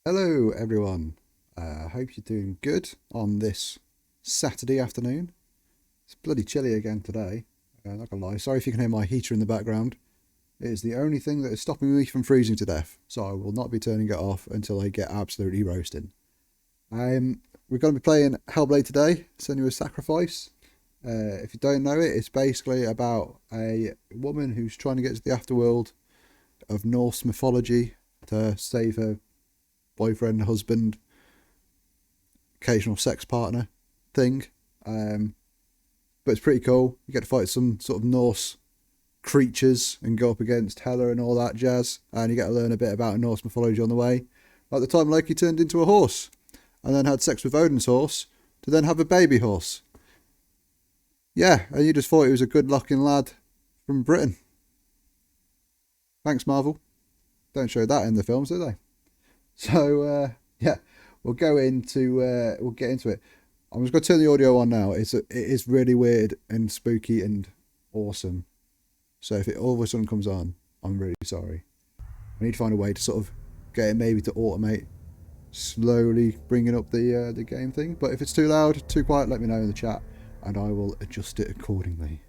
Hello everyone, hope you're doing good on this Saturday afternoon. It's bloody chilly again today, not gonna lie. Sorry if you can hear my heater in the background. It is the only thing that is stopping me from freezing to death, so I will not be turning it off until I get absolutely roasting. We're going to be playing Hellblade today, Senua's Sacrifice. If you don't know it, it's basically about a woman who's trying to get to the afterworld of Norse mythology to save her boyfriend, husband, occasional sex partner thing. But it's pretty cool. You get to fight some sort of Norse creatures and go up against Hela and all that jazz. And you get to learn a bit about Norse mythology on the way. Like the time Loki turned into a horse and then had sex with Odin's horse to then have a baby horse. Yeah, and you just thought he was a good looking lad from Britain. Thanks, Marvel. Don't show that in the films, do they? So yeah, we'll get into it. I'm just going to turn the audio on now. It is really weird and spooky and awesome. So if it all of a sudden comes on, I'm really sorry. I need to find a way to sort of get it maybe to automate slowly bringing up the game thing. But if it's too loud, too quiet, let me know in the chat and I will adjust it accordingly.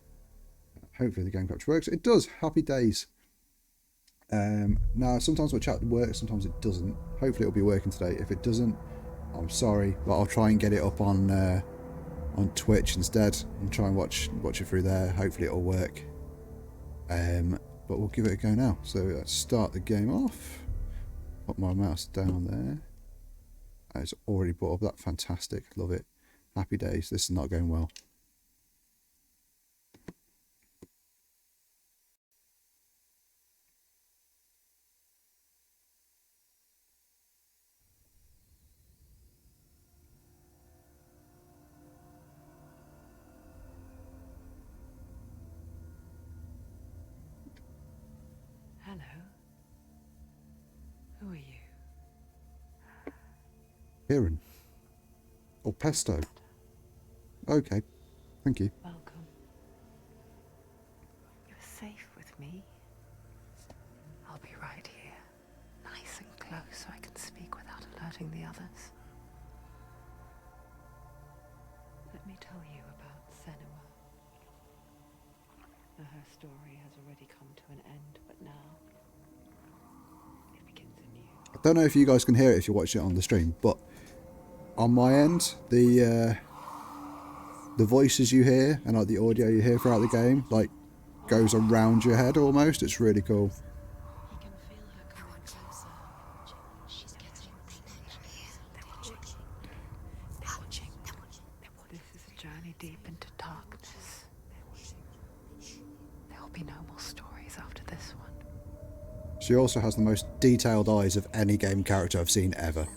Hopefully the game capture works. It does. Happy days. Now sometimes my chat works, sometimes it doesn't. Hopefully it'll be working today. If it doesn't, I'm sorry, but I'll try and get it up on Twitch instead and try and watch it through there. Hopefully it'll work. But we'll give it a go now. So let's start the game off. Put my mouse down there. It's already brought up that. Fantastic, love it. Happy days. This is not going well. Hello. Who are you? Kieran. Or Pesto. Okay, thank you. Welcome. You're safe with me. I'll be right here, nice and close so I can speak without alerting the others. Let me tell you about Senua. Her story has already come to an end, but now it begins anew. I don't know if you guys can hear it if you're watching it on the stream, but on my end, the voices you hear and like the audio you hear throughout the game, like goes around your head almost. It's really cool. You can feel her coming closer. She's getting they're watching. This is a journey deep into darkness. There will be no more stories after this one. She also has the most detailed eyes of any game character I've seen ever.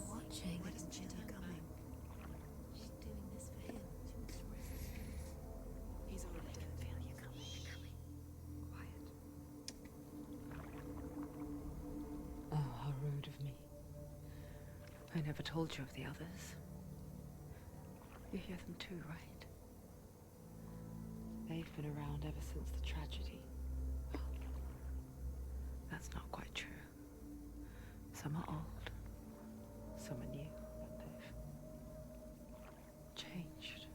I never told you of the others. You hear them too, right? They've been around ever since the tragedy. Well, that's not quite true. Some are old, some are new, but they've changed.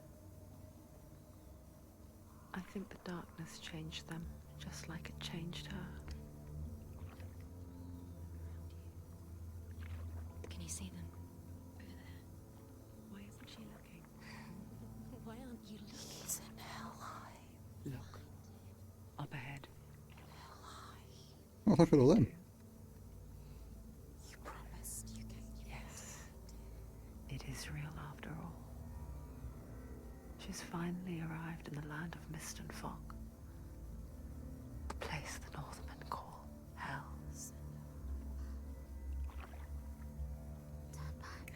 I think the darkness changed them, just like it changed her. Can you see them? Over there. Why isn't she looking? Why aren't you looking? It's in hell high. Look. Up ahead. Hell high. Oh, look at all them. You promised you can. Yes. It is real after all. She's finally arrived in the land of mist and fog. The place the Northmen call hell. Turn back.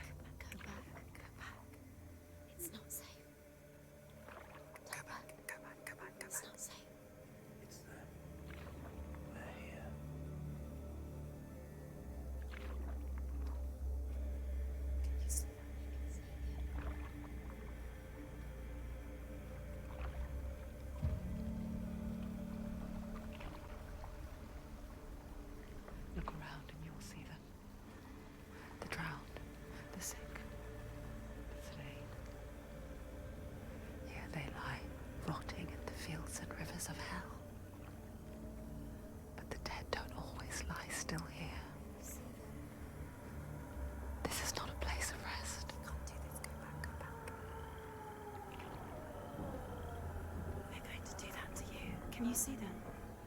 Go back. Go back. It's not safe. Go back. Go back. Go back. Go back. It's not safe. It's them. They're here. Can you see them? Can you see them?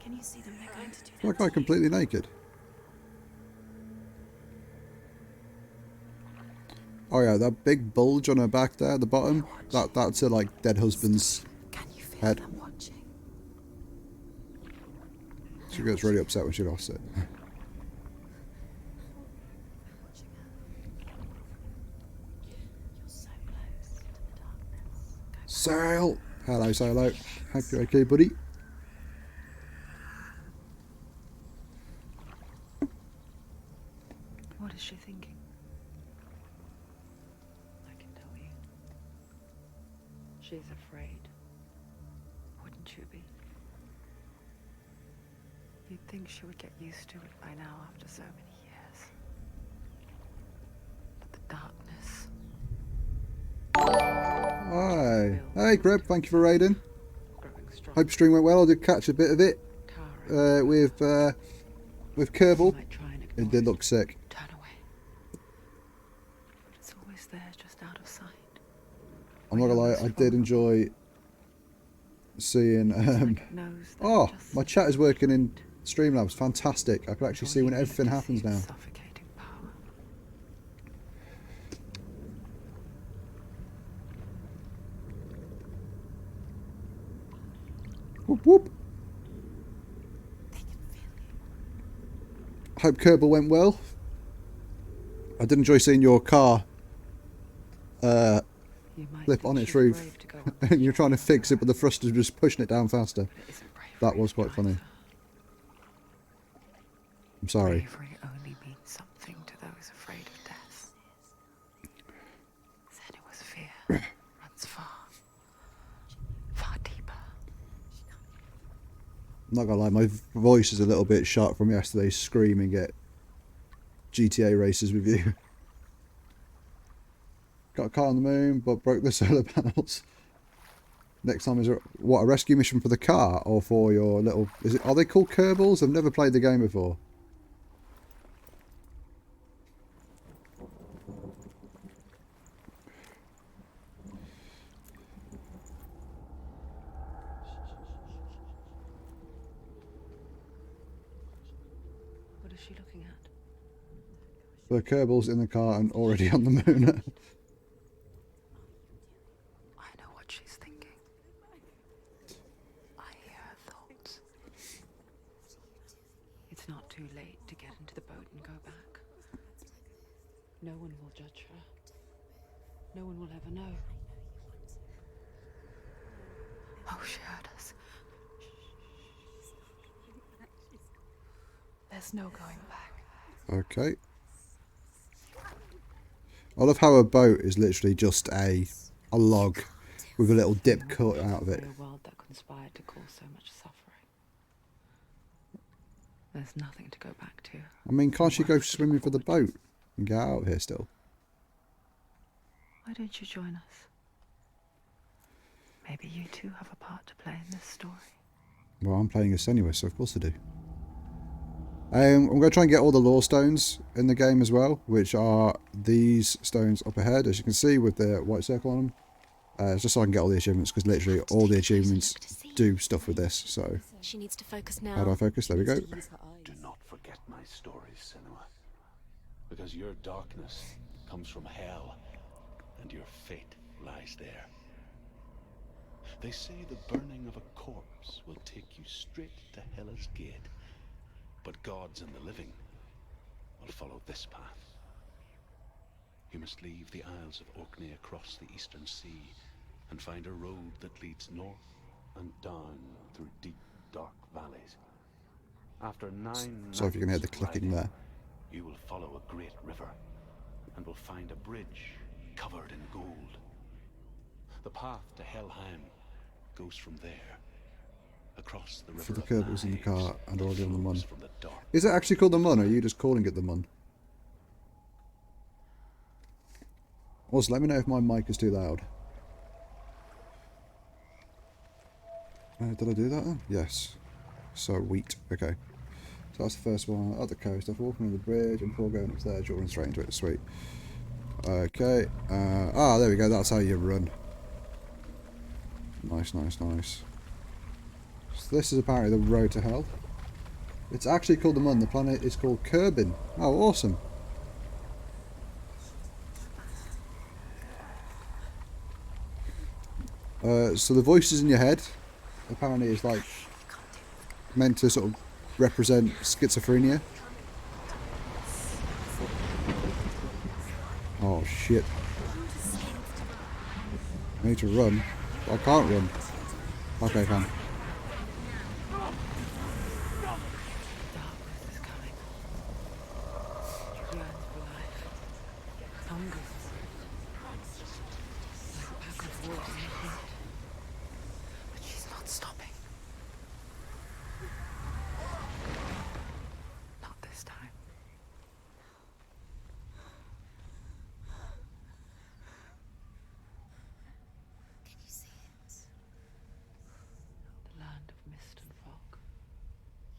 Can you see them? They're going to do That that. guy completely naked. Oh yeah, that big bulge on her back there at the bottom. That's her like dead husband's Can you feel head. them watching? She gets really upset when she lost it. Watching her. You're so close to the darkness. Go back. Sail! Hello, Solo. Hope you're okay, buddy. What is she thinking? I can tell you. She's afraid. Wouldn't you be? You'd think she would get used to it by now after so many years. But the darkness, Hi. Hey, Greb. Thank you for raiding. growing strong. Hope stream went well. I did catch a bit of it with Kerbal. Might try and ignore It did look sick. Turn away. But it's always there, just out of sight. I'm not gonna lie, I did enjoy seeing. Like it knows that Oh, just my chat is working in Streamlabs. Fantastic. I can actually see when everything happens now. Suffocating power. Whoop whoop. They can feel you. Hope Kerbal went well. I did enjoy seeing your car You might flip think on its she's roof, brave to go on and you're trying to fix it, but the thruster's just pushing it down faster. but it isn't bravery That was quite drives funny. her. I'm sorry. Bravery only means something to those afraid of death. Senua's fear runs far, far deeper. I'm not gonna lie, my voice is a little bit shot from yesterday screaming at GTA races with you. Got a car on the moon, but broke the solar panels. Next time is a rescue mission for the car or for your little? Are they called Kerbals? I've never played the game before. What is she looking at? The Kerbals in the car and already on the moon. I know what she's thinking. I hear her thoughts. It's not too late to get into the boat and go back. No one will judge her. No one will ever know. Oh, she heard us. There's no going back. Okay. I love how a boat is literally just a log with a little dip cut out of it. A world that conspired to cause so much suffering. There's nothing to go back to. I mean, can't she go swimming for the boat and get out of here still? Why don't you join us? Maybe you too have a part to play in this story. Well, I'm playing as Senua, so of course I do. I'm going to try and get all the lore stones in the game as well, which are these stones up ahead, as you can see with the white circle on them. It's just so I can get all the achievements, because literally all the achievements do stuff with this. So, She needs to focus now. how do I focus? There we go. Do not forget my stories, Senua. Because your darkness comes from hell, and your fate lies there. They say the burning of a corpse will take you straight to Hela's gate. But gods and the living will follow this path. You must leave the Isles of Orkney across the eastern sea and find a road that leads north and down through deep, dark valleys. After 9 Sorry if you can hear the nights of clicking riding, there. you will follow a great river and will find a bridge covered in gold. The path to Helheim goes from there. Across the river For the of Kerbals in the knives car and that already on the flows Mun. from the dark. Is it actually called the Mun, or are you just calling it the Mun? Also, let me know if my mic is too loud. Did I do that then? Yes. So, wheat. Okay. So that's the first one. At the coast, after walking on the bridge and before going up there, drawing straight into it. Sweet. Okay. There we go. That's how you run. Nice, nice, nice. So this is apparently the road to hell. It's actually called the Mun. The planet is called Kerbin. Oh, awesome. So the voices in your head apparently is like meant to sort of represent schizophrenia. Oh shit. I need to run. I can't run. Okay, I can. Darkness is coming. She yearns for life. Hungers for it. Like a pack of wolves in the heat. But she's not stopping. Not this time. Can you see it? The land of mist and fog.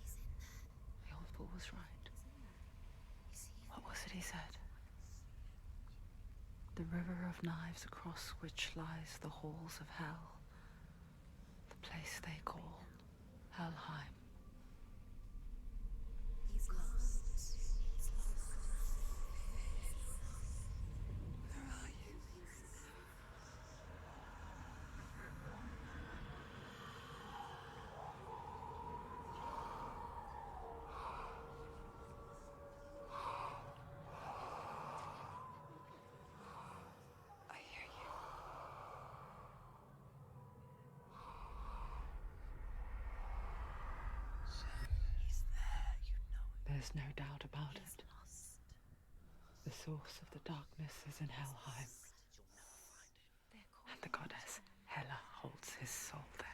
He's in there. The old fool was right. You see him? What was it he said? The river of knives across which lies the halls of hell. The place they call Helheim. He's lost. He's lost. Where are you? I hear you. He's there, you know it. There's no doubt about it. Lost. The source of the darkness is in Helheim. And the goddess Hela holds his soul there.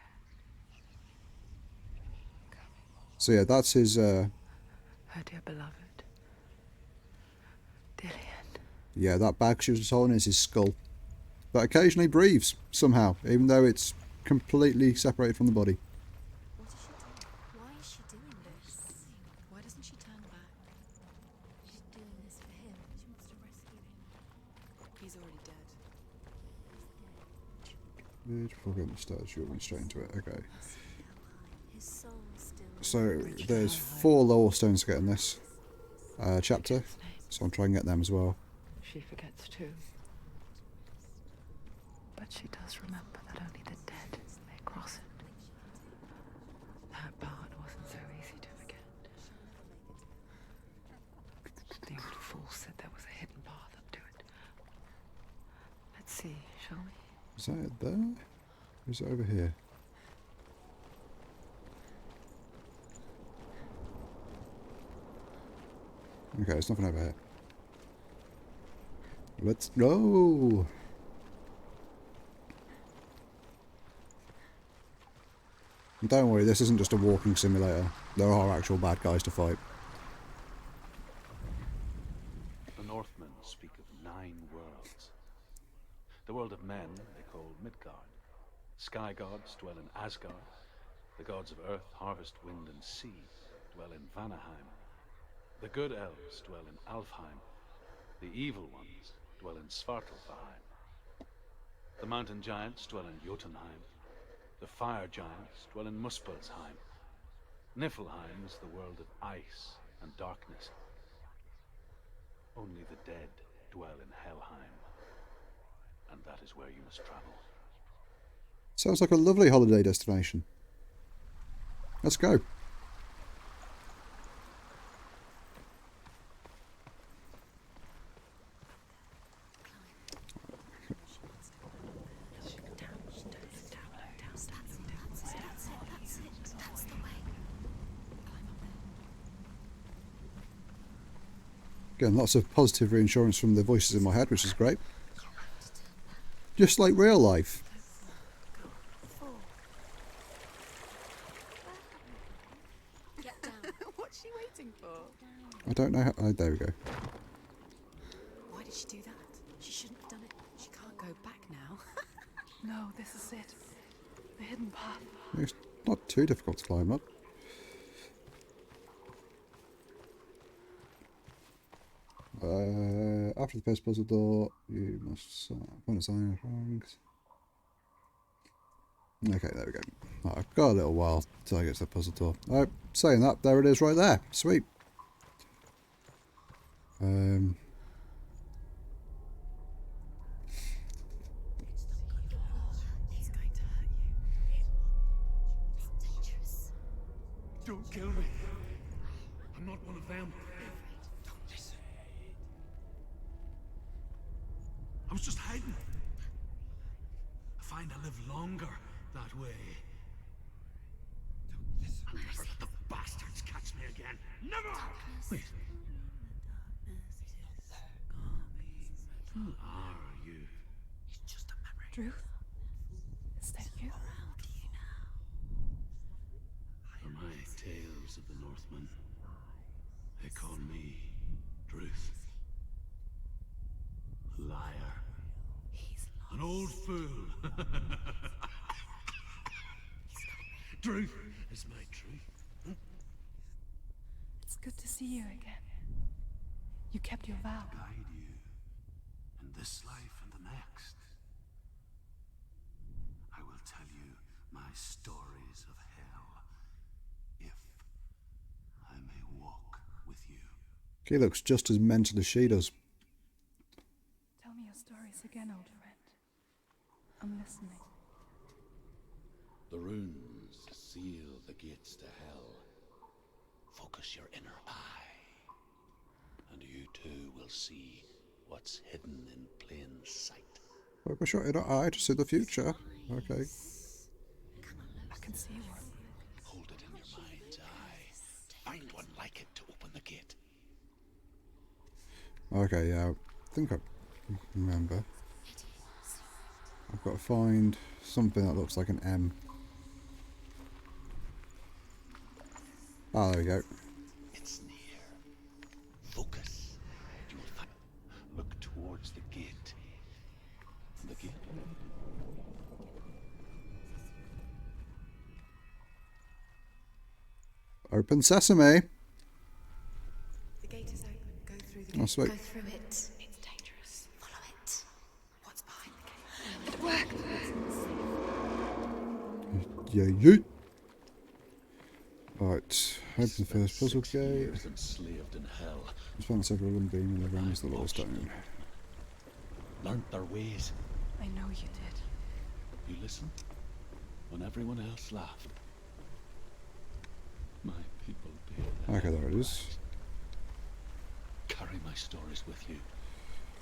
So yeah, that's his Her dear beloved. Dillian. yeah, that bag she was holding is his skull. That occasionally breathes, somehow, even though it's completely separated from the body. What is she doing? Why is she doing this? Why doesn't she turn back? She's doing this for him. She wants to rescue him. He's already dead. Before getting started, she went straight into it. Okay. His soul still. So there's 4 lore stones to get in this chapter, so I'm trying to get them as well. She forgets too. But she does remember that only the dead may cross it. That part wasn't so easy to forget. The old fool said there was a hidden path up to it. Let's see, shall we? Is that it there? Or is it over here? Okay, there's nothing over here. Let's go! And don't worry, this isn't just a walking simulator. There are actual bad guys to fight. The Northmen speak of 9 worlds. The world of men they call Midgard. Sky gods dwell in Asgard. The gods of earth, harvest, wind, and sea dwell in Vanaheim. The good elves dwell in Alfheim. The evil ones dwell in Svartalfheim. The mountain giants dwell in Jotunheim. The fire giants dwell in Muspelheim. Niflheim is the world of ice and darkness. Only the dead dwell in Helheim. And that is where you must travel. Sounds like a lovely holiday destination. Let's go. That's the way. Again, lots of positive reinsurance from the voices in my head, which is great. Just like real life. Get down. What's she waiting for? I don't know how... Oh, there we go. Why did she do that? She shouldn't have done it. She can't go back now. No, this is it. The hidden path. It's not too difficult to climb up. After the first puzzle door, you must point a sign of ranks. Okay, there we go. Right, I've got a little while till I get to the puzzle door. Oh, saying that, there it is right there. Sweet. He's going to hurt you. It's dangerous. Don't kill me. I'm not one of them. Don't listen. I was just hiding. I find I live longer that way. Don't listen. I'll never let the bastards catch me again. Never! Wait, who are you? It's just a memory. Ruth? Is that you? For my tales of the Northmen, they call me Druth. A liar. An old fool. Druth is my truth. It's good to see you again. You kept your vow. Guide you in this life and the next. I will tell you my stories of hell, if I may walk with you. He looks just as mental as she does. Tell me your stories again, old friend. I'm listening. The runes seal the gates to hell. Focus your inner eye, and you too will see what's hidden in plain sight. Focus your inner eye to see the future. Okay. I can see one. Hold it in your mind's eye. Find one like it to open the gate. Okay, yeah. I think I remember. I've got to find something that looks like an M. Ah, there we go. It's near. Focus. You will find. Look towards the gate. The gate. Open sesame. The gate is open. Go through the gate. Oh, sweet. Go through it. It's dangerous. Follow it. What's behind the gate? It worked. Yeah, you. Right. Open the first puzzle 6 gate. years enslaved in hell. Just found several of them being in the realms of the Lost Stone. Learnt their ways. I know you did. You listened when everyone else laughed. My people paid the Okay, there it heavy is. price. Carry my stories with you,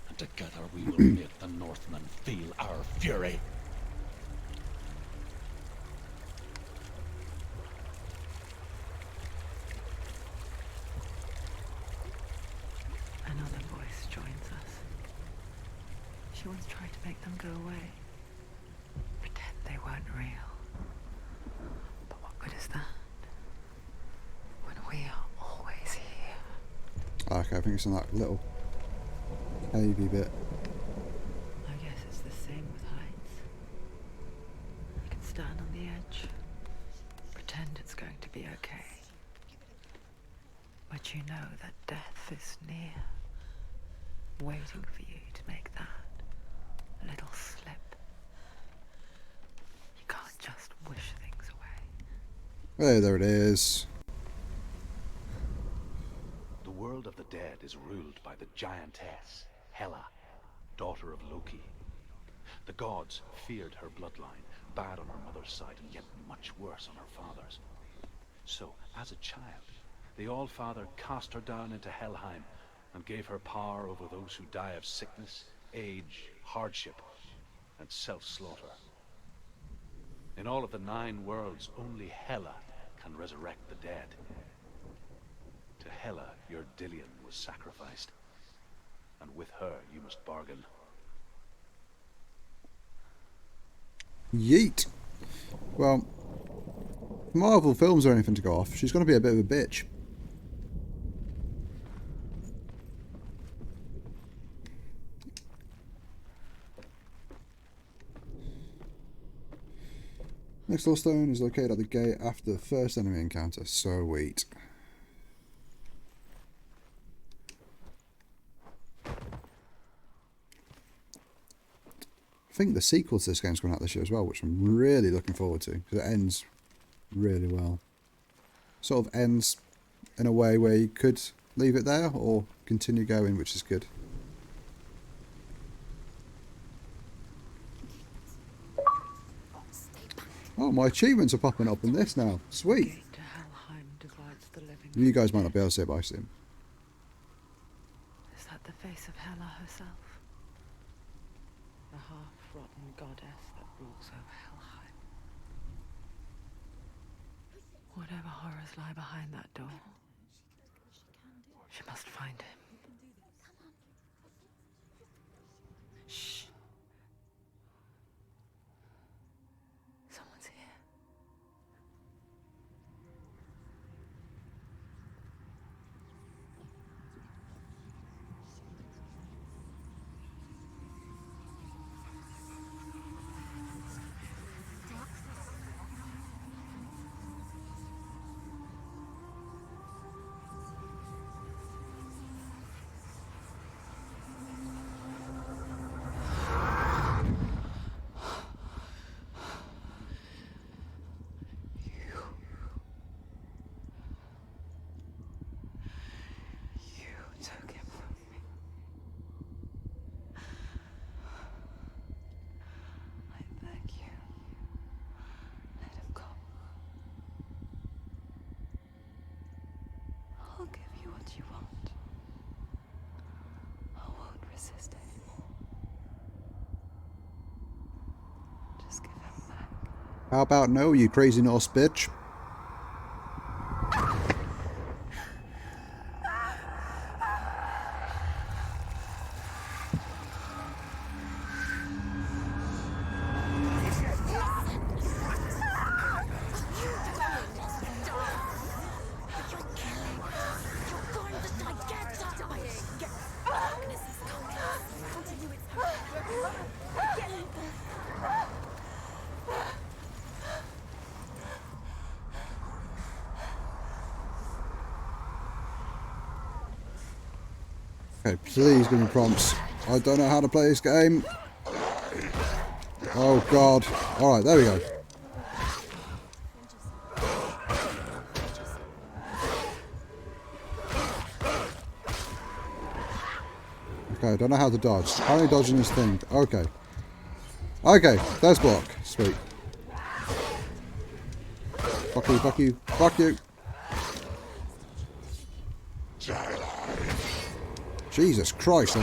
and together we will make the Northmen feel our fury. Another voice joins us. She once tried to make them go away. Pretend they weren't real. But what good is that? When we are always here. Okay, I think it's in that little cavey bit. I guess it's the same with heights. You can stand on the edge, pretend it's going to be okay. But you know that death is near, waiting for you to make that little slip. You can't just wish things away. Hey, there it is. The world of the dead is ruled by the giantess, Hela, daughter of Loki. The gods feared her bloodline, bad on her mother's side and yet much worse on her father's. So, as a child, the All-Father cast her down into Helheim and gave her power over those who die of sickness, age, hardship, and self-slaughter. In all of the 9 worlds, only Hela can resurrect the dead. To Hela, your Dillion was sacrificed, and with her you must bargain. Yeet. Well, Marvel films or anything to go off, she's going to be a bit of a bitch. Next Lost Stone is located at the gate after the first enemy encounter. Sweet. think the sequel to this game's coming out this year as well, which I'm really looking forward to, because it ends really well. Sort of ends in a way where you could leave it there or continue going, which is good. Oh, my achievements are popping up in this now. Sweet. Gate to Helheim divides the living. You guys might not be able to see it, but I see him. Is that the face of Hela herself? The half-rotten goddess that rules over Helheim. Whatever horrors lie behind that door, she must find him. Shh. Someone's here. You took him from me. I beg you, let him go. I'll give you what you want. I won't resist anymore. Just give him back. How about no, you crazy Norse bitch? Okay, please give me prompts. I don't know how to play this game. Oh god. Alright, there we go. Okay, I don't know how to dodge. Apparently dodging this thing. Okay. Okay, there's block. Sweet. Fuck you, fuck you, fuck you. Jesus Christ.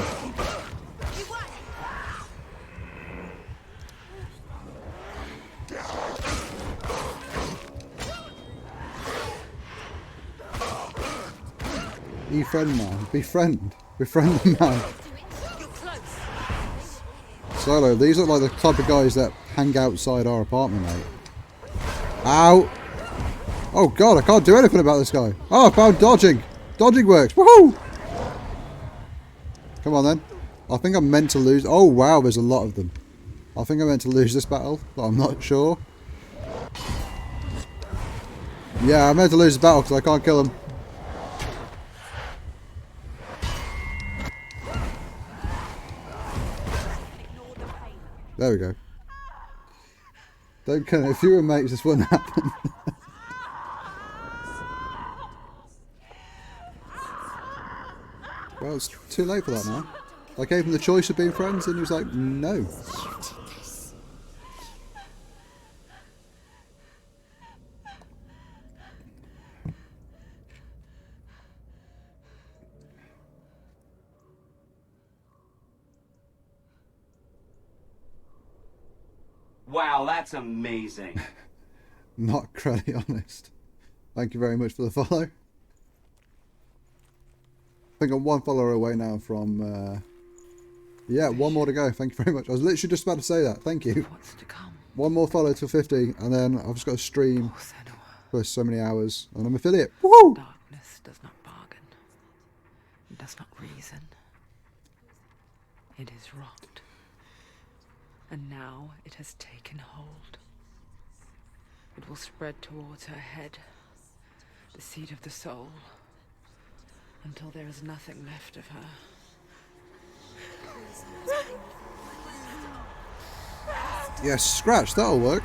Befriend man. Befriend. Befriend the man. Solo, these look like the type of guys that hang outside our apartment, mate. Ow! Oh god, I can't do anything about this guy. Oh, I found dodging. Dodging works. Woohoo! Come on then. I think I'm meant to lose. Oh wow, there's a lot of them. I think I'm meant to lose this battle, but I'm not sure. Yeah, I'm meant to lose this battle because I can't kill him. There we go. Don't kill him. If you were mates, this wouldn't happen. Well, it's too late for that now. I gave him the choice of being friends and he was like, no. Wow, that's amazing. Not credit honest. Thank you very much for the follow. I think I'm one follower away now from... yeah, one more to go. Thank you very much. I was literally just about to say that. Thank you. What's to come? One more follow till 50, and then I've just got to stream Oh, Senua. for so many hours, and I'm affiliate. Woohoo! Darkness does not bargain. It does not reason. It is rot. And now it has taken hold. It will spread towards her head, the seat of the soul, until there is nothing left of her. Yes, scratch, that'll work.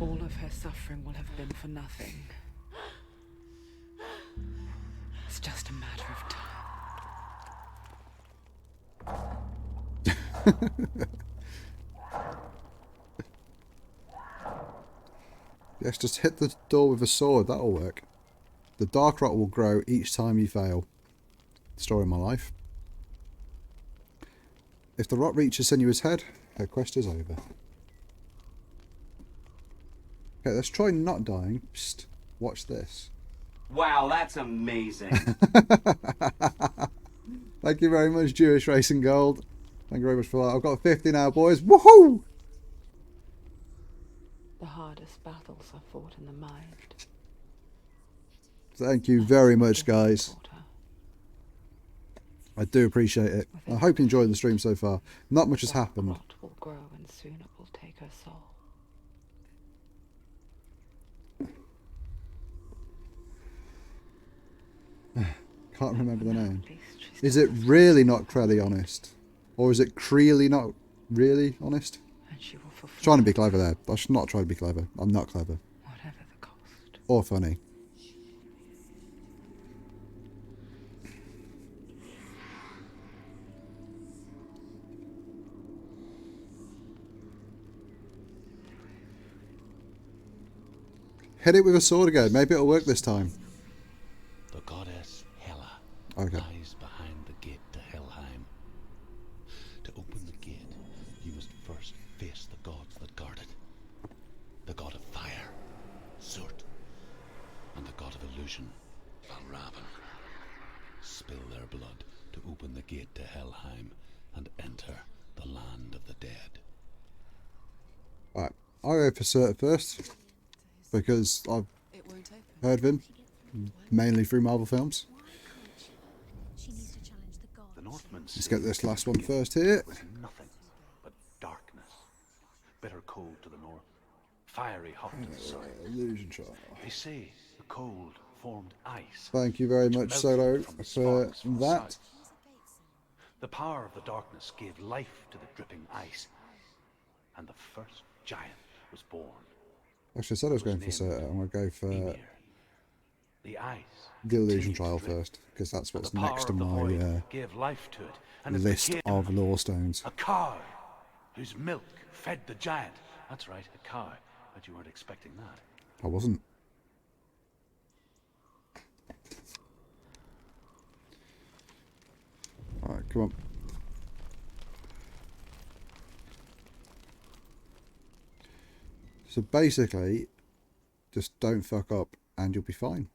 All of her suffering will have been for nothing. It's just a matter of time. Yes, just hit the door with a sword, that'll work. The dark rot will grow each time you fail. Story of my life. If the rot reaches Senua's head, her quest is over. Okay, let's try not dying. Psst, watch this. Wow, that's amazing. Thank you very much, Jewish Racing Gold. Thank you very much for that. I've got 50 now, boys. Woohoo! The hardest battles are fought in the mind. Thank you very much, guys. I do appreciate it. I hope you enjoyed the stream so far. Not much has happened. The rot will grow and soon it will take her soul. Can't remember the name. Is it really not Crelly honest? Or is it Creely not really honest? Trying to be clever there. I should not try to be clever. I'm not clever. Whatever the cost. Or funny. Hit it with a sword again. Maybe it'll work this time. The goddess Hela Okay. lies behind the gate to Helheim. To open the gate, you must first face the gods that guard it. The god of fire, Surt, and the god of illusion, Valravn. Spill their blood to open the gate to Helheim and enter the land of the dead. Alright, I'll go for Surt first. Because I've heard of him, mainly through Marvel films. The Northmen Let's get this last one first here. was nothing but darkness. Bitter cold to the north, fiery hot to the south. Illusion Child. They say the cold formed ice. Thank you very which much, melted Solo, from the for sparks from the that. south. The power of the darkness gave life to the dripping ice, and the first giant was born. Actually, I said I was going for Surt. I'm going to go for The ice the Illusion continued to Trial drip, first, because that's and what's the power next to of the my void gave life to it, and it list became of lore stones. a cow whose milk fed the giant. That's right, a cow. But you weren't expecting that. I wasn't. Alright, come on. So basically, just don't fuck up and you'll be fine.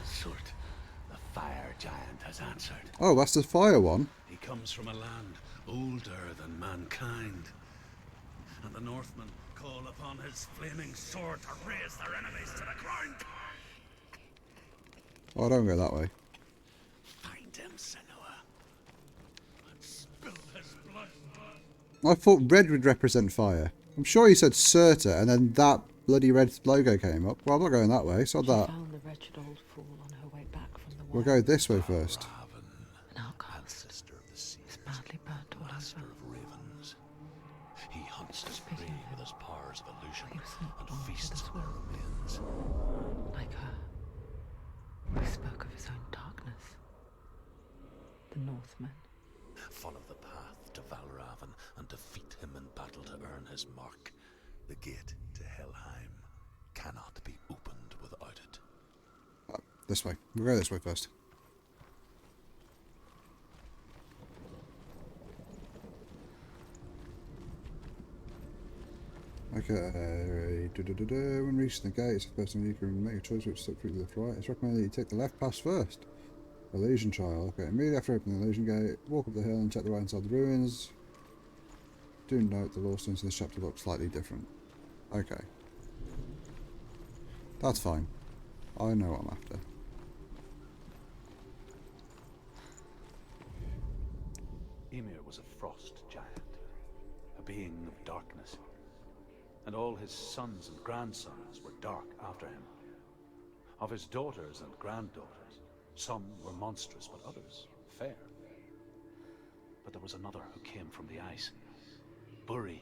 Surt, the fire giant, has answered. Oh, that's the fire one. He comes from a land older than mankind. And the Northmen call upon his flaming sword to raise their enemies to the ground. Oh, I don't go that way. Find him, Senua, and spill his blood. I thought red would represent fire. I'm sure you said Surta, and then that bloody red logo came up. Well, I'm not going that way, so that. Found the wretched old fool on her way back from the We'll war. go this way first. An outcast. Sister of the sea, Is badly burnt all master over. of ravens. He hunts his prey Speaking with his powers of illusion he was not and born to feasts this on their world. remains. Like her. He spoke of his own darkness. The Northmen. Follow the path to Valravn and defeat him in battle to earn his mark. The gate to Helheim cannot be opened without it. This way. We'll go this way first. Okay. When reaching the gate, it's the first time you can make a choice which step through the left right. It's recommended that you take the left pass first. Illusion Trial. Okay, immediately after opening the illusion gate, walk up the hill and check the right hand side of the ruins. Do note the lore stones in this chapter look slightly different. Okay. That's fine. I know what I'm after. Ymir was a frost giant, a being of darkness, and all his sons and grandsons were dark after him. Of his daughters and granddaughters, Some were monstrous, but others fair. But there was another who came from the ice. Buri.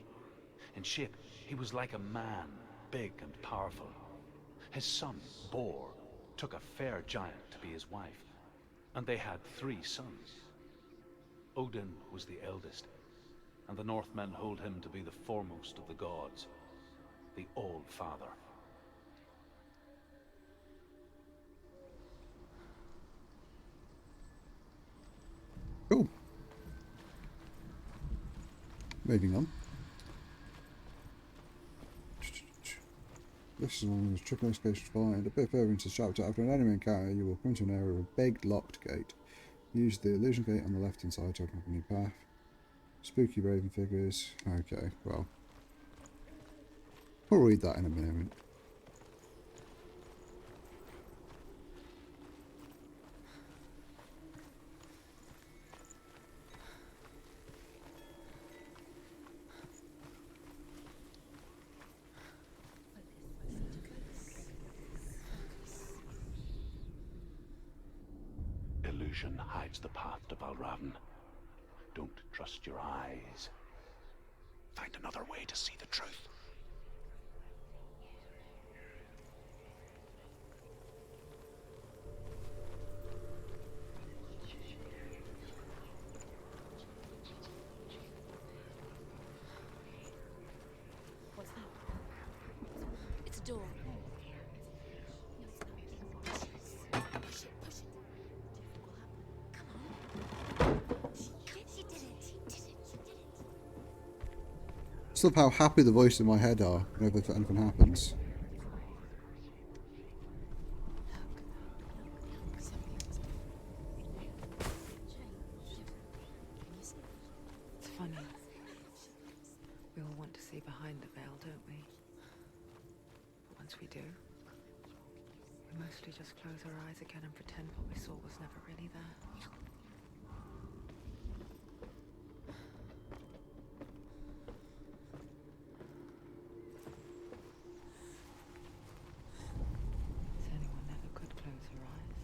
In shape, he was like a man, big and powerful. His son, Bor, took a fair giant to be his wife, and they had 3 sons. Odin was the eldest, and the Northmen hold him to be the foremost of the gods, the All-Father. Cool. Moving on. This is one of the triple excavation find. A bit further into the chapter, after an enemy encounter, you will come to an area with a big locked gate. Use the illusion gate on the left hand side to open up a new path. Spooky raven figures. Okay, well. We'll read that in a moment. Illusion hides the path to Valravn. Don't trust your eyes. Find another way to see the truth. What's that? It's a door. Push it, push it. Come on. She did it. She did it. She did it. Just love how happy the voices in my head are whenever anything happens. It's funny. We all want to see behind the veil, don't we? But once we do, we mostly just close our eyes again and pretend what we saw was never really there. Senua never could close her eyes,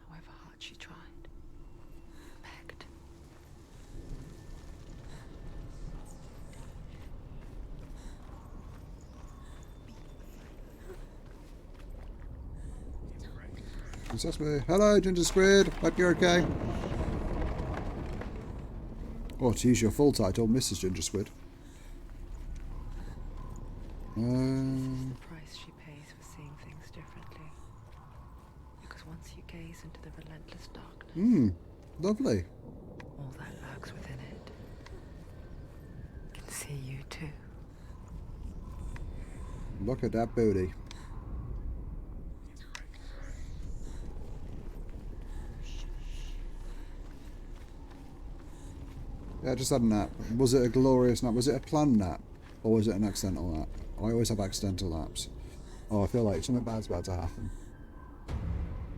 however hard she tried. Begged. That's me. Hello, Ginger Squid. Hope you're okay. Or to use your full title, Mrs. Ginger Squid. The price she pays for seeing things differently. Because once you gaze into the relentless darkness, Lovely. all that lurks within it can see you too. Look at that booty. Yeah, I just had a nap. Was it a glorious nap? Was it a planned nap? Or was it an accidental nap? I always have accidental naps. Oh, I feel like something bad's about to happen.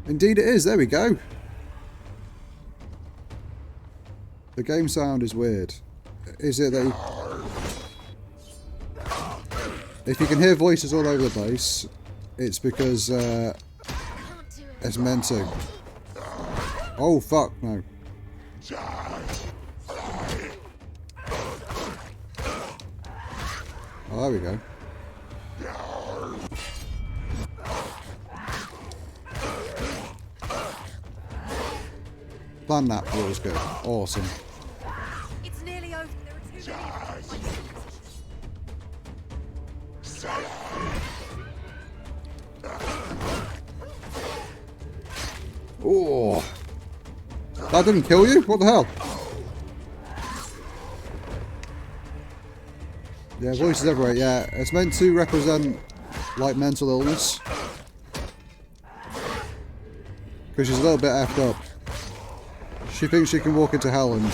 Indeed it is. There we go. The game sound is weird. Is it that if you can hear voices all over the place, it's because it's meant to. Oh, fuck, no. Oh, there we go. Plan that was good. Awesome. It's nearly over. There are too many. Oh, that didn't kill you? What the hell? Yeah, voices everywhere. Yeah, it's meant to represent like mental illness because she's a little bit effed up. She thinks she can walk into hell and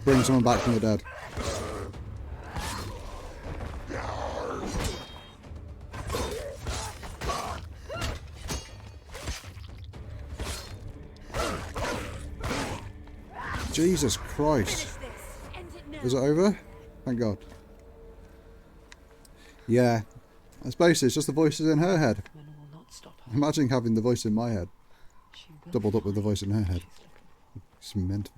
bring someone back from the dead. Jesus Christ. Is it over? Thank God. Yeah. It's basically it's just the voices in her head. Men will not stop her. Imagine having the voice in my head. doubled up with the voice in her head. It's mental.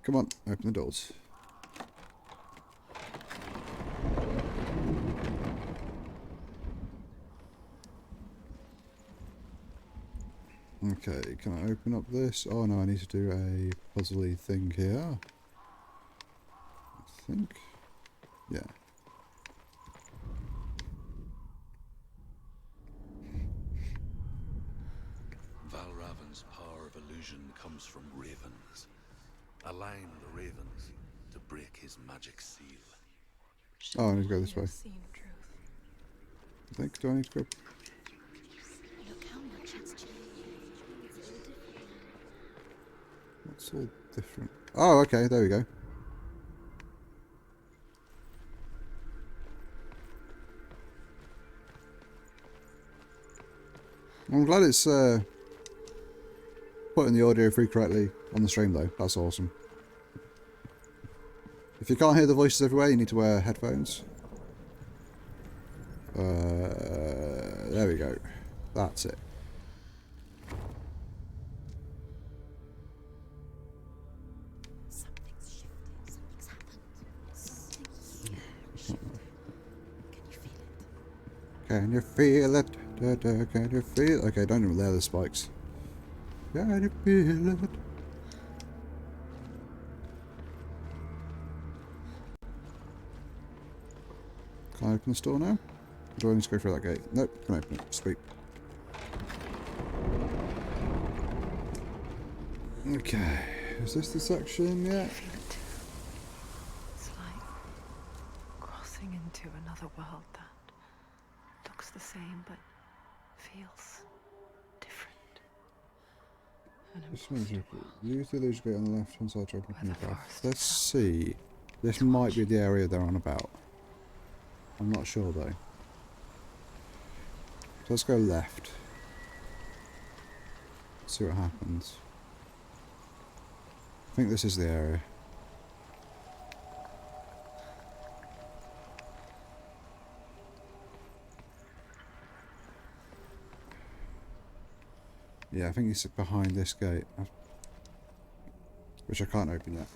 Come on, open the doors. Okay, can I open up this? Oh no, I need to do a puzzly thing here. I think. Yeah. Valravan's power of illusion comes from ravens. Align the ravens to break his magic seal. Oh, I need to go this way. Seen truth. I think. Do I need to go? Look how much it's changed. It's all different. What's all different? Oh, okay, there we go. I'm glad it's putting the audio through correctly on the stream though. That's awesome. If you can't hear the voices everywhere, you need to wear headphones. There we go. That's it. Something's shifted. Something's happened. Something's Can you feel it? Can you feel it? Da, da, can you feel it? Okay, don't even layer the spikes. Can you feel it? Can I open the store now? Or do I need to go through that gate? Nope, can open it. Sweet. Okay, is this the section yet? It's like crossing into another world that looks the same but feels different. And This one's open. Use the illusion gate on the left hand side to open Where the the path. forest Let's is see. This might be the area they're on about. I'm not sure though. So let's go left. See what happens. I think this is the area. Yeah, I think it's behind this gate. Which I can't open yet.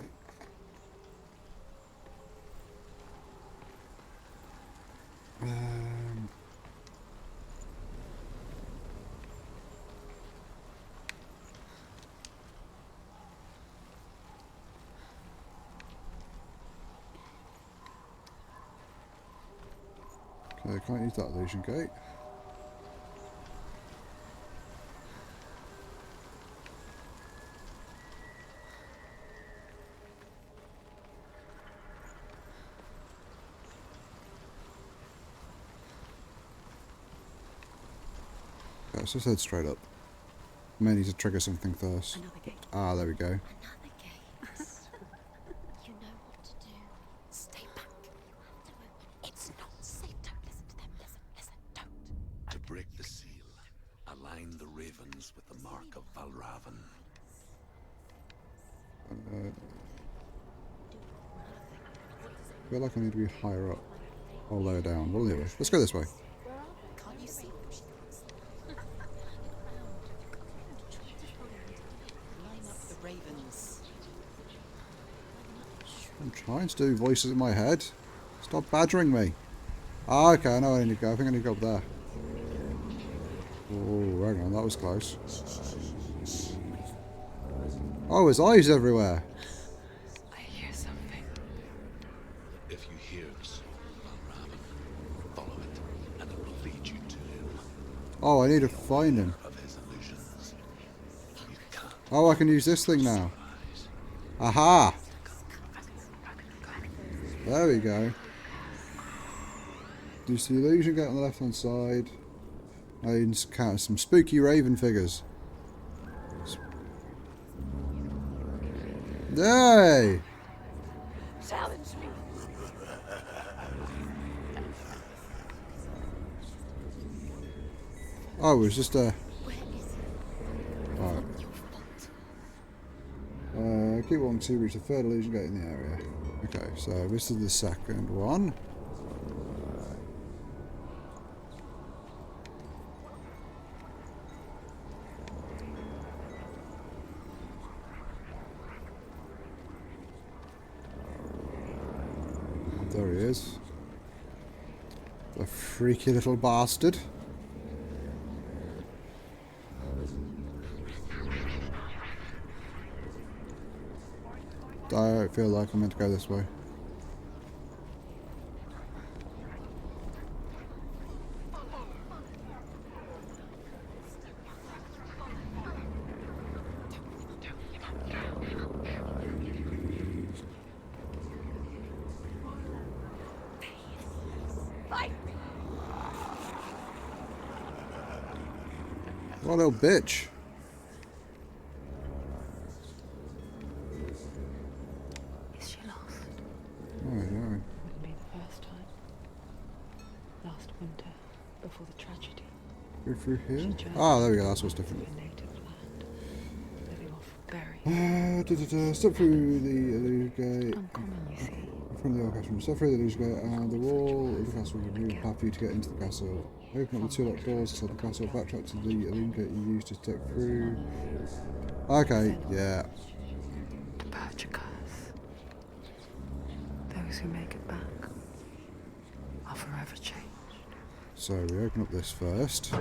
Okay, I can't use that illusion gate. Okay, let's just head straight up. May need to trigger something first. Another gate. Ah, there we go. Another gate. You know what to do. Stay back. You have to open. It's not safe. Don't listen to them. Listen, don't. To break the seal, align the ravens with the mark of Valravan. I feel like I need to be higher up or lower down. Well, anyway, let's go this way. Can't you see? Line up the ravens. I'm trying to do voices in my head. Stop badgering me. Ah, okay, I know where I need to go. I think I need to go up there. Oh, hang on, that was close. Oh, his eyes everywhere. I hear something. If you hear the soul of Valravan, follow it, and it will lead you to him. Oh, I need to find him. Of his illusions. You can't Oh, I can use this thing now. Aha! There we go. Use the illusion gate on the left hand side. I encounter some spooky raven figures. Yay! Challenge me. Oh, it was just a... Where is it? Alright. Your fault. Keep walking to reach the third illusion gate in the area. Okay, so this is the second one. There he is. The freaky little bastard. I don't feel like I'm meant to go this way. What a little bitch. Is she lost? Oh, no. Wouldn't be the first time. Last winter, before the tragedy, Go through here? she journeyed Ah, there we go, that's what's different. to a native land, living off berries. Step through the illusion gate. Uncommon, you see. In front of the old castle. Step through the illusion gate and the wall of the castle will give you a path for you to get into the castle. Open up the 2 locked doors inside the castle. Backtrack to the illusion gate you used to step through. Okay, yeah. To purge a curse. Those who make it back are forever changed. So we open up this first.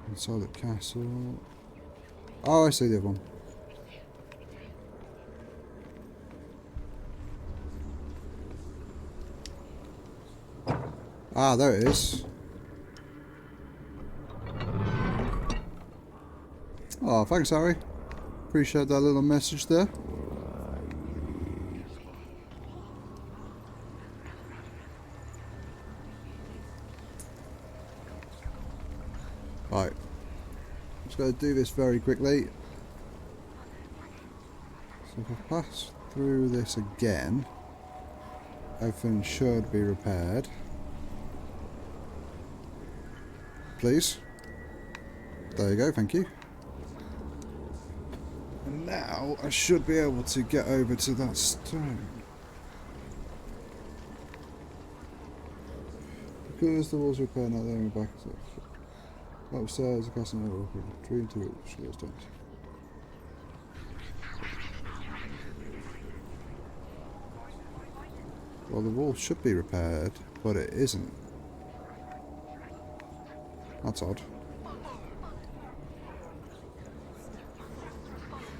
Inside the castle. Oh, I see the other one. Ah, there it is. Oh, thanks, Harry. Appreciate that little message there. Right. Just going to do this very quickly. So if I pass through this again, everything should be repaired. Please. There you go, thank you. And now I should be able to get over to that stone. Because the walls are repaired now, there and back. Upstairs, the castle never open. Tree into it, short stones. Well, the wall should be repaired, but it isn't. That's odd.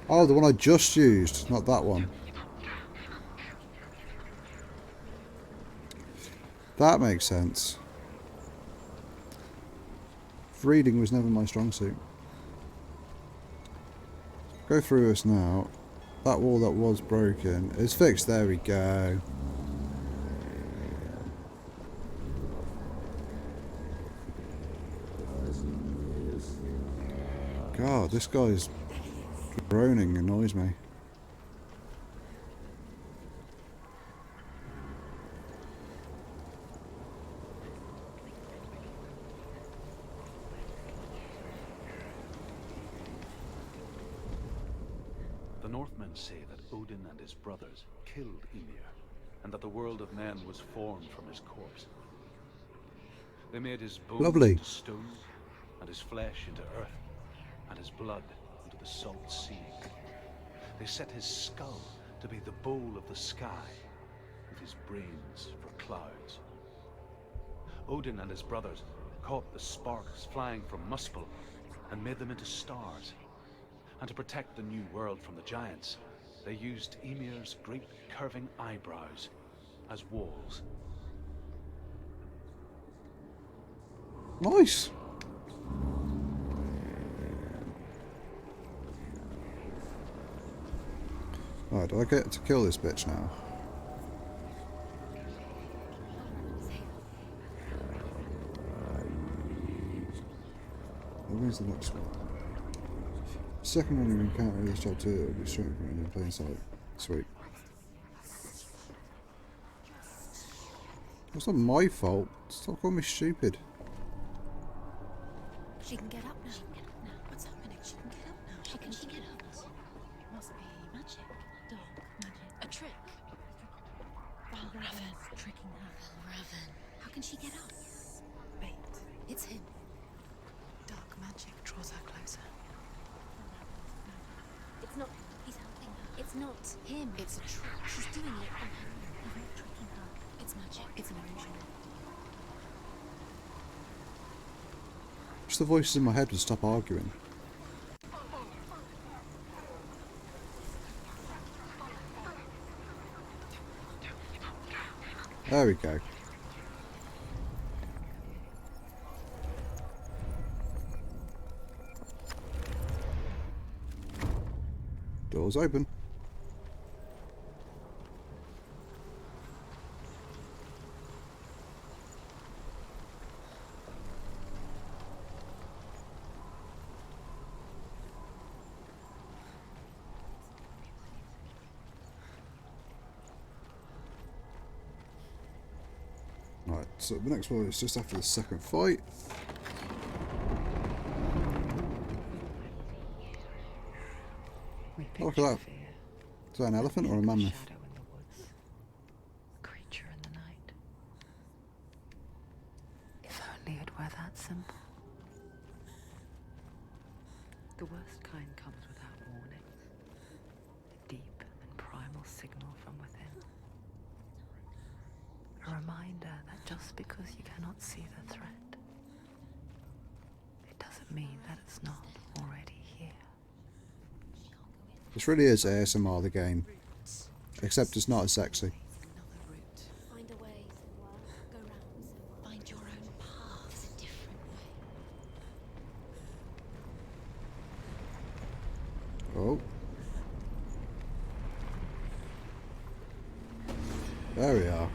Oh, the one I just used, not that one. That makes sense. Reading was never my strong suit. Go through this now. That wall that was broken is fixed. There we go. God, this guy's groaning annoys me. The Northmen say that Odin and his brothers killed Ymir, and that the world of men was formed from his corpse. They made his bones Lovely. into stone, and his flesh into earth, and his blood into the salt sea. They set his skull to be the bowl of the sky, with his brains for clouds. Odin and his brothers caught the sparks flying from Muspel and made them into stars. And to protect the new world from the giants, they used Ymir's great curving eyebrows as walls. Nice. Right, do I get to kill this bitch now? Where's the next one? Second one you encounter this job too, it'll be straight in front of you in plain sight. Sweet. It's not my fault. Stop calling me stupid. She can get up now. What's happening? She can get up now. How can she get up? Must be magic. Dark magic. A trick. Raven. not. He's helping her. It's not him. It's a trick. She's doing it. He's not tricking her. It's magic. It's an illusion. Just the voices in my head would stop arguing. There we go. Doors open. Right, so the next one is just after the second fight. Oh, look at that. Is that an elephant or a mammoth? Shadow in the woods. A creature in the night. If only it were that simple. The worst kind comes without warning. A deep and primal signal from within. A reminder that just because you cannot see the threat, it doesn't mean that it's not already here. This really is ASMR, the game. Except it's not as sexy. Another route. Find a way, Senua. Go round, Senua. Find your own path. There's a different way. Oh. There we are.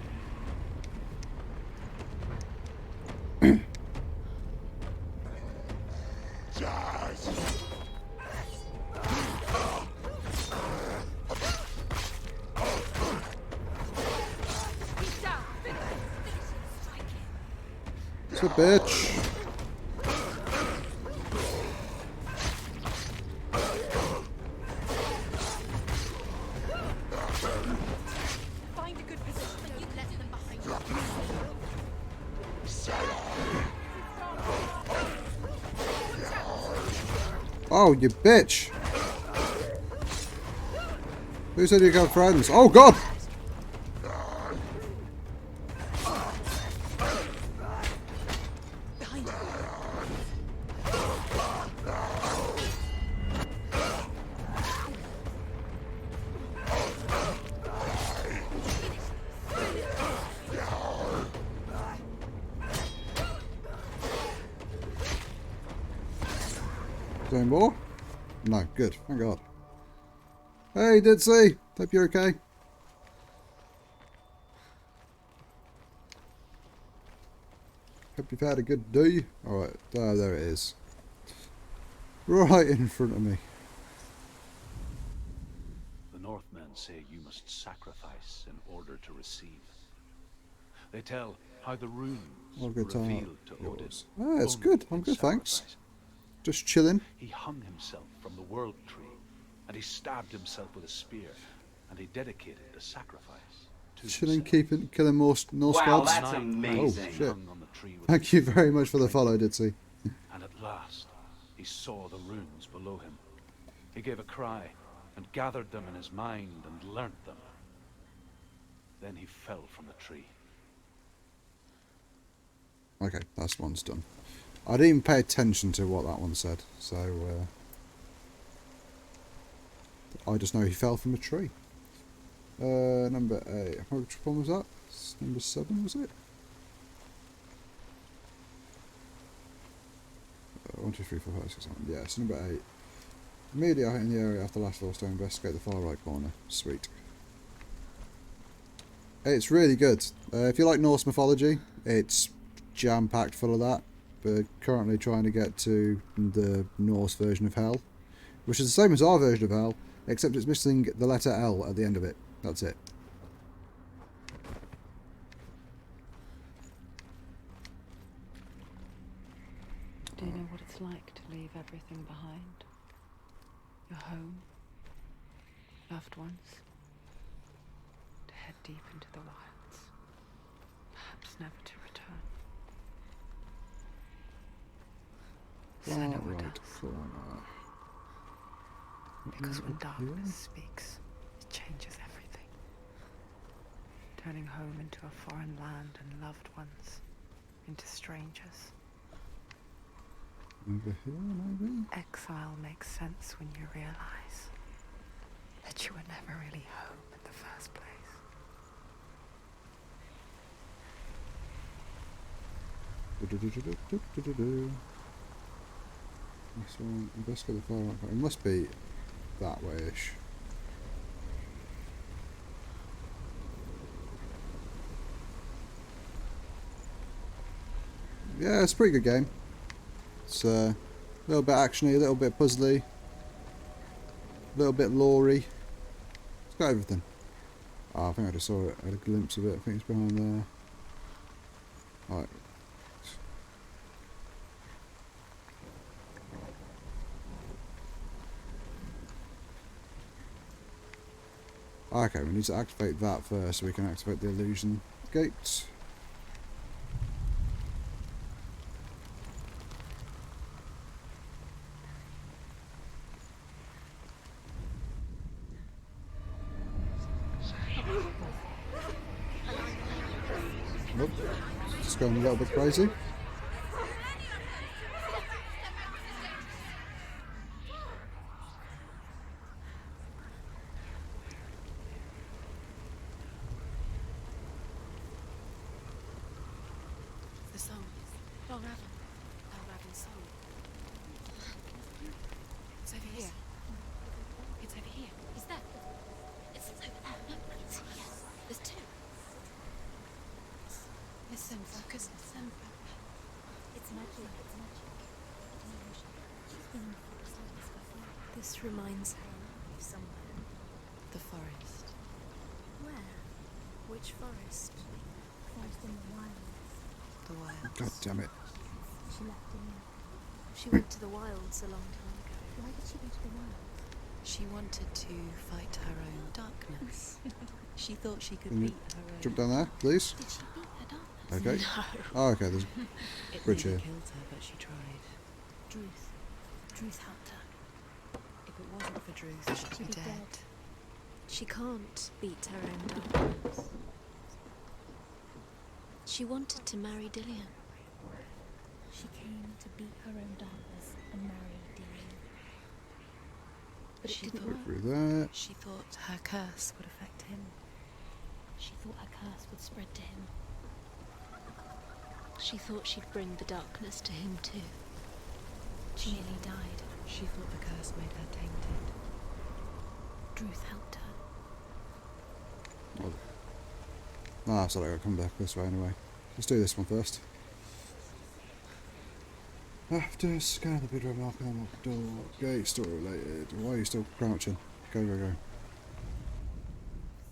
It's a bitch. Find a good position. But you left them behind you. Oh, you bitch. Who said you got friends? Oh, God. Behind you. Doing more? No, good. Thank God. Hey, Ditsy. Hope you're okay. Hope you've had a good day. Alright, there it is. Right in front of me. The Northmen say you must sacrifice in order to receive. They tell how the runes All were good time. revealed to Odin. Ah, it's only good. I'm in good, thanks. sacrifice. Just chilling. He hung himself from the world tree, and he stabbed himself with a spear, and he dedicated the sacrifice to Chilling, himself. killing more Norse Wow, gods. that's amazing. Oh, shit. Hung on the tree with Thank you very much for the follow, Ditsy. And at last, he saw the runes below him. He gave a cry and gathered them in his mind and learnt them. Then he fell from the tree. Okay, that's one's done. I didn't even pay attention to what that one said, so I just know he fell from a tree. Number 8. Which one was that? Number 7, was it? 1, 2, 3, 4, 5, 6, 7. Yeah, it's number 8. Immediately out in the area after last floor to investigate the far right corner. Sweet. It's really good. If you like Norse mythology, it's jam-packed full of that. We're currently trying to get to the Norse version of Hell, which is the same as our version of Hell, except it's missing the letter L at the end of it. That's it. Do you know what it's like to leave everything behind? Your home, loved ones, to head deep into the wilds, perhaps never to return. Senua Right does. corner. Because when darkness speaks, it changes everything. Turning home into a foreign land and loved ones into strangers. Over here, maybe? Exile makes sense when you realize that you were never really home in the first place. This one, let's go the far right. It must be that way-ish. Yeah, it's a pretty good game. It's a little bit actiony, a little bit puzzly, a little bit lore-y. It's got everything. Oh, I think I just saw it. I had a glimpse of it. I think it's behind there. Alright. Okay, we need to activate that first so we can activate the illusion gate. Nope. Just going a little bit crazy. The song. Raven's song. It's over here. It's over here. Is that? It's over there. No, it's here. There's two. Listen, focus. Listen. It's magic. It's magic. It's an illusion. She's been in the forest like this before. This reminds her of somewhere. The forest. Where? Which forest? Forest in the wilds. The wild. God damn it. She left in there. She went to the wilds a long time ago. Why did she go to the wilds? She wanted to fight her own darkness. She thought she could Can you beat her own. jump down there, please? Did she beat her darkness? Okay. No. Oh, okay, there's It bridge nearly here. killed her, but she tried. Druth. Druth helped her. If it wasn't for Druth, she'd be dead. She can't beat her own darkness. She wanted to marry Dillian. She came to beat her own darkness and marry Dillian. But She it didn't thought- work. through there. She thought her curse would affect him. She thought her curse would spread to him. She thought she'd bring the darkness to him too. She nearly died. She thought the curse made her tainted. Druth helped her. Ah, sorry, I'll come back this way anyway. Let's do this one first. After scan the bedroom marker on the door, gate story related. Why are you still crouching? Go, go, go.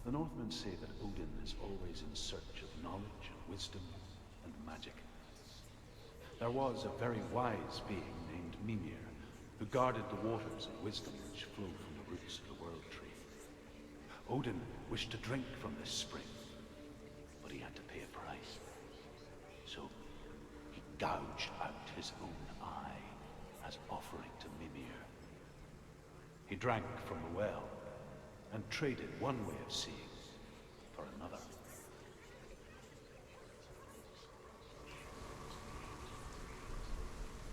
The Northmen say that Odin is always in search of knowledge and wisdom and magic. There was a very wise being named Mimir, who guarded the waters of wisdom which flow from the roots of the world tree. Odin wished to drink from this spring, but he had to pay a price. So he gouged out his own eye as offering to Mimir. He drank from the well and traded one way of seeing for another.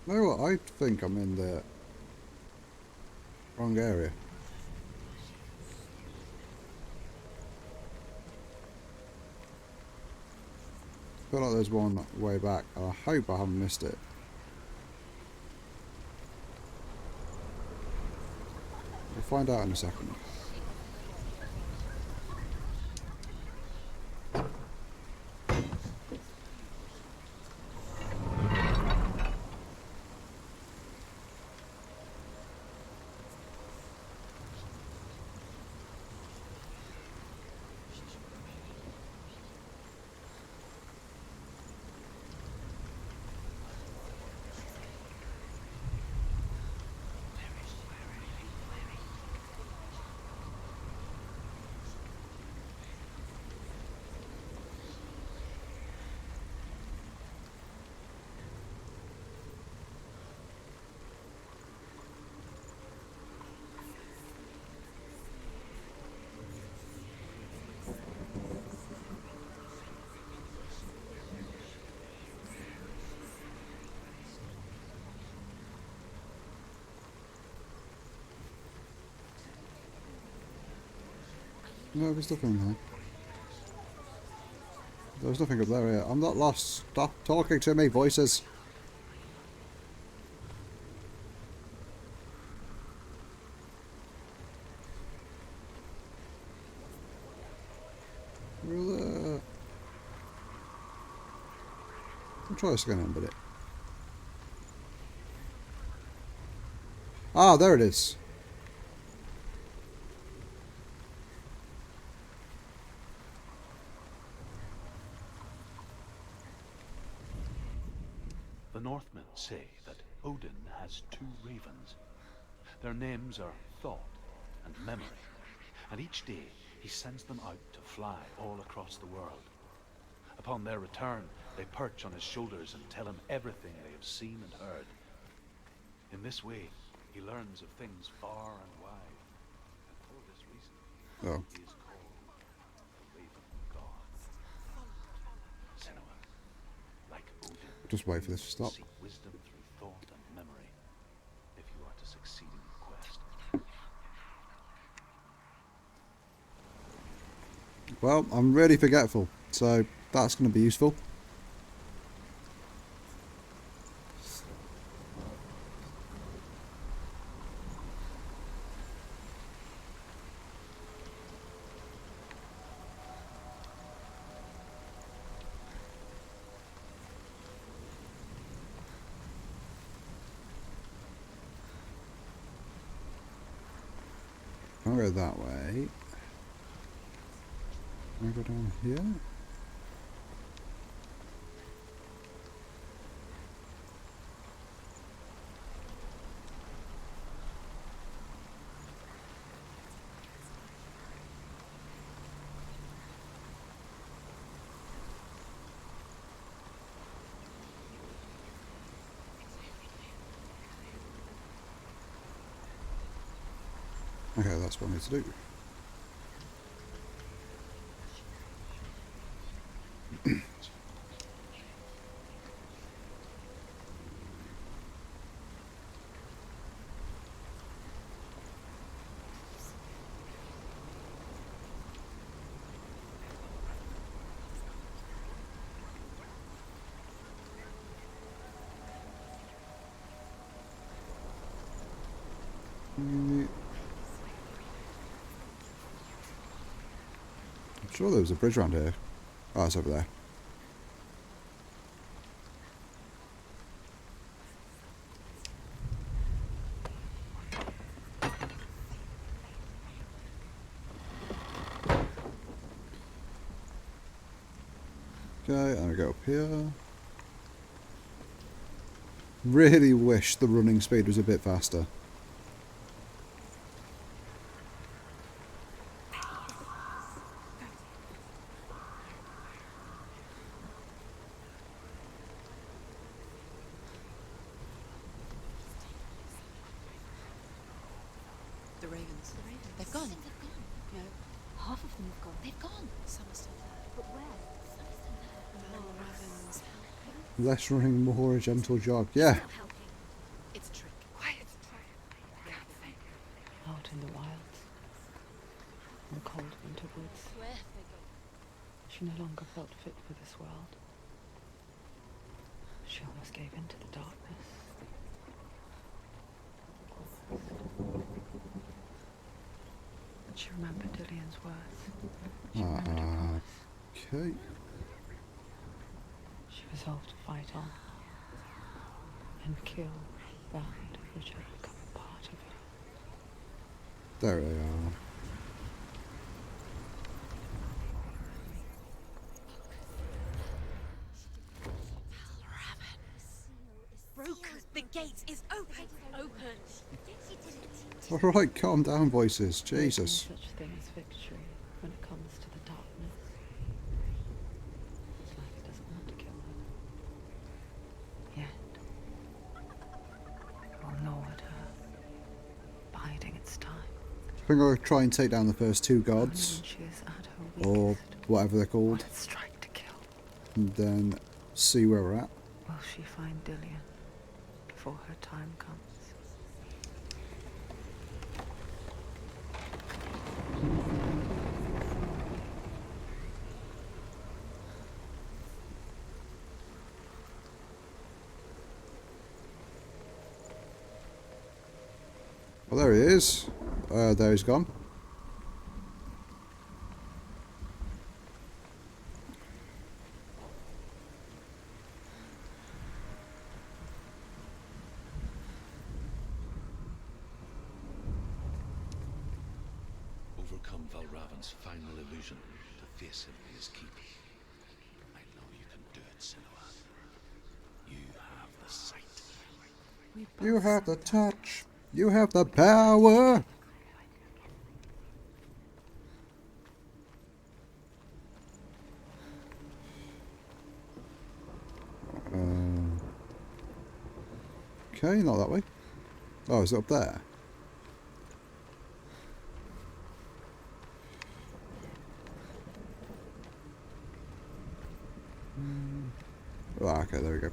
You know what? I think I'm in the wrong area. I feel like there's one way back. I hope I haven't missed it. We'll find out in a second. No, there's nothing there. There's nothing up there yet. I'm not lost. Stop talking to me, voices. Well, I'll try this again in a minute. Ah, there it is. The Northmen say that Odin has two ravens. Their names are Thought and Memory, and each day he sends them out to fly all across the world. Upon their return, they perch on his shoulders and tell him everything they have seen and heard. In this way, he learns of things far and wide, and for this reason, Oh. he is called the Raven God. Senua, like Odin, Just wait for this to you stop. seek wisdom through thought and memory, if you are to succeed in your quest. Well, I'm really forgetful, so that's going to be useful. I'll go that way. Can I go down here? Okay, that's what I need to do. I'm sure there was a bridge around here. Oh, it's over there. Okay, and we go up here. Really wish the running speed was a bit faster. The ravens. They've gone. No. Half of them have gone. They've gone. Some are still there. But where? Some are still there. No, ravens. Less running, more a gentle jog. Yeah. Not helping. It's a trick. Quiet. Out in the wilds, in the cold winter woods, Where have they gone? she no longer felt fit for this world. She almost gave in to the darkness. But she remembered Dillian's words. She remembered her promise. Okay. She resolved to fight on and kill that which had become a part of her. There they are. Broken. The gate is open. Open. Alright, calm down, voices. There is no Jesus. such thing as victory when it comes to the darkness. It's like it doesn't want to kill her. Yet, it will gnaw at her, biding its time. I think I'll try and take down the first two gods, When she is at her or weakest, whatever they're will called, it strike to kill? and then see where we're at. Will she find Dillian before her time comes? Well, there he is. There he's gone. Overcome Valravan's final illusion to face him in his keep. I know you can do it, Senua. You have the sight. We You both have the said that. touch. You have the power. Okay, not that way. Oh, is it up there? Oh, okay, there we go.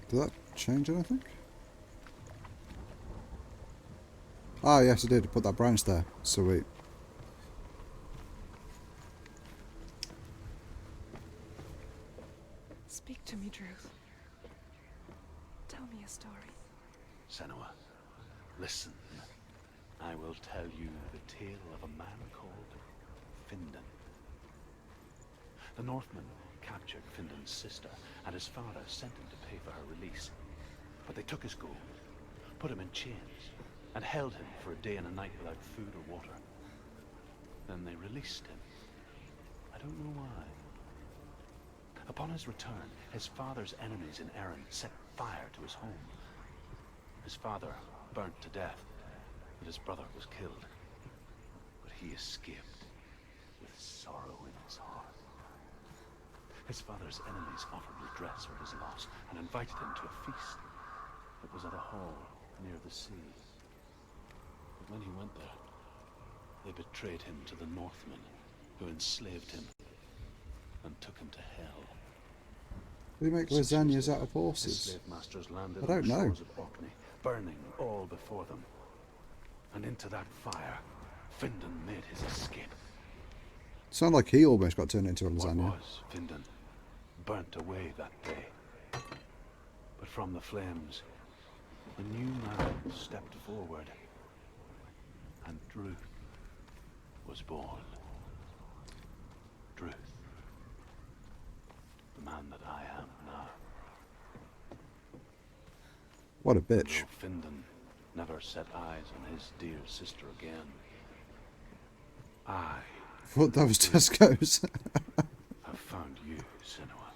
Did that change anything? Ah, yes, I did. Put that branch there. Sweet. Speak to me, Druth. Tell me a story. Senua, listen. I will tell you the tale of a man called Findan. The Northmen captured Findan's sister, and his father sent him to pay for her release. But they took his gold, put him in chains, and held him for a day and a night without food or water. Then they released him. I don't know why. Upon his return, his father's enemies in Erin set fire to his home. His father burnt to death, and his brother was killed. But he escaped with sorrow in his heart. His father's enemies offered redress for his loss and invited him to a feast. It was at a hall near the sea. But when he went there, they betrayed him to the Northmen, who enslaved him and took him to hell. Do they make 6 years lasagnas out later, of his horses? slave masters landed I don't on the know. shores of Orkney, burning all before them. And into that fire, Findan made his escape. Sound like he almost got turned into a What lasagna. was Findan burnt away that day. But from the flames, a new man stepped forward, and Druth was born. Druth, the man that I am now. What a And bitch. though Findan never set eyes on his dear sister again, I Thought that was Tesco's. have found you, Senua.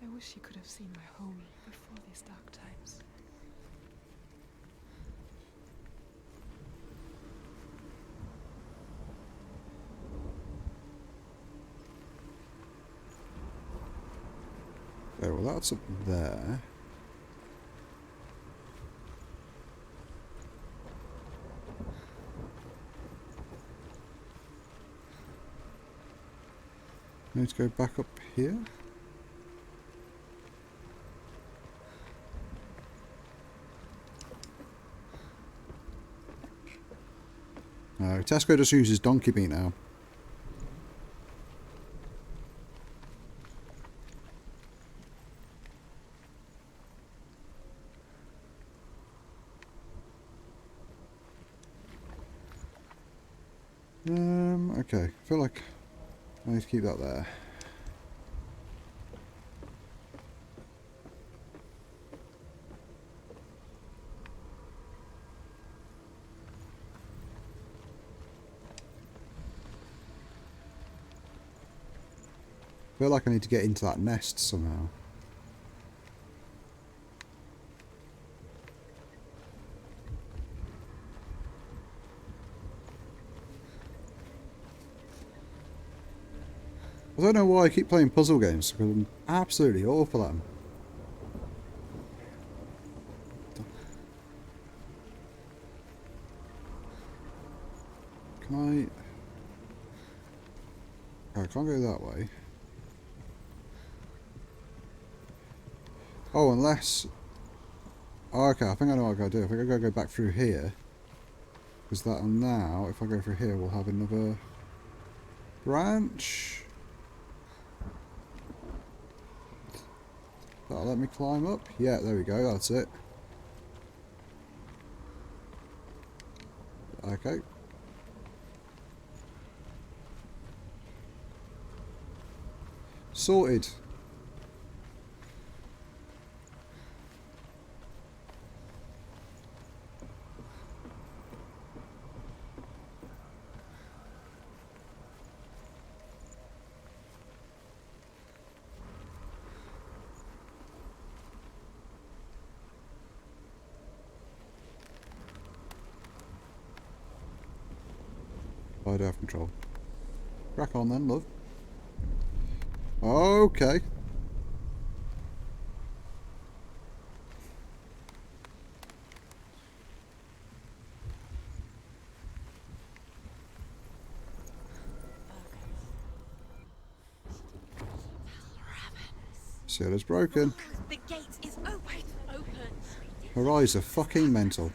I wish you could have seen my home before these dark times. Oh, well, that's up there. Need to go back up here. No, Tesco just uses donkey meat now. Okay. I feel like I need to keep that there. I feel like I need to get into that nest somehow. I don't know why I keep playing puzzle games, because I'm absolutely awful at them. I can't go that way. Oh, unless... Oh, okay, I think I know what I gotta do. I think I gotta go back through here. Because that now, if I go through here, we'll have another branch. That'll let me climb up. Yeah, there we go, that's it. Okay. Sorted. I do have control. Crack on then, love. Okay. Seal is broken. The gate is open. Open. Her eyes are fucking mental.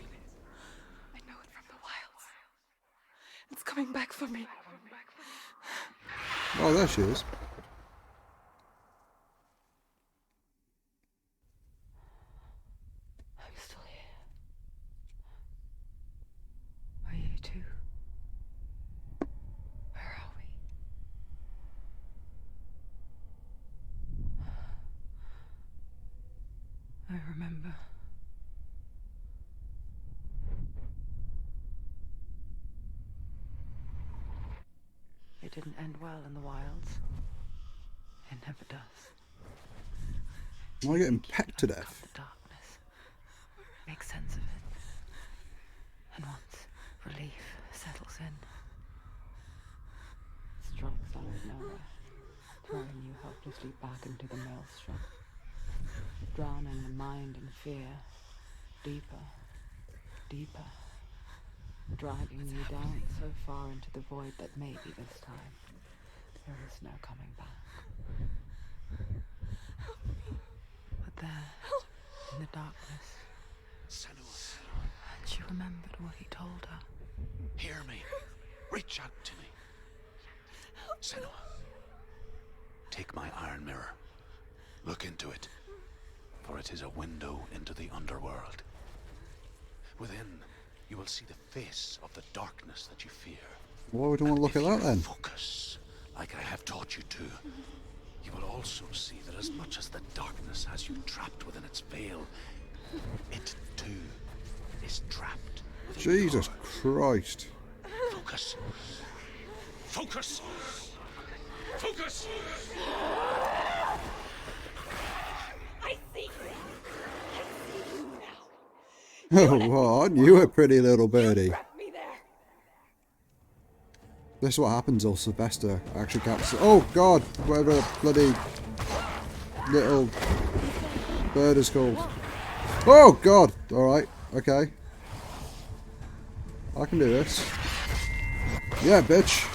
I know it from the wilds. It's coming back for me. Oh, there she is. I'm still here. Are you too? Where are we? I remember. It didn't end well in the wilds. It never does. Am I getting You pecked to overcome death? the darkness. Make sense of it. And once relief settles in, strikes out of nowhere, throwing you helplessly back into the maelstrom, drowning the mind in fear, deeper, deeper, dragging you down so far into the void that maybe this time there is no coming back. But there, in the darkness, Senua, and she remembered what he told her. hear me. Reach out to me. Senua, take my iron mirror. Look into it, for it is a window into the underworld. Within, you will see the face of the darkness that you fear. Why would I want to look at that then? Focus, like I have taught you to. You will also see that as much as the darkness has you trapped within its veil, it too is trapped within Jesus yours. Christ. Focus. Focus. Focus. I see you. I see you now. Oh, well, aren't you a pretty little birdie? Trapped me there. This is what happens, or Sylvester actually captures. Oh God, whatever the bloody little bird is called. Oh God! Alright, okay. I can do this. Yeah, bitch.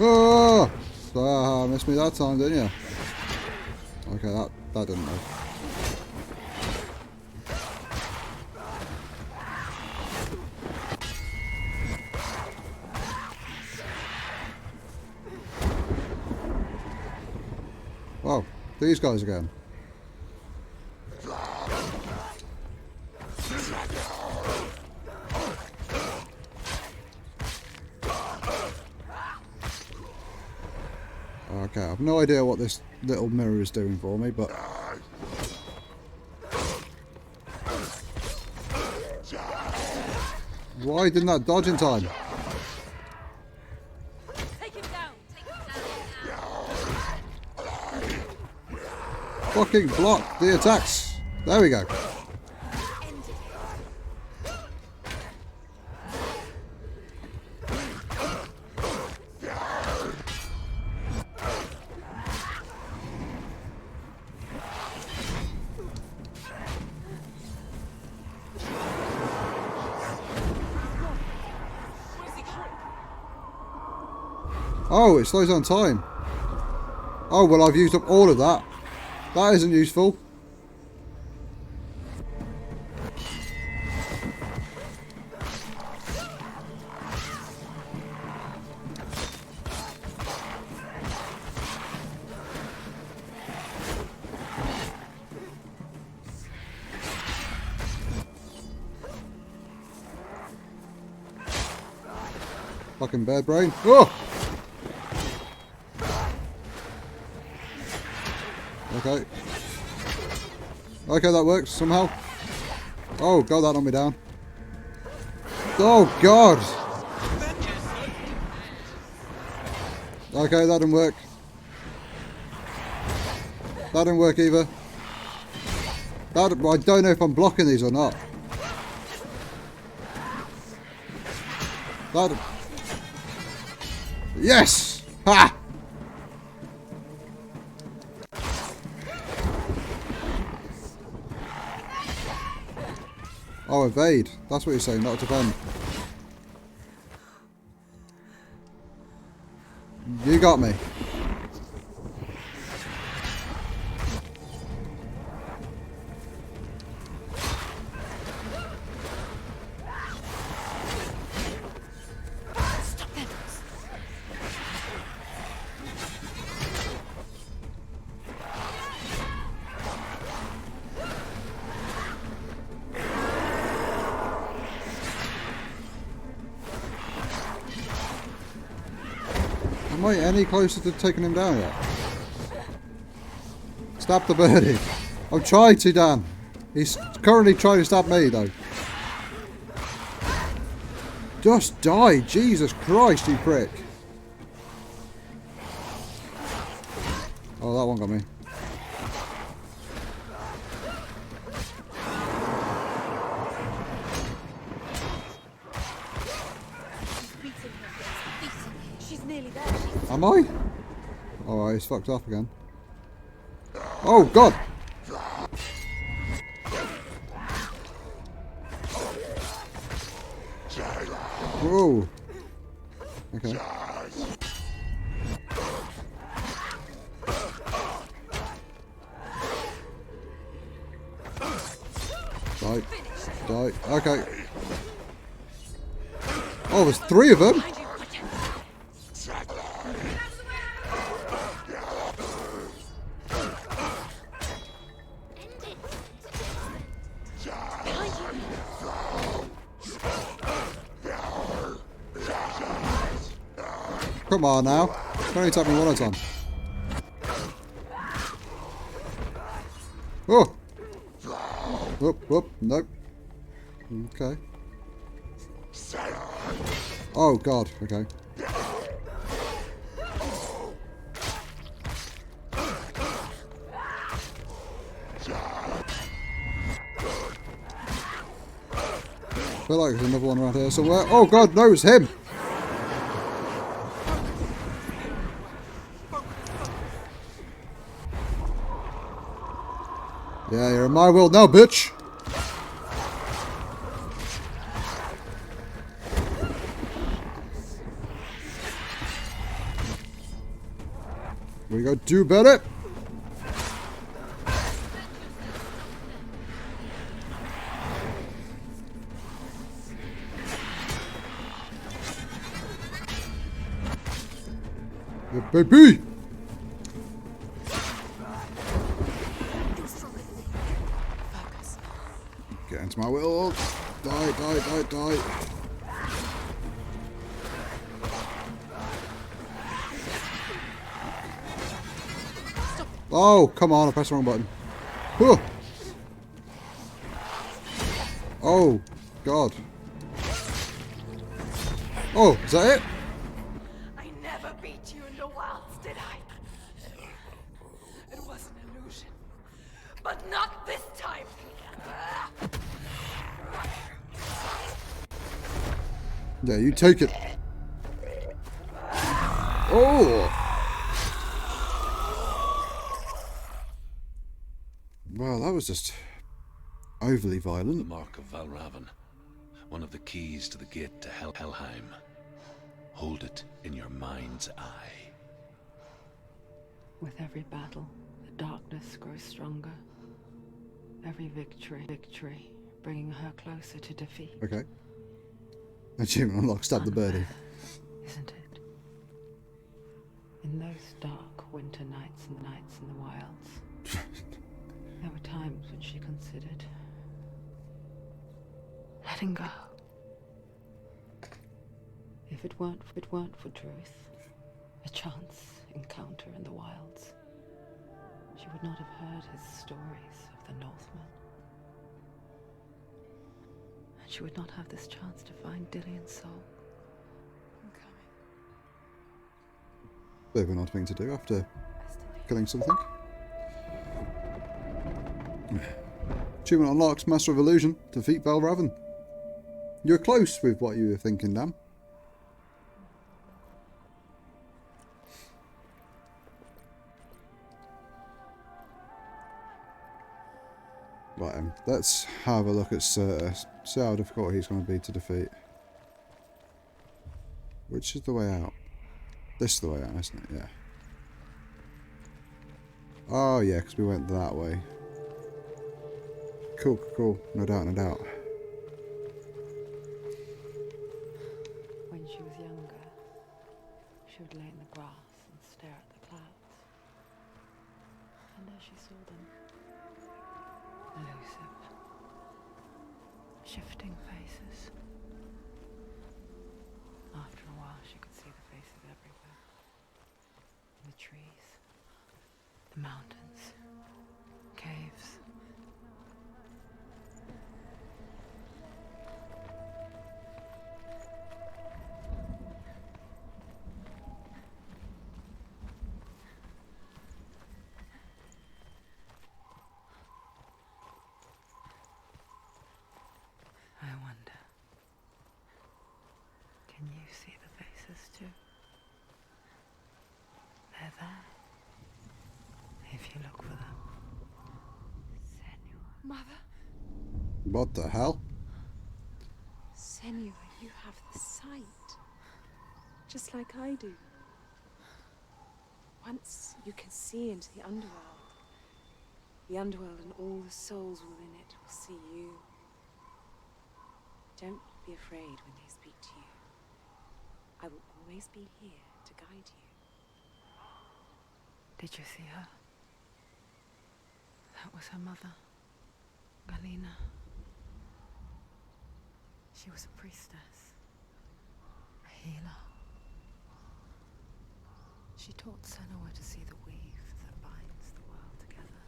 Oh! Missed me that time, didn't you? Okay, that didn't work. Oh, these guys again. Okay, I have no idea what this little mirror is doing for me, but... Why didn't that dodge in time? Take him down. Take him down. Fucking block the attacks. There we go. Oh, it slows down time. Oh, well, I've used up all of that. That isn't useful. Fucking bad brain. Oh! Okay. Okay, that works somehow. Oh, God, that knocked me down. Oh, God! Okay, that didn't work. That didn't work either. That, I don't know if I'm blocking these or not. That... Yes! Ha! Oh, evade. That's what you're saying, not defend. You got me. Am I any closer to taking him down yet? Stab the birdie. I'm trying to, Dan. He's currently trying to stab me, though. Just die. Jesus Christ, you prick. Oh, that one got me. She's nearly there. Am I? Alright, he's fucked off again. Oh, God! Whoa! Okay. Die. Die. Okay. Oh, there's 3 of them? Come on now. Can only tap me one at a time. Oh! Whoop, whoop, nope. Okay. Oh, God, okay. I feel like there's another one around here somewhere. Oh, God, no, it's him! Yeah, you're in my world now, bitch! We go do better! Yeah, baby! Get into my world. Die, die, die, die. Oh, come on, I pressed the wrong button. Whew. Oh, God. Oh, is that it? I never beat you in the wilds, did I? It was an illusion. But not this time. Yeah, you take it. Oh! Wow, that was just overly The violent. mark of Valravan, one of the keys to the gate to Helheim. Hold it in your mind's eye. With every battle, the darkness grows stronger. Every victory, bringing her closer to defeat. Okay. Achievement unlocked. Stab the birdie. Isn't it? In those dark winter nights and nights in the wilds, there were times when she considered letting go. If it weren't for truth, a chance encounter in the wilds, she would not have heard his stories of the Northmen. And she would not have this chance to find Dillion's soul. I'm coming. Bit of an odd thing to do after killing something. Achievement unlocked. Master of Illusion. Defeat Valravan. You're close with what you were thinking, Dan. Right, let's have a look at Surtur. See how difficult he's going to be to defeat. Which is the way out? This is the way out, isn't it? Yeah. Oh, yeah, because we went that way. Cool, cool. No doubt, no doubt. When she was younger, she would lay in the grass and stare at the clouds. And as she saw them, elusive, shifting faces. After a while, she could see the faces everywhere. In the trees, the mountains, caves. I wonder, can you see the faces too? They're there, if you look for them. Senua. Mother. What the hell? Senua, you have the sight. Just like I do. Once you can see into the underworld and all the souls within it will see you. Don't be afraid when they speak to you. I will always be here to guide you. Did you see her? That was her mother, Galina. She was a priestess, a healer. She taught Senua to see the weave that binds the world together.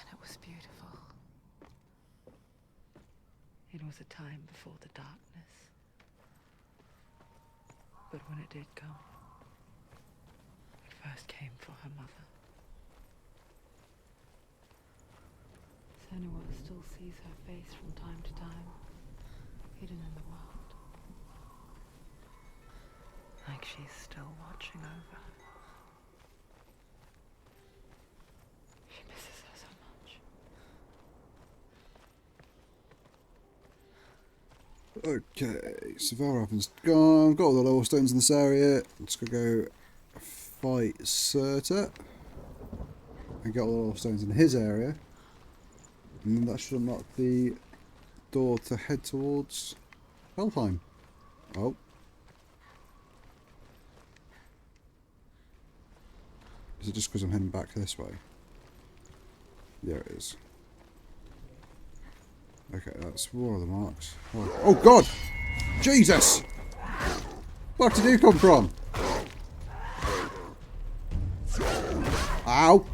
And it was beautiful. It was a time before the darkness. But when it did come, it first came for her mother. Senua still sees her face from time to time, hidden in the world. Like she's still watching over her. She misses her so much. Okay, so Valravan's gone. Got all the lower stones in this area. Let's go fight Surtur. And get all the lower stones in his area. And then that should unlock the door to head towards Helheim. Oh. Is it just because I'm heading back this way? Yeah, it is. Okay, that's one of the marks. Oh God! Jesus! Where did you come from? Ow!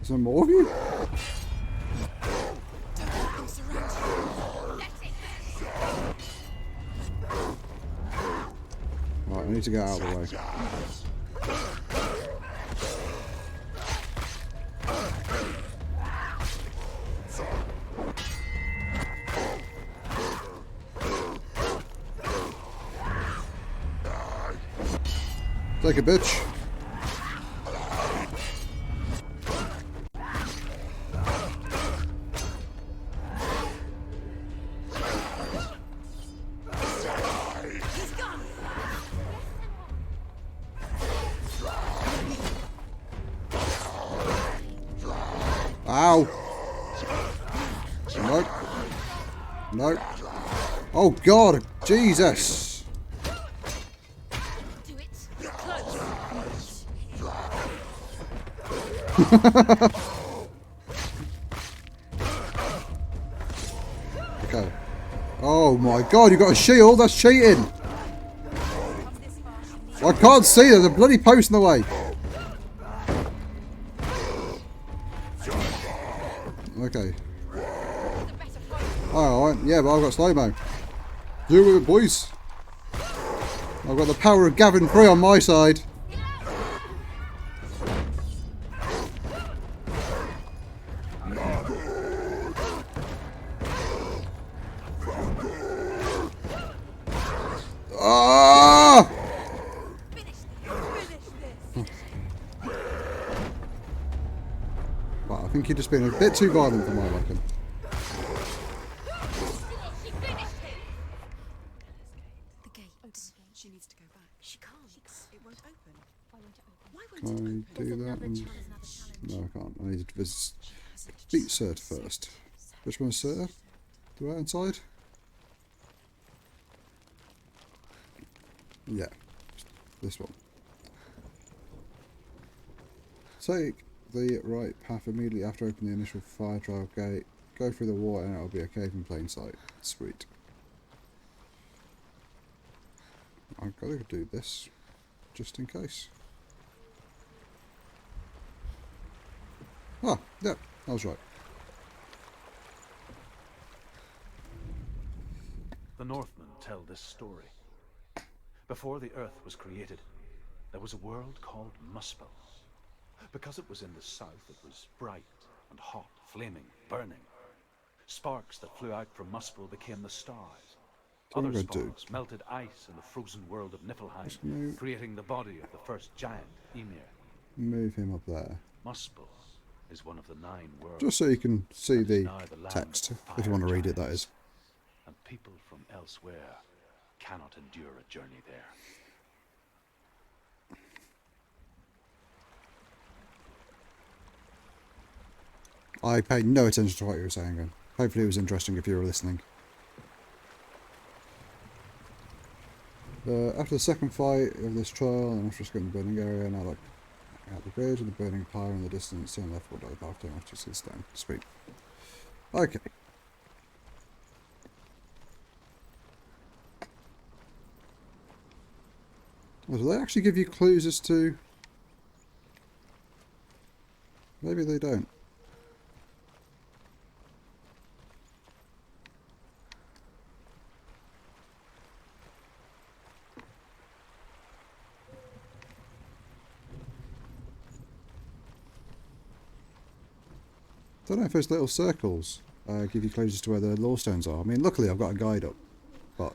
Is there more of you? Right, I need to get out of the way. Take a bitch. Ow. Nope. Nope. Oh God, Jesus. Do it. Close. Okay. Oh my God, you got a shield? That's cheating. I can't see. There's a bloody post in the way. Okay. Alright, yeah, but I've got slow-mo. Deal with it, boys. I've got the power of Gavin Free on my side. Ah! Well, I think you're just being a bit too violent for my liking. The gate. She needs to go back. She can't. It won't open. Why won't it open? Why won't Can it I do that? And... No, I can't. I need to beat Cert first. Which one's Cert? The right hand side? Yeah. This one. Take the right path immediately after opening the initial fire trial gate. Go through the water and it'll be a cave in plain sight. Sweet. I've got to do this just in case. Ah, yeah, I was right. The Northmen tell this story. Before the Earth was created, there was a world called Muspel. Because it was in the south, it was bright and hot, flaming, burning. Sparks that flew out from Muspel became the stars. What Other am I gonna do? sparks melted ice in the frozen world of Niflheim, Just move. creating the body of the first giant, Ymir. Move him up there. Muspel is one of the 9 worlds. Just so you can see and is the now the land text, of if you want to fire read it, that giants. is. And people from elsewhere cannot endure a journey there. I paid no attention to what you were saying then. Hopefully it was interesting if you were listening. After the second fight of this trial, and after escaping the burning area, now look at the bridge and the burning pyre in the distance, turn left or dive after much to see down. Sweet. Okay. Well, do they actually give you clues as to... Maybe they don't. I don't know if those little circles give you clues as to where the lore stones are. I mean, luckily I've got a guide up, but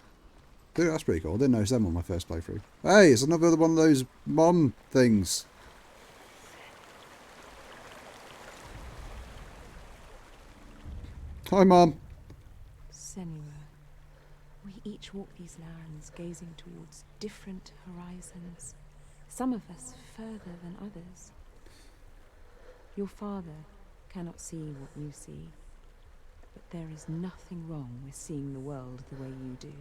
dude, that's pretty cool. I didn't notice them on my first playthrough. Hey, it's another one of those mom things. Hi, Mom. Senua, we each walk these lands gazing towards different horizons, some of us further than others. Your father cannot see what you see, but there is nothing wrong with seeing the world the way you do.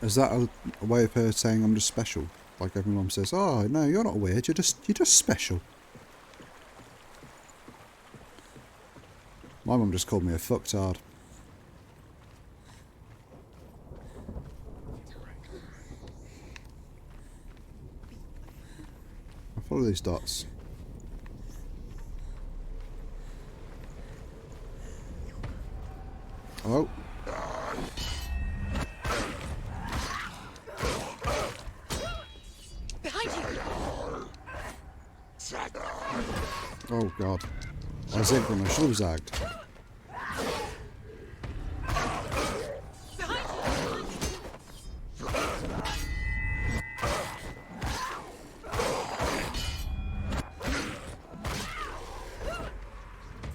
Is that a way of her saying I'm just special? Like every mom says, oh, no, you're not weird, you're just special. My mum just called me a fucktard. I'll follow these dots. Oh. Oh god. I zigged when I should have zagged.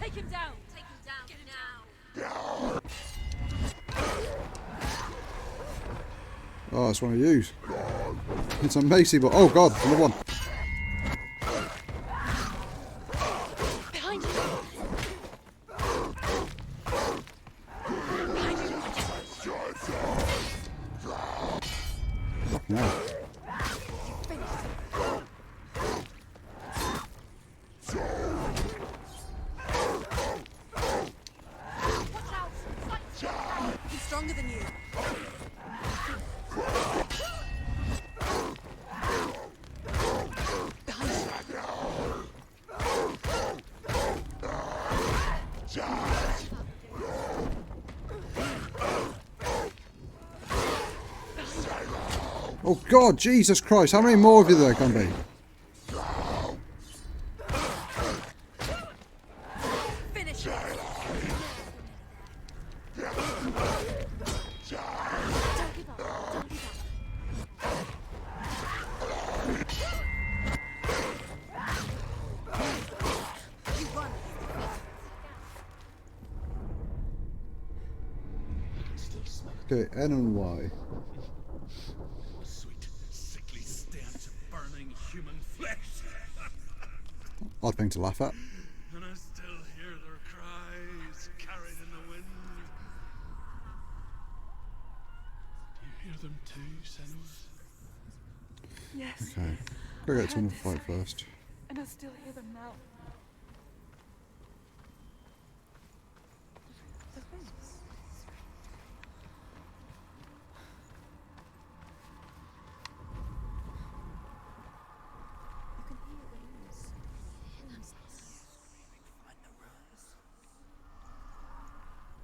Take him down! Take him down! Get him down! Oh, it's one of you. It's a Macy, but oh god, another one. Behind you! Fucking hell. He's stronger than you. Behind you. Oh god, Jesus Christ, how many more of you there can be? Finish it. You won. Still smell it. Okay, N and Y. The sweet, sickly stench of burning human flesh. Odd thing to laugh at. And I still hear their cries carried in the wind. Do you hear them too, Senua? Yes. Okay. Gotta get to another fight first. And I still hear them now. The things. You can hear wings.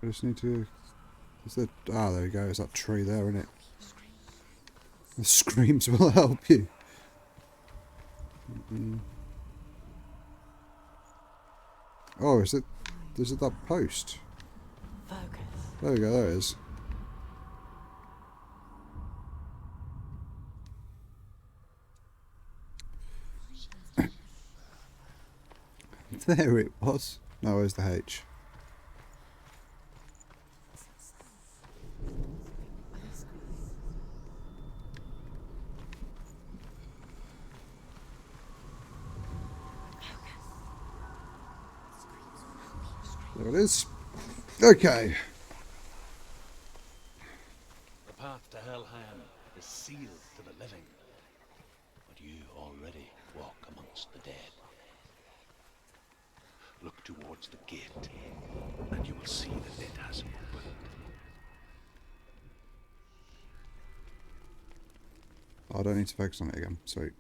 I just need to... Is there... Ah, there we go. There's that tree there, isn't it? The screams will help you. Oh, is it that post? Focus. There we go, there it is. There it was. No, where's the H? There it is. Okay. The path to Helheim is sealed to the living. But you already walk amongst the dead. Look towards the gate, and you will see that it has opened. I don't need to focus on it again. Sweet.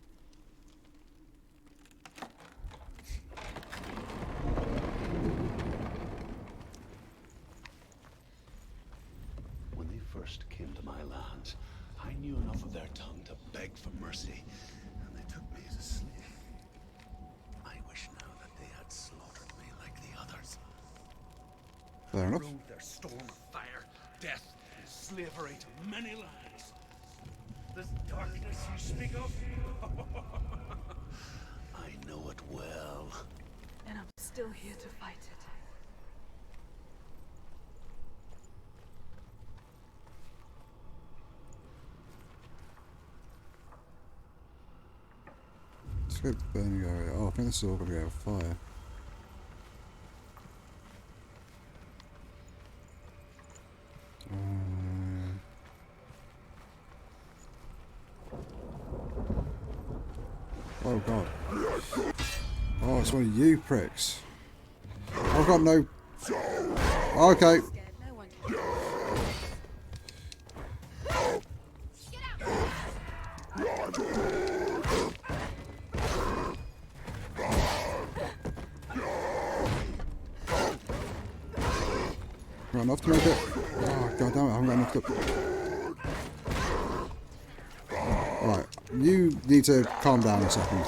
When they first came to my lands, I knew enough of their tongue to beg for mercy, and they took me as a slave. I wish now that they had slaughtered me like the others. Fair enough. Rode their storm of fire, death, and slavery to many lands. This darkness you speak of, I know it well. And I'm still here to fight it. Let's go to the burning area. Oh, I think this is all going to go fire. Oh god. Oh, it's one of you pricks. I've got no... Okay. Scared no one can. Got enough to make it. Oh god damn it, I haven't got enough to... Right, you need to calm down a second.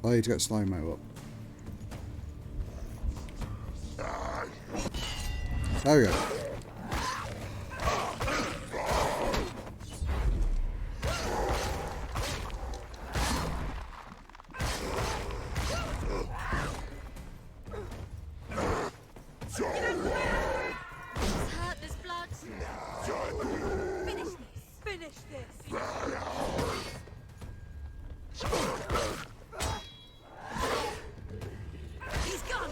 I need to get slow-mo up. There we go. It's hurt, there's blood. Finish this. Finish this. He's gone.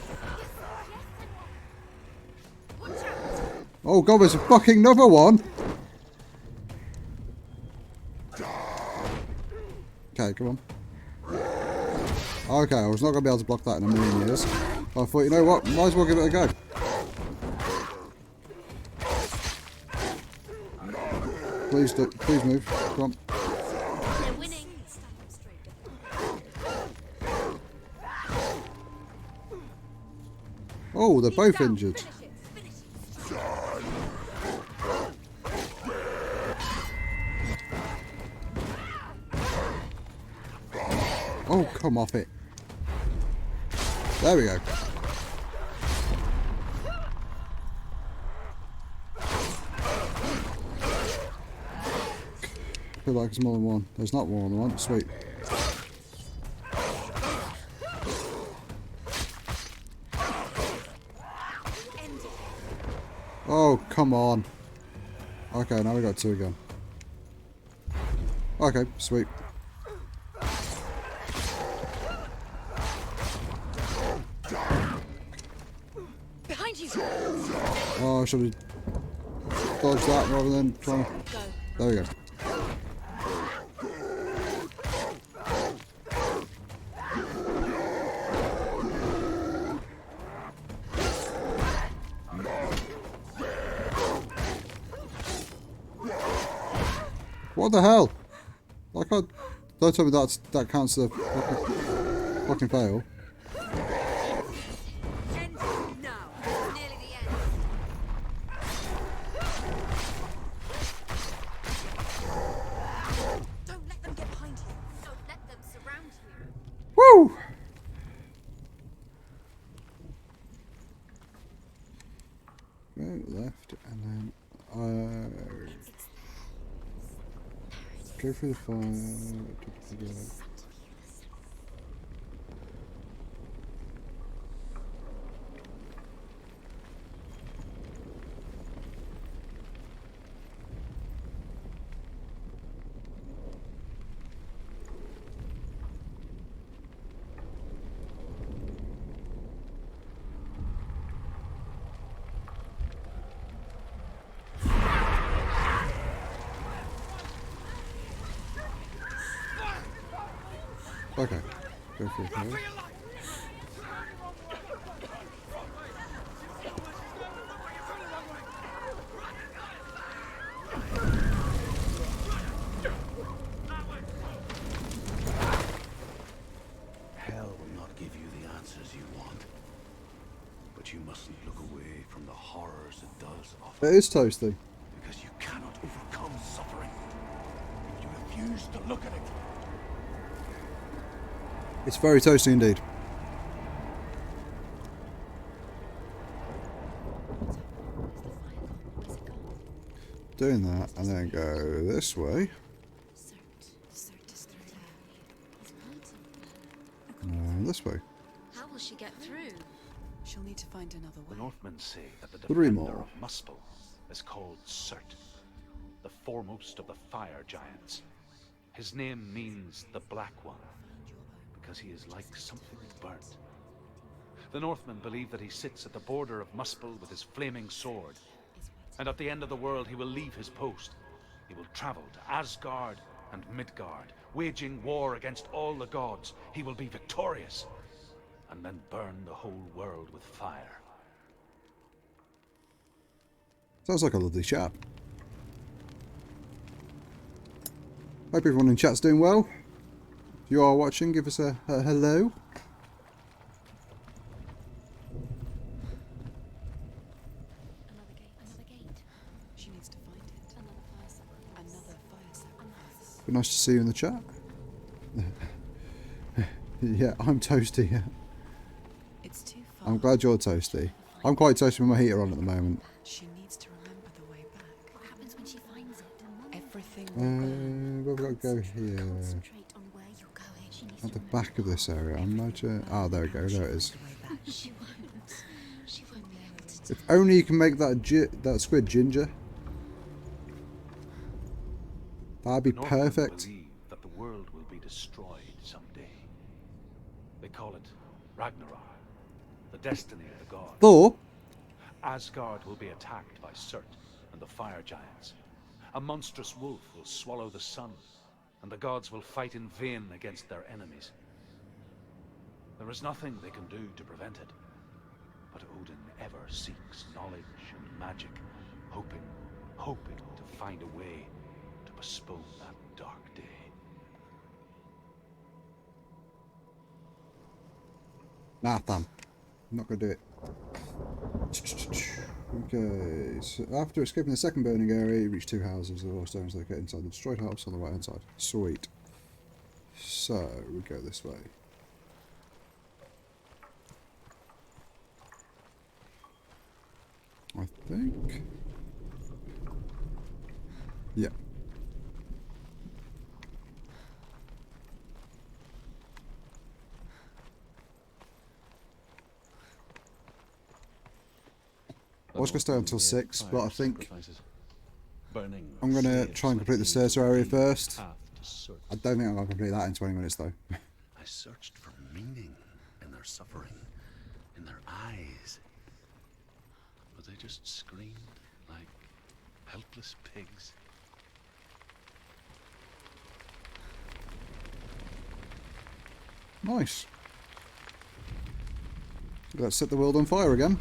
Watch out. Oh god, there's a fucking another one! Okay, come on. Okay, I was not going to be able to block that in a million years. But I thought, you know what, might as well give it a go. Please move. Come on. They're winning. Oh, they're both injured. Finish it. Oh, come off it. There we go. I feel like it's more than one. There's not more than one. Sweet. Oh, come on. Okay, now we got two again. Okay, sweet. Behind you. Oh, I should have dodged that rather than trying to... Go. There we go. What the hell? Like, don't tell me that counts as a fucking fail. End it now. Nearly the end. Don't let them get behind you. Don't let them surround you. Woo! Right, left, and then go through the fire. Okay, go through here. Hell will not give you the answers you want. But you mustn't look away from the horrors it does offer. It is toasty. Because you cannot overcome suffering if you refuse to look at it. It's very toasty indeed. Doing that, and then go this way. And this way. How will she get through? She'll need to find another The way. Northmen say that the Three defender more. of Muspel is called Surt, the foremost of the fire giants. His name means the Black One, because he is like something burnt. The Northmen believe that he sits at the border of Muspel with his flaming sword, and at the end of the world he will leave his post. He will travel to Asgard and Midgard, waging war against all the gods. He will be victorious, and then burn the whole world with fire. Sounds like a lovely chap. Hope everyone in chat's doing well. If you are watching, give us a hello. Another gate. She needs to find it. Another fire sacrifice. Be nice to see you in the chat. Yeah, I'm toasty. It's too far. I'm glad you're toasty. I'm quite toasty with my heater on at the moment. She needs to remember the way back. What happens when she finds it? Everything will burn. Where have we got to go here? Concentrate on where you're going. She needs At the to back of this area. I'm not sure. Oh, there we go. There it is. The way back. She won't. She won't be able to If only you can make that squid ginger. That'd be The Northmen perfect. believe that the world will be destroyed someday. They call it Ragnarok, the destiny of the gods. Thor? Asgard will be attacked by Surt and the fire giants. A monstrous wolf will swallow the sun, and the gods will fight in vain against their enemies. There is nothing they can do to prevent it, but Odin ever seeks knowledge and magic, hoping to find a way to postpone that dark day. Nathan. I'm not going to do it. Okay, so after escaping the second burning area, you reach two houses. The raw stones located inside the destroyed house on the right hand side. Sweet. So, we go this way. I think. Yeah. I was going to stay until 6, but I think I'm going to try and complete the Circe area first. I don't think I'm going to complete that in 20 minutes though. I searched for meaning in their suffering, in their eyes. But they just screamed like helpless pigs. Nice. Let's set the world on fire again.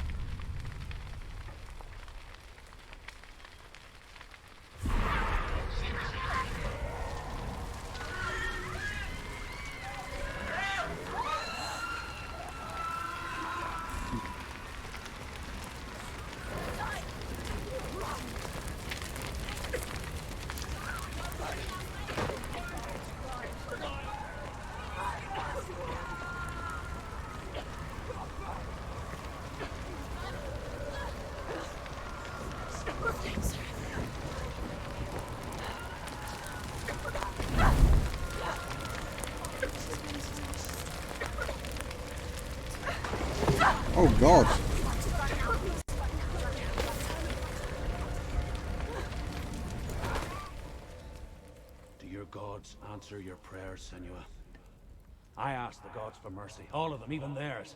Oh god. Do your gods answer your prayers, Senua? I asked the gods for mercy, all of them, even theirs.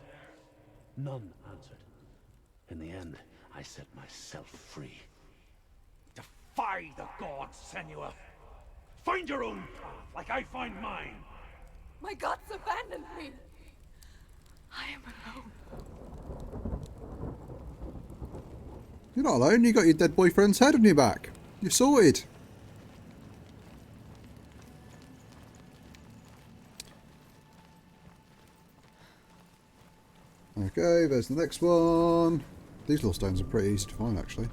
None answered. In the end, I set myself free. Defy the gods, Senua! Find your own path, like I find mine! My gods abandoned me. I am alone. You're not alone, you got your dead boyfriend's head on your back. You're sorted. Okay, there's the next one. These little stones are pretty easy to find actually.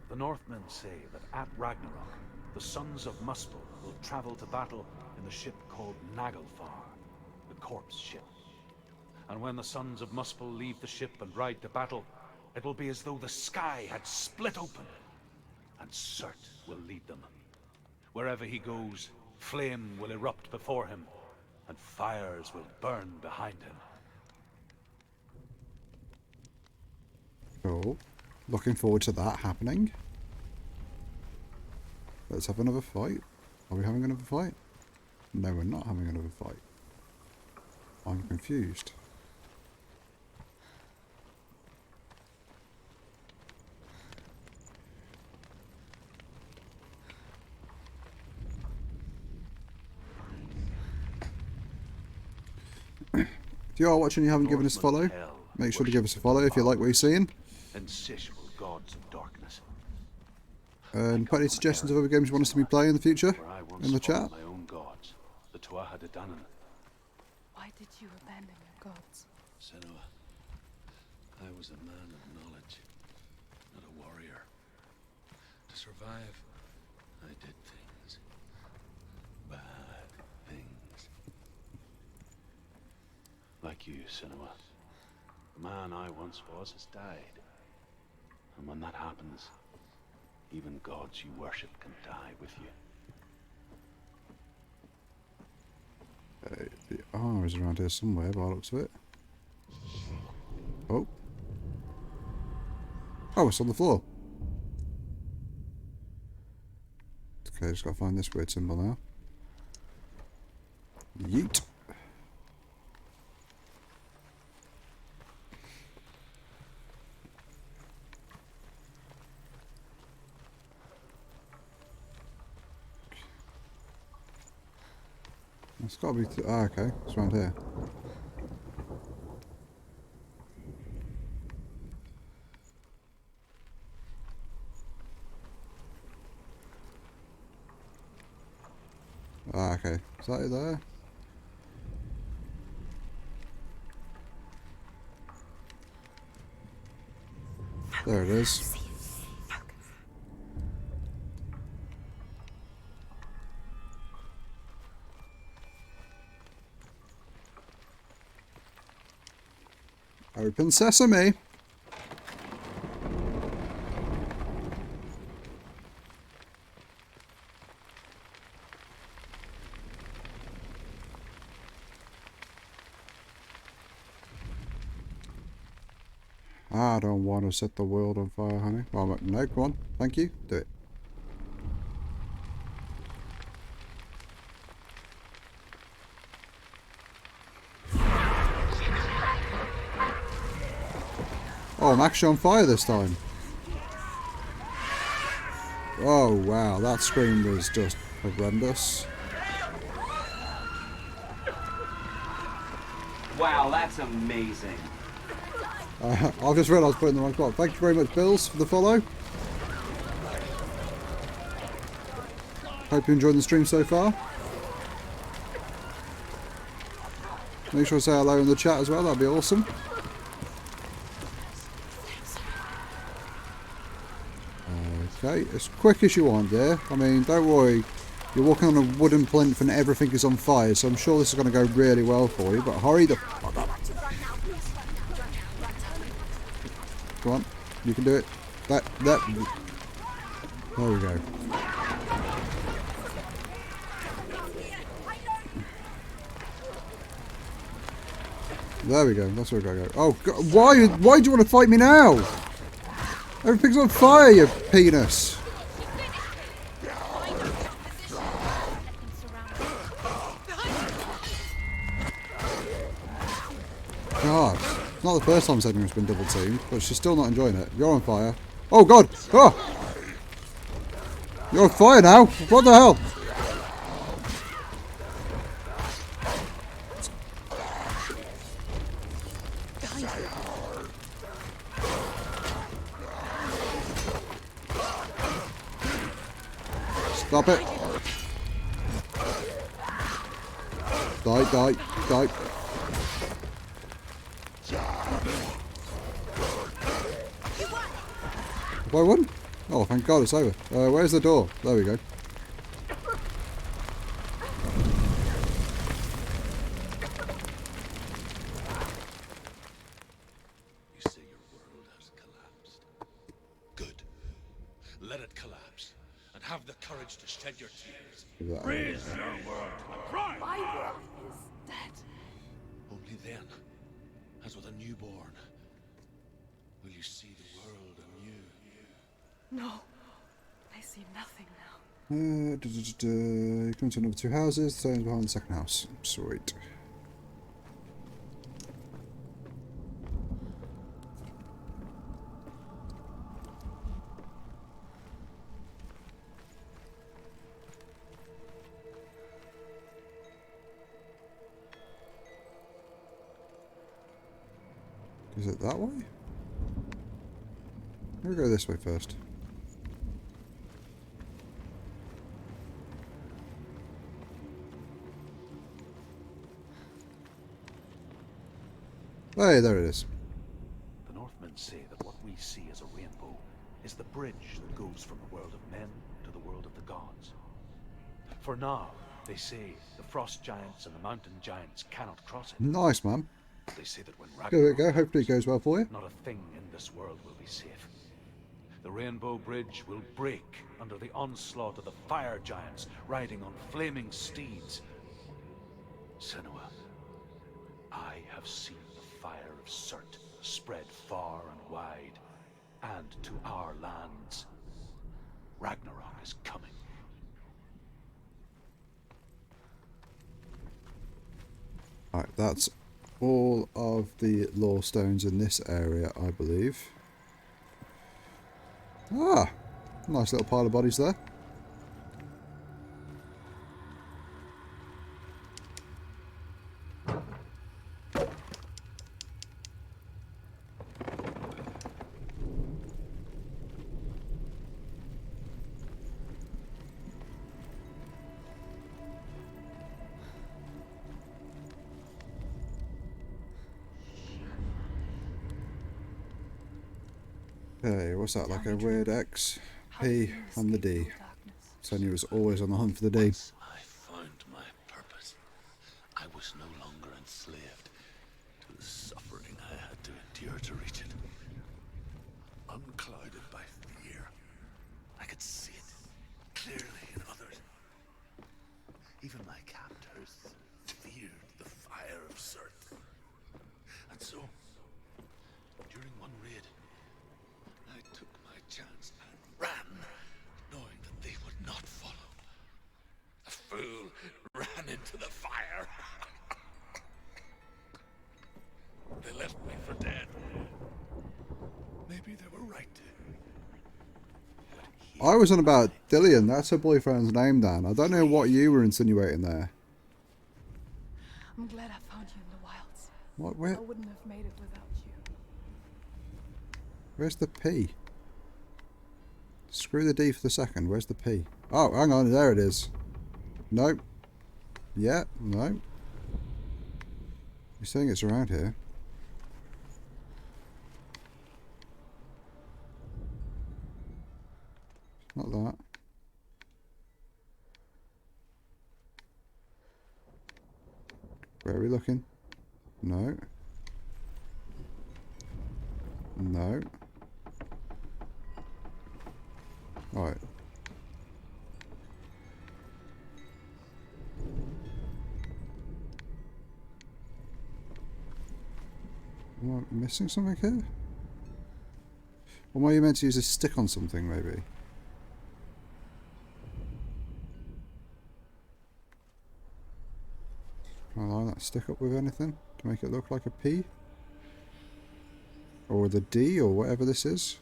The Northmen say that at Ragnarok, the sons of Muspel will travel to battle in the ship called Naglfar, the corpse ship. And when the sons of Muspel leave the ship and ride to battle, it will be as though the sky had split open, and Surt will lead them. Wherever he goes, flame will erupt before him, and fires will burn behind him. Cool. Looking forward to that happening. Let's have another fight. Are we having another fight? No, we're not having another fight. I'm confused. If you are watching and you haven't given us a follow, make sure to give us a follow if you like what you're seeing. Insatiable gods of darkness. And put any suggestions of other games you want us to be playing in the future Where I once in the followed chat. my own gods, the Tuatha De Danann. Why did you abandon your gods? Senua, I was a man of knowledge, not a warrior. To survive, I did things. Bad things. Like you, Senua. The man I once was has died. And when that happens, even gods you worship can die with you. The R is around here somewhere by the looks of it. Oh, Oh, it's on the floor. Okay, just gotta find this weird symbol now. Yeet. It's gotta be... okay. It's around here. Okay. Is that it there? There it is. Open sesame. I don't want to set the world on fire, honey. Oh, no, come on. Thank you. Do it. Oh, I'm actually on fire this time. Oh, wow. That scream was just horrendous. Wow, that's amazing. I've just realised I was putting the wrong spot. Thank you very much, Bills, for the follow. Hope you're enjoying the stream so far. Make sure to say hello in the chat as well, that'd be awesome. Okay, as quick as you want there. I mean, don't worry. You're walking on a wooden plinth and everything is on fire, so I'm sure this is going to go really well for you, but hurry the fuck up. Come on, you can do it. There we go. There we go, that's where we gotta go. Oh, God, why do you want to fight me now? Everything's on fire, you penis. God, it's not the first time Senua's been double teamed, but she's still not enjoying it. You're on fire. Oh God! Oh! You're on fire now! What the hell? Stop it! Die! Have I won? Oh, thank God it's over. Where's the door? There we go. You say your world has collapsed. Good. Let it collapse, and have the courage to shed your tears. Freeze your world to the crime! My world is dead. Only then, as with a newborn, will you see the world anew. No, I see nothing now. You come to another two houses, the same behind the second house. Sweet. Is it that way? We'll go this way first. Hey, there it is. The Northmen say that what we see as a rainbow is the bridge that goes from the world of men to the world of the gods. For now, they say the frost giants and the mountain giants cannot cross it. Nice, man. They say that when There we Ragnarok go. Hopefully it goes well for you. not a thing in this world will be safe. The Rainbow Bridge will break under the onslaught of the fire giants riding on flaming steeds. Senua, I have seen the fire of Surt spread far and wide. and to our lands. Ragnarok is coming. Right, that's all of the lore stones in this area, I believe. Ah, nice little pile of bodies there. Okay, what's that, like a weird X, P, and the D. Senua was always on the hunt for the D. Once I found my purpose, I was no longer enslaved to the suffering I had to endure to reach it. Unclouded by fear, I could see it clearly in others. Even my captors feared the fire of Surt. And so, during one raid, I took my chance and ran, knowing that they would not follow. A fool ran into the fire. They left me for dead. Maybe they were right to. I was on about Dillian, that's her boyfriend's name, Dan. I don't know what you were insinuating there. I'm glad I found you in the wilds. What, where, I wouldn't have made it without you. where's the P? Screw the D for the second, where's the P? Oh, hang on, there it is. Nope. Yeah, no. You're saying it's around here. Not that. Where are we looking? No. No. Right. Am I missing something here? Or am I meant to use a stick on something, maybe? Can I line that stick up with anything to make it look like a P? Or the D, or whatever this is?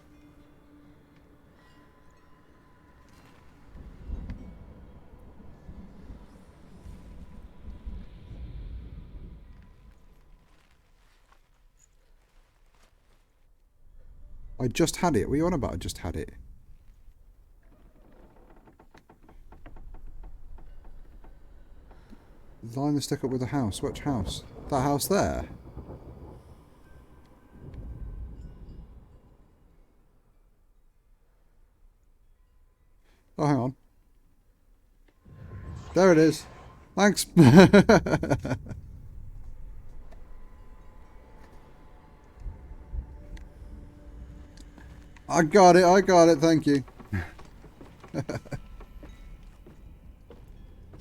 I just had it. What are you on about? I just had it. Line the stick up with the house. Which house? That house there? Oh, hang on. There it is. Thanks. I got it, thank you.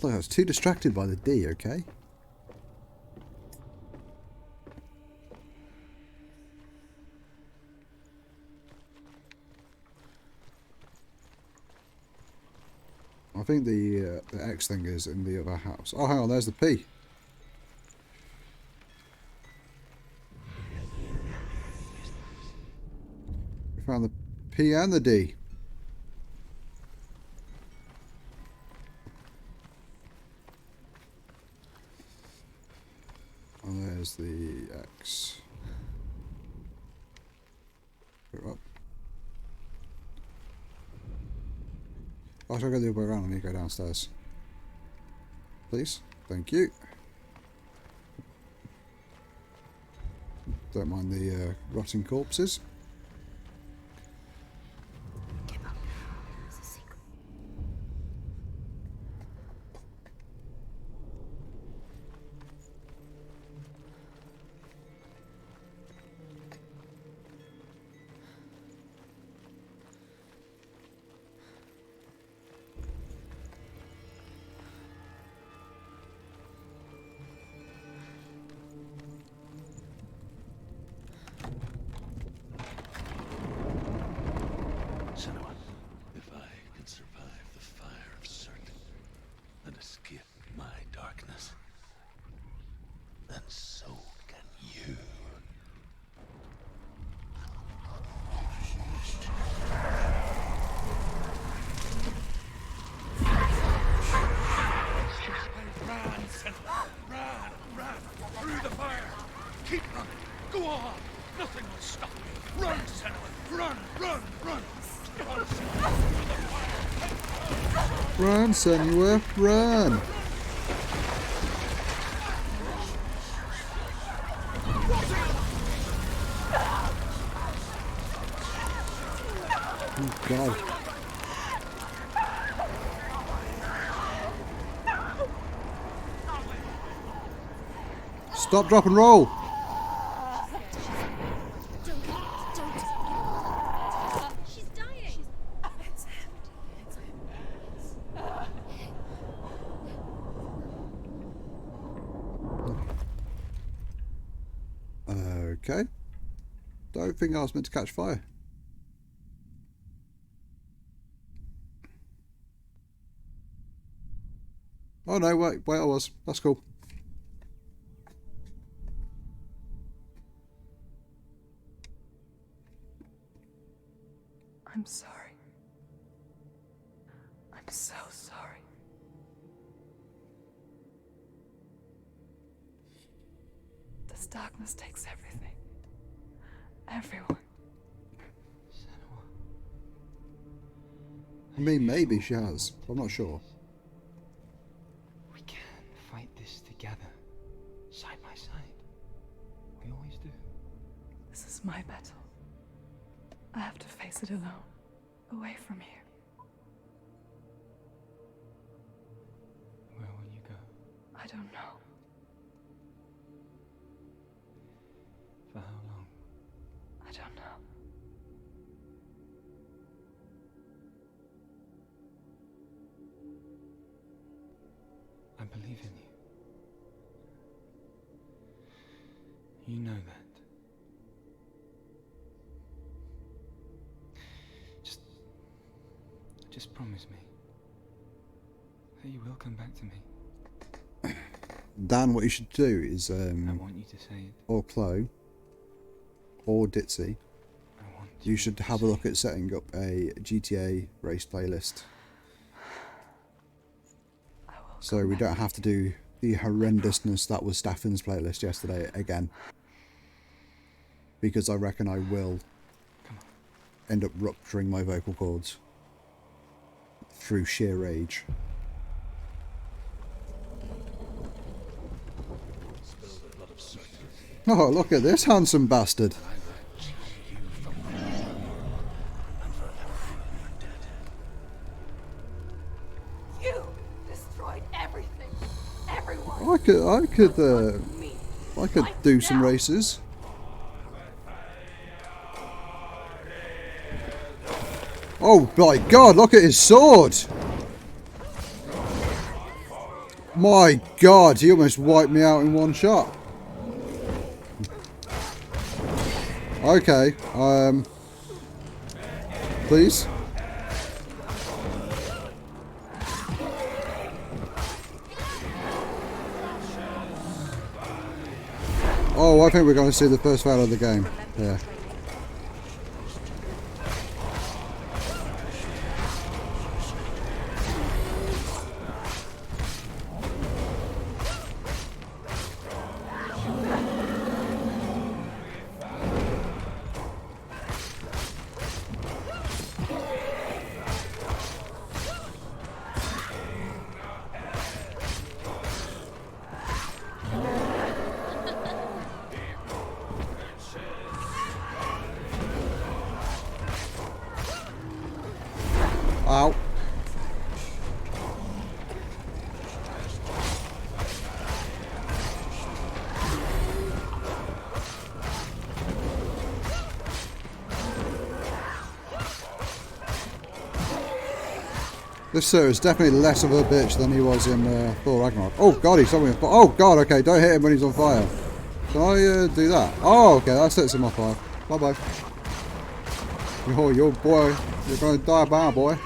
Look, I was too distracted by the D, okay? I think the X thing is in the other house. Oh, hang on, there's the P. We found the P and the D. And there's the X. Go up. I shall go the other way around. I need to go downstairs. Please. Thank you. Don't mind the rotting corpses. Give up. It's a secret. Nothing will stop me. Run, Senua! Run, run, run! Run, Senua, run! Oh God. Stop, drop and roll! Don't. She's dying. It's him. It's him. Okay. Don't think I was meant to catch fire. Oh no, wait, I was. That's cool. I'm sorry. I'm so sorry. This darkness takes everything. Everyone. I mean, maybe she has. I'm not sure. We can fight this together, side by side. We always do. This is my battle. I have to face it alone, away from here. Where will you go? I don't know. For how long? I don't know. I believe in you. You know that. Just promise me that you will come back to me. Dan, what you should do is, I want you to say it. or Chloe, or Ditzy, I want you should have a look at setting up a GTA race playlist. I will So come we back don't have to do the horrendousness that was Staffan's playlist yesterday again. Because I reckon I will end up rupturing my vocal cords through sheer rage. Oh, look at this handsome bastard. You destroyed everything. Everyone. I could do some races. Oh my God, look at his sword. My God, he almost wiped me out in one shot. Okay, please. Oh, I think we're going to see the first fail of the game. Yeah. Ow. This sir is definitely less of a bitch than he was in Thor Ragnarok. Oh God, he's something. Oh God, okay, don't hit him when he's on fire. Can I do that? Oh, okay, that sets him off fire. Bye bye. Oh, your boy, you're gonna die, bad boy.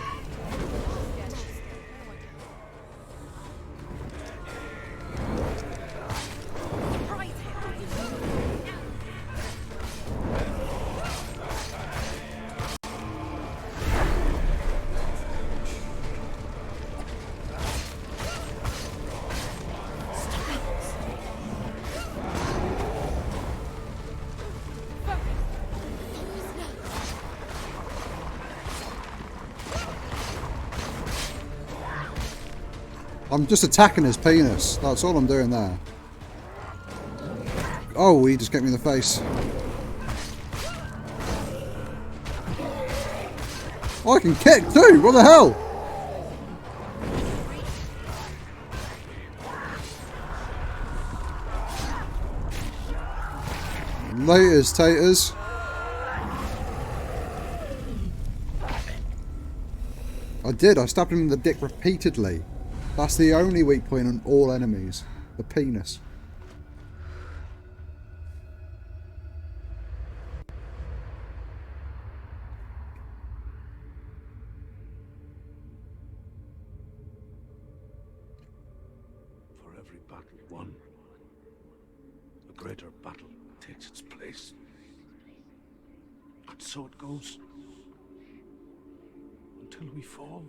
I'm just attacking his penis. That's all I'm doing there. Oh, he just kicked me in the face. Oh, I can kick too! What the hell? Laters, taters. I did. I stabbed him in the dick repeatedly. That's the only weak point on all enemies. The penis. For every battle won, a greater battle takes its place. And so it goes. Until we fall.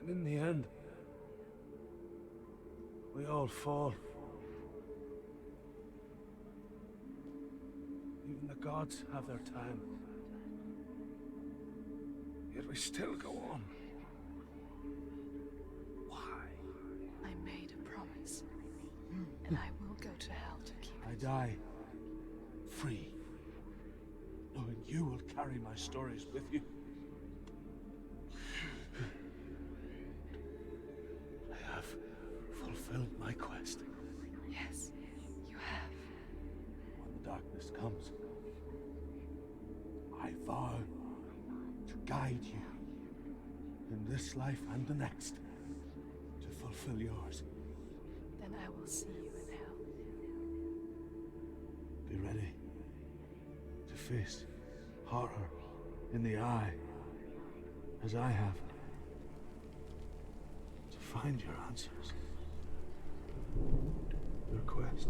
And in the end, we all fall. Even the gods have their time. Yet we still go on. Why? I made a promise, and I will go to hell to keep I die free, knowing you will carry my stories with you. I have fulfilled my quest. Yes, you have. When the darkness comes, I vow to guide you in this life and the next to fulfill yours. Then I will see you in hell. Be ready to face horror in the eye, as I have, to find your answers, your quest,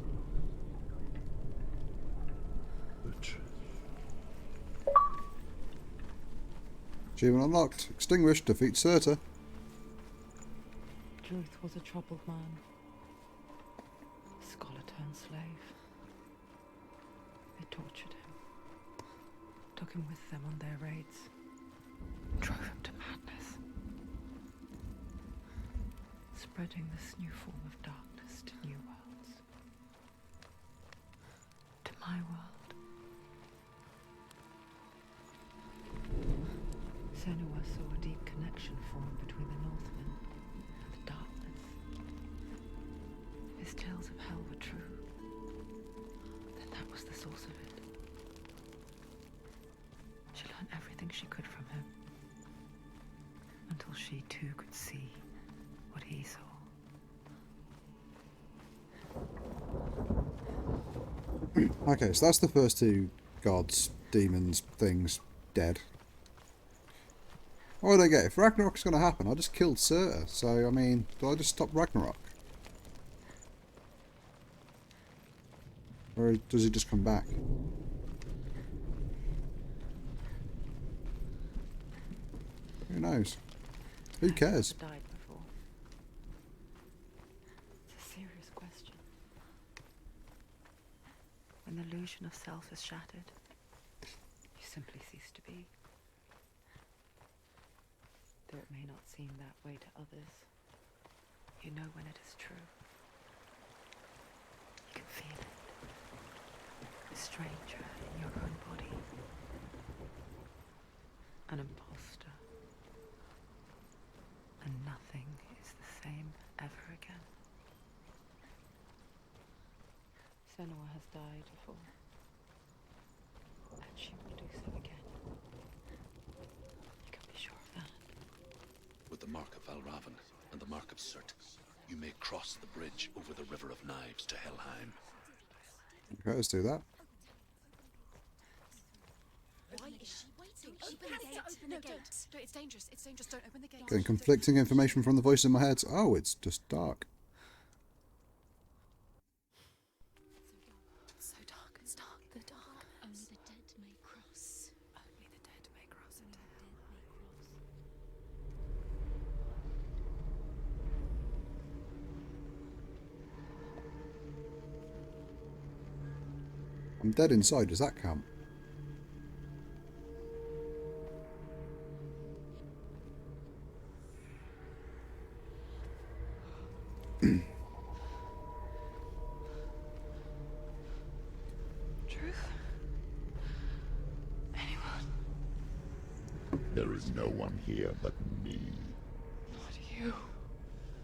your truth. Achievement unlocked. Extinguished. Defeat Surta. Druth was a troubled man. Scholar turned slave. They tortured him. Took him with them on their raids. Drove him to madness. Spreading this new form of darkness to new worlds. To my world. Senua saw a deep connection form between the Northmen and the darkness. His tales of hell were true. Then that was the source of it. She learned everything she could from him. Until she too could see what he saw. Okay, so that's the first two gods, demons, things, dead. What do I get? If Ragnarok's going to happen, I just killed Surta. So, I mean, do I just stop Ragnarok? Or does he just come back? Who knows? Who cares? Died before. It's a serious question. When the illusion of self is shattered, you simply cease to be. Though it may not seem that way to others, you know when it is true. You can feel it. A stranger in your own body. An imposter. And nothing is the same ever again. Senua has died before. And she will do so again. You can be sure of that. With the mark of Valravan and the mark of Surt, you may cross the bridge over the River of Knives to Helheim. Okay, let's do that. Why is she waiting? Open the gate. Open the gate. No, it's dangerous. It's dangerous. Don't open the gate. Getting conflicting information from the voice in my head. Oh, it's just dark. It's so dark. It's dark. The dark. Only the dead may cross. Only the dead may cross into hell. I'm dead inside. Does that count? There is no one here but me. Not you.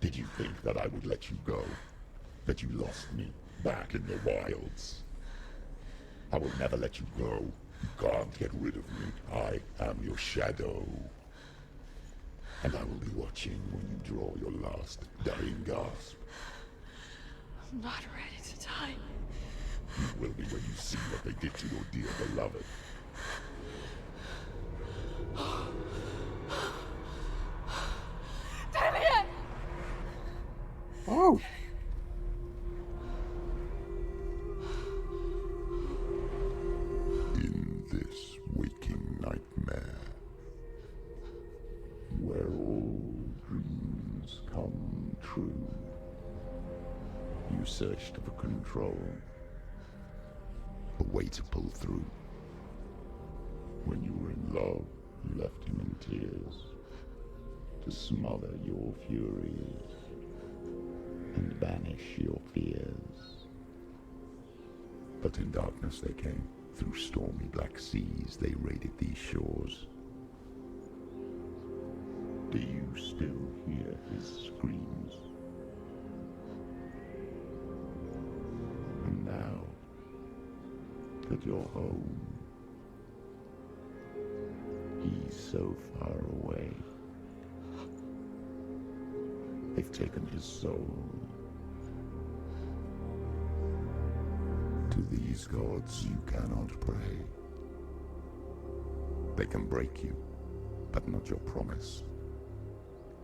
Did you think that I would let you go? That you lost me back in the wilds? I will never let you go. You can't get rid of me. I am your shadow. And I will be watching when you draw your last dying gasp. I'm not ready to die. You will be when you see what they did to your dear beloved. Damien! Oh! In this waking nightmare, where all dreams come true, you searched for control, a way to pull through. When you were in love, you left him in tears, to smother your furies and banish your fears. But in darkness they came. Through stormy black seas they raided these shores. Do you still hear his screams? And now that you're home, he's so far away. They've taken his soul. To these gods you cannot pray. They can break you, but not your promise.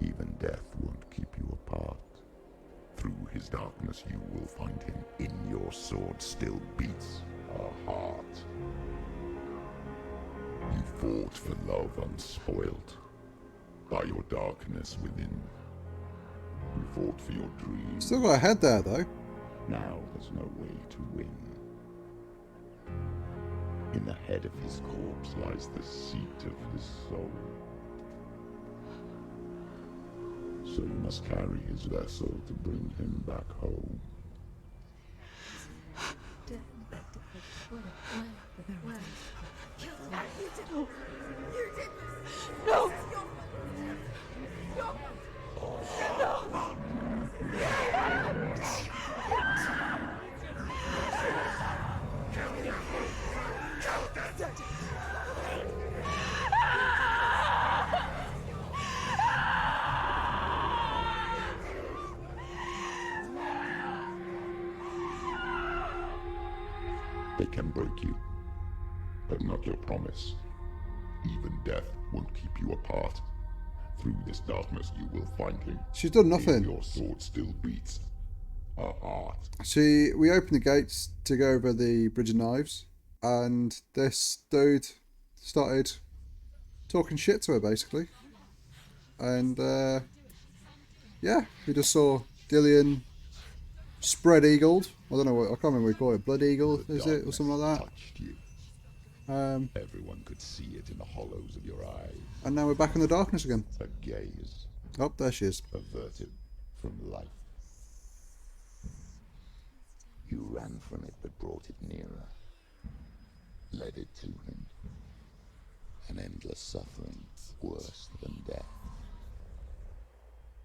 Even death won't keep you apart. Through his darkness you will find him. In your sword still beats a heart. You fought for love unspoilt by your darkness within. You fought for your dreams. Still got a head there, though. Now there's no way to win. In the head of his corpse lies the seat of his soul. So you must carry his vessel to bring him back home. No! They can break you, but not your promise. Even death won't keep you apart. Through this darkness you will find him. She's done In nothing. your sword still beats a heart. We opened the gates to go over the Bridge of Knives, and this dude started talking shit to her, basically. And, yeah, we just saw Dillian spread-eagled. I don't know what, I can't remember what we call it. Blood eagle, is it? Or something like that. Touched you. Um, Everyone could see it in the hollows of your eyes. and now we're back in the darkness again. A gaze Oh, there she is. averted from life. You ran from it but brought it nearer. Led it to him. An endless suffering, worse than death.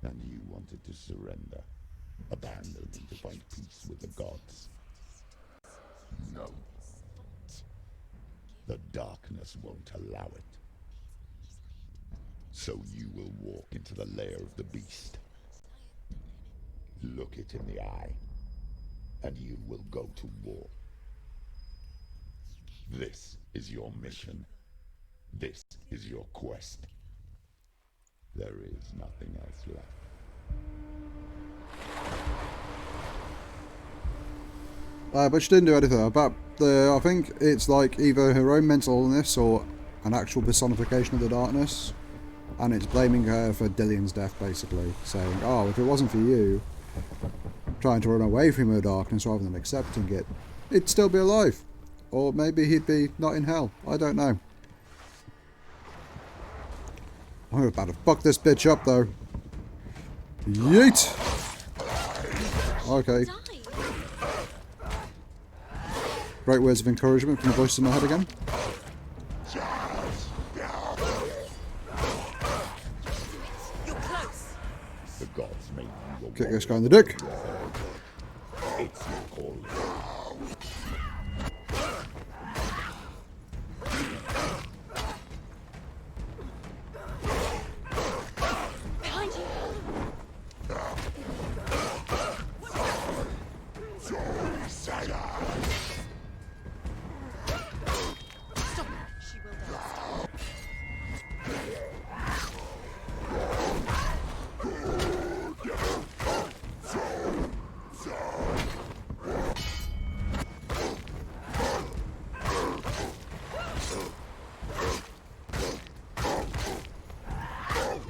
And you wanted to surrender, abandon him to find peace with the gods. No. The darkness won't allow it. So you will walk into the lair of the beast. Look it in the eye, and you will go to war. This is your mission. This is your quest. There is nothing else left. But she didn't do anything about I think it's like either her own mental illness or an actual personification of the darkness. And it's blaming her for Dillian's death, basically. Saying, oh, if it wasn't for you trying to run away from her darkness rather than accepting it, he'd still be alive. Or maybe he'd be not in hell. I don't know. I'm about to fuck this bitch up, though. Yeet! Okay. Great words of encouragement from the voices in my head again. Kick this guy in the dick. It's your call. Behind you! Stop! She will die.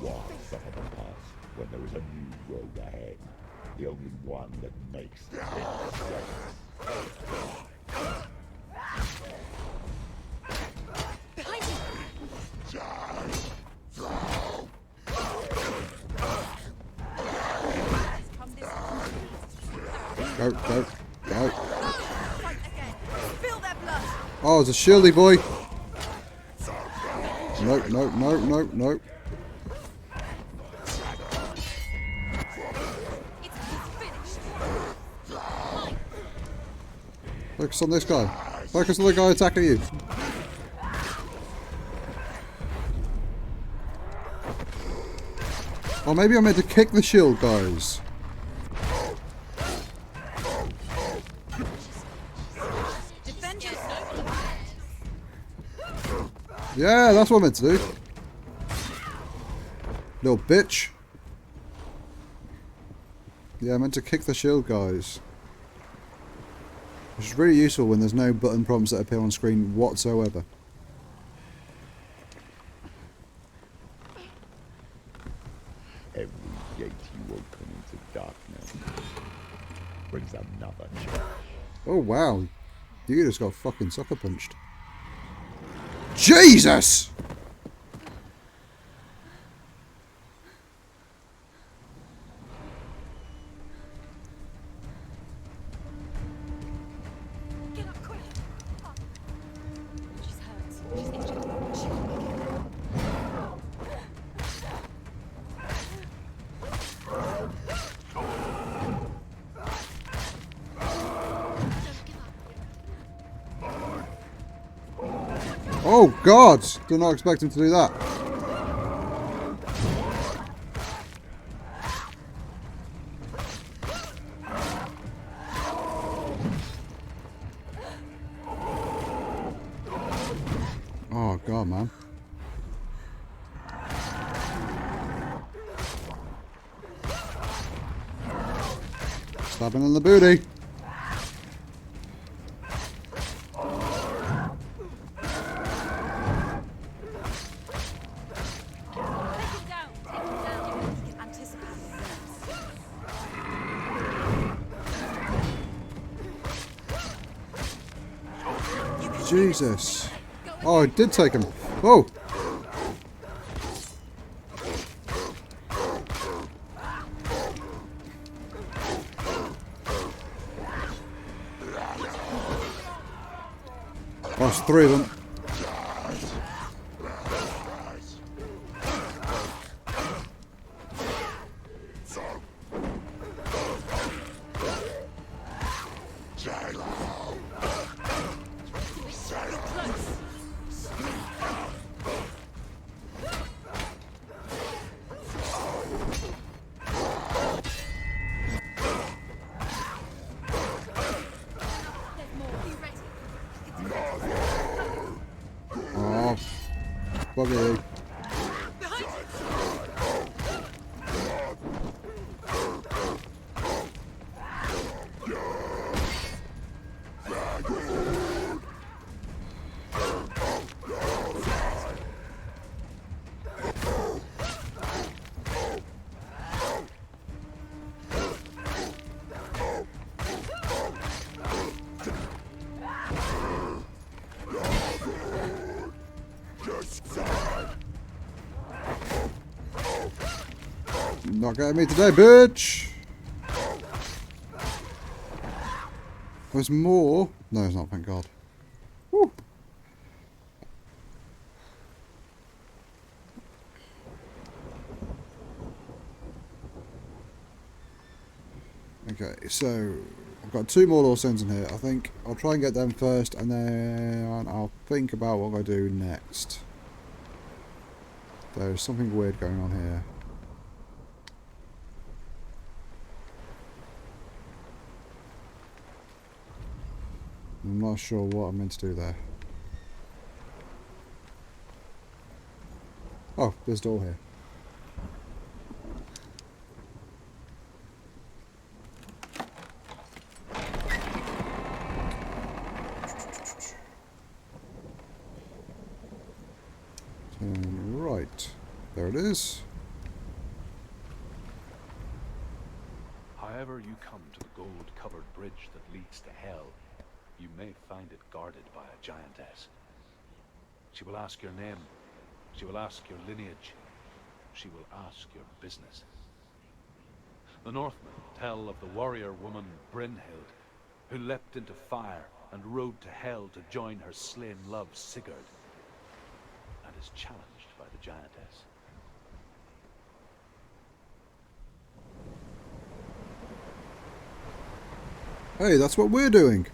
Once upon a past, when there is a new road ahead, the only one that makes sense. Behind you! Come this way. Go, go, go. Fight again. Feel their blood. Oh, it's a shieldy boy. Nope, nope, nope, nope, nope. It's finished. Focus on this guy. Focus on the guy attacking you. Oh, maybe I meant to kick the shield guys. Defend yourself. Yeah, that's what I meant to do. Little bitch. Yeah, I meant to kick the shield guys. Which is really useful when there's no button prompts that appear on screen whatsoever. Every gate you open into darkness brings another change. Oh wow, you just got fucking sucker punched. Jesus! Get up quick. She's hurt. She's injured. She won't make it. Oh god! Did not expect him to do that. Oh god, man. Stabbing in the booty. Take him down. Take him down. He can anticipate this. Jesus. Oh, it did take him. Whoa. Oh, there's three of them. Oh, bugger. Not getting me today, bitch! There's more. No, there's not, thank God. Woo. so I've got 2 more law stones in here. I think I'll try and get them first, and then I'll think about what I do next. There's something weird going on here. I'm not sure what I'm meant to do there. Oh, there's a door here. Turn right. There it is. However you come to the gold-covered bridge that leads to hell, you may find it guarded by a giantess. She will ask your name. She will ask your lineage. She will ask your business. The Northmen tell of the warrior woman Brynhild, who leapt into fire and rode to hell to join her slain love Sigurd, and is challenged by the giantess. Hey, that's what we're doing.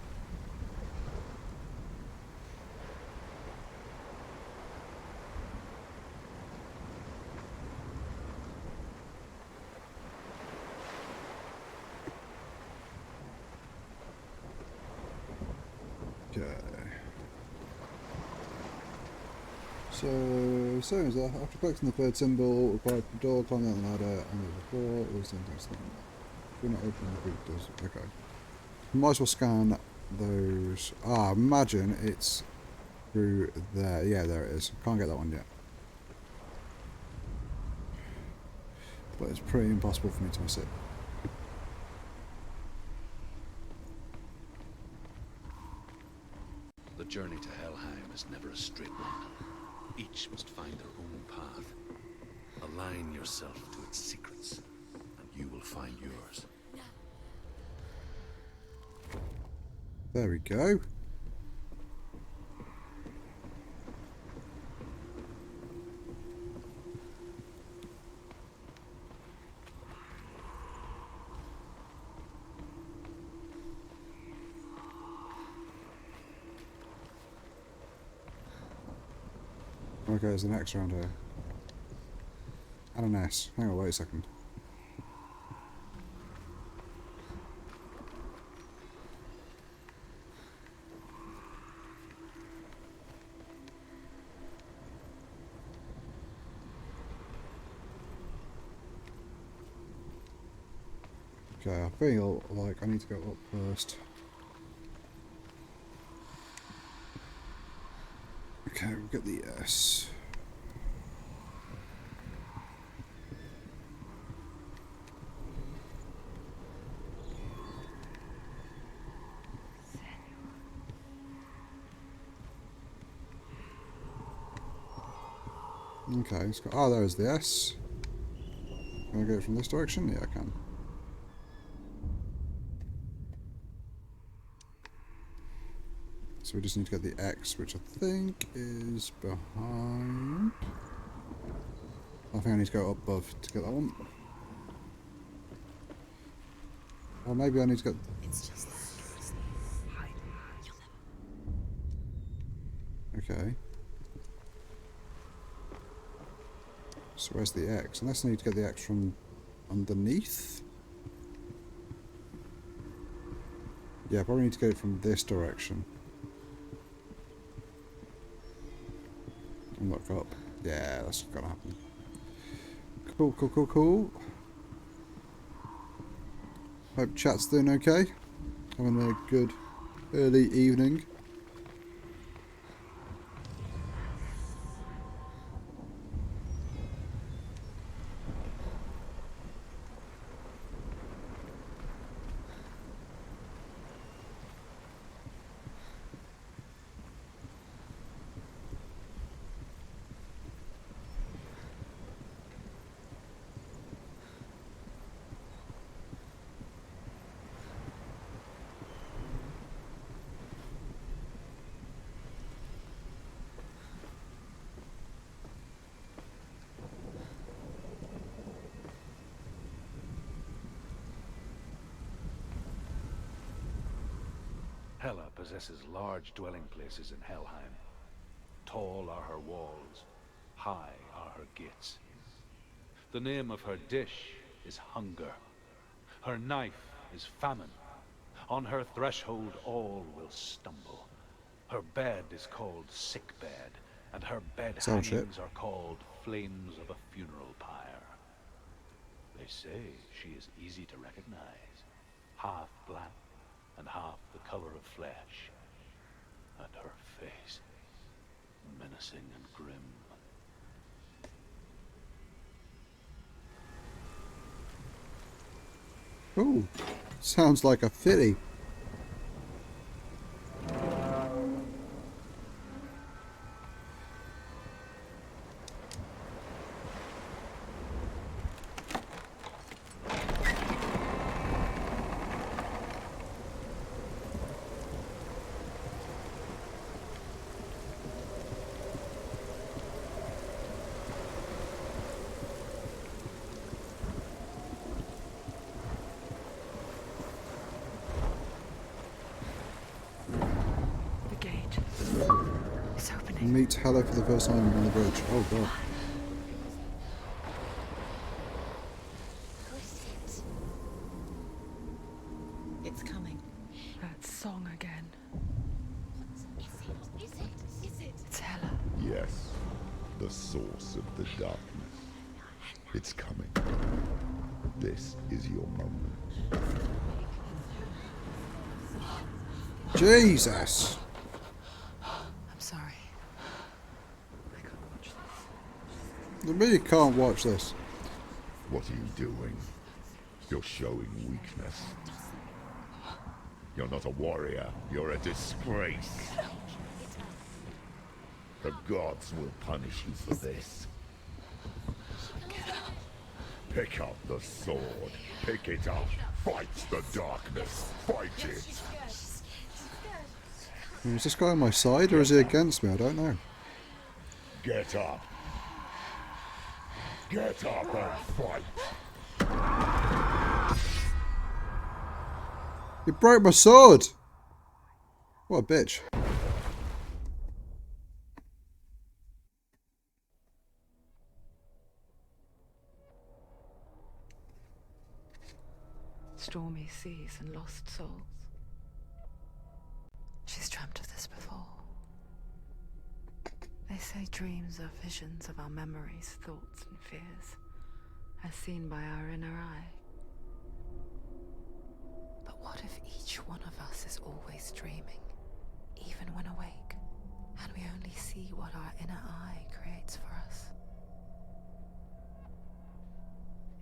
Okay. So is that after collecting the third symbol, required the door, climb down the ladder, and there's a door, there's something. If we're not opening the boot does. Okay. Might as well scan those. Ah, imagine it's through there. Yeah, there it is. Can't get that one yet. But it's pretty impossible for me to miss it. The journey to Helheim is never a straight one. Each must find their own path. Align yourself to its secrets, and you will find yours. There we go. Okay, there's an X around here. And an S. Hang on, wait a second. Okay, I feel like I need to go up first. Okay, we'll get the S. Okay, it's got, oh, there's the S. Can I get it from this direction? Yeah, I can. So we just need to get the X, which I think is behind. I think I need to go up above to get that one. Or maybe I need to get... It's just that. Okay. So where's the X? Unless I need to get the X from underneath? Yeah, probably need to get it from this direction. And look up. Yeah, that's gonna happen. Cool, cool, cool, cool. Hope chat's doing okay. Having a good early evening. Hela possesses large dwelling places in Helheim. Tall are her walls, high are her gates. The name of her dish is hunger. Her knife is famine. On her threshold all will stumble. Her bed is called sick bed, and her bed Sound shit. hangings are called flames of a funeral pyre. They say she is easy to recognize, half black and half the color of flesh, and her face menacing and grim. Ooh, sounds like a filly. The gate. It's opening. Meet Hela for the first time on the bridge. Oh god. Who is it? It's coming. That song again. Is it? Is it? Is it? It's Hela. Yes, the source of the darkness. It's coming. This is your moment. Jesus! I'm sorry. I can't watch this. I really can't watch this. What are you doing? You're showing weakness. You're not a warrior. You're a disgrace. The gods will punish you for this. Pick up the sword. Pick it up. Fight the darkness. Fight it. Is this guy on my side or is he against me? I don't know. Get up. Get up and fight. You broke my sword! What a bitch. Stormy seas and lost souls. She's dreamt of this before. They say dreams are visions of our memories, thoughts and fears, as seen by our inner eye. But what if each one of us is always dreaming, even when awake, and we only see what our inner eye creates for us?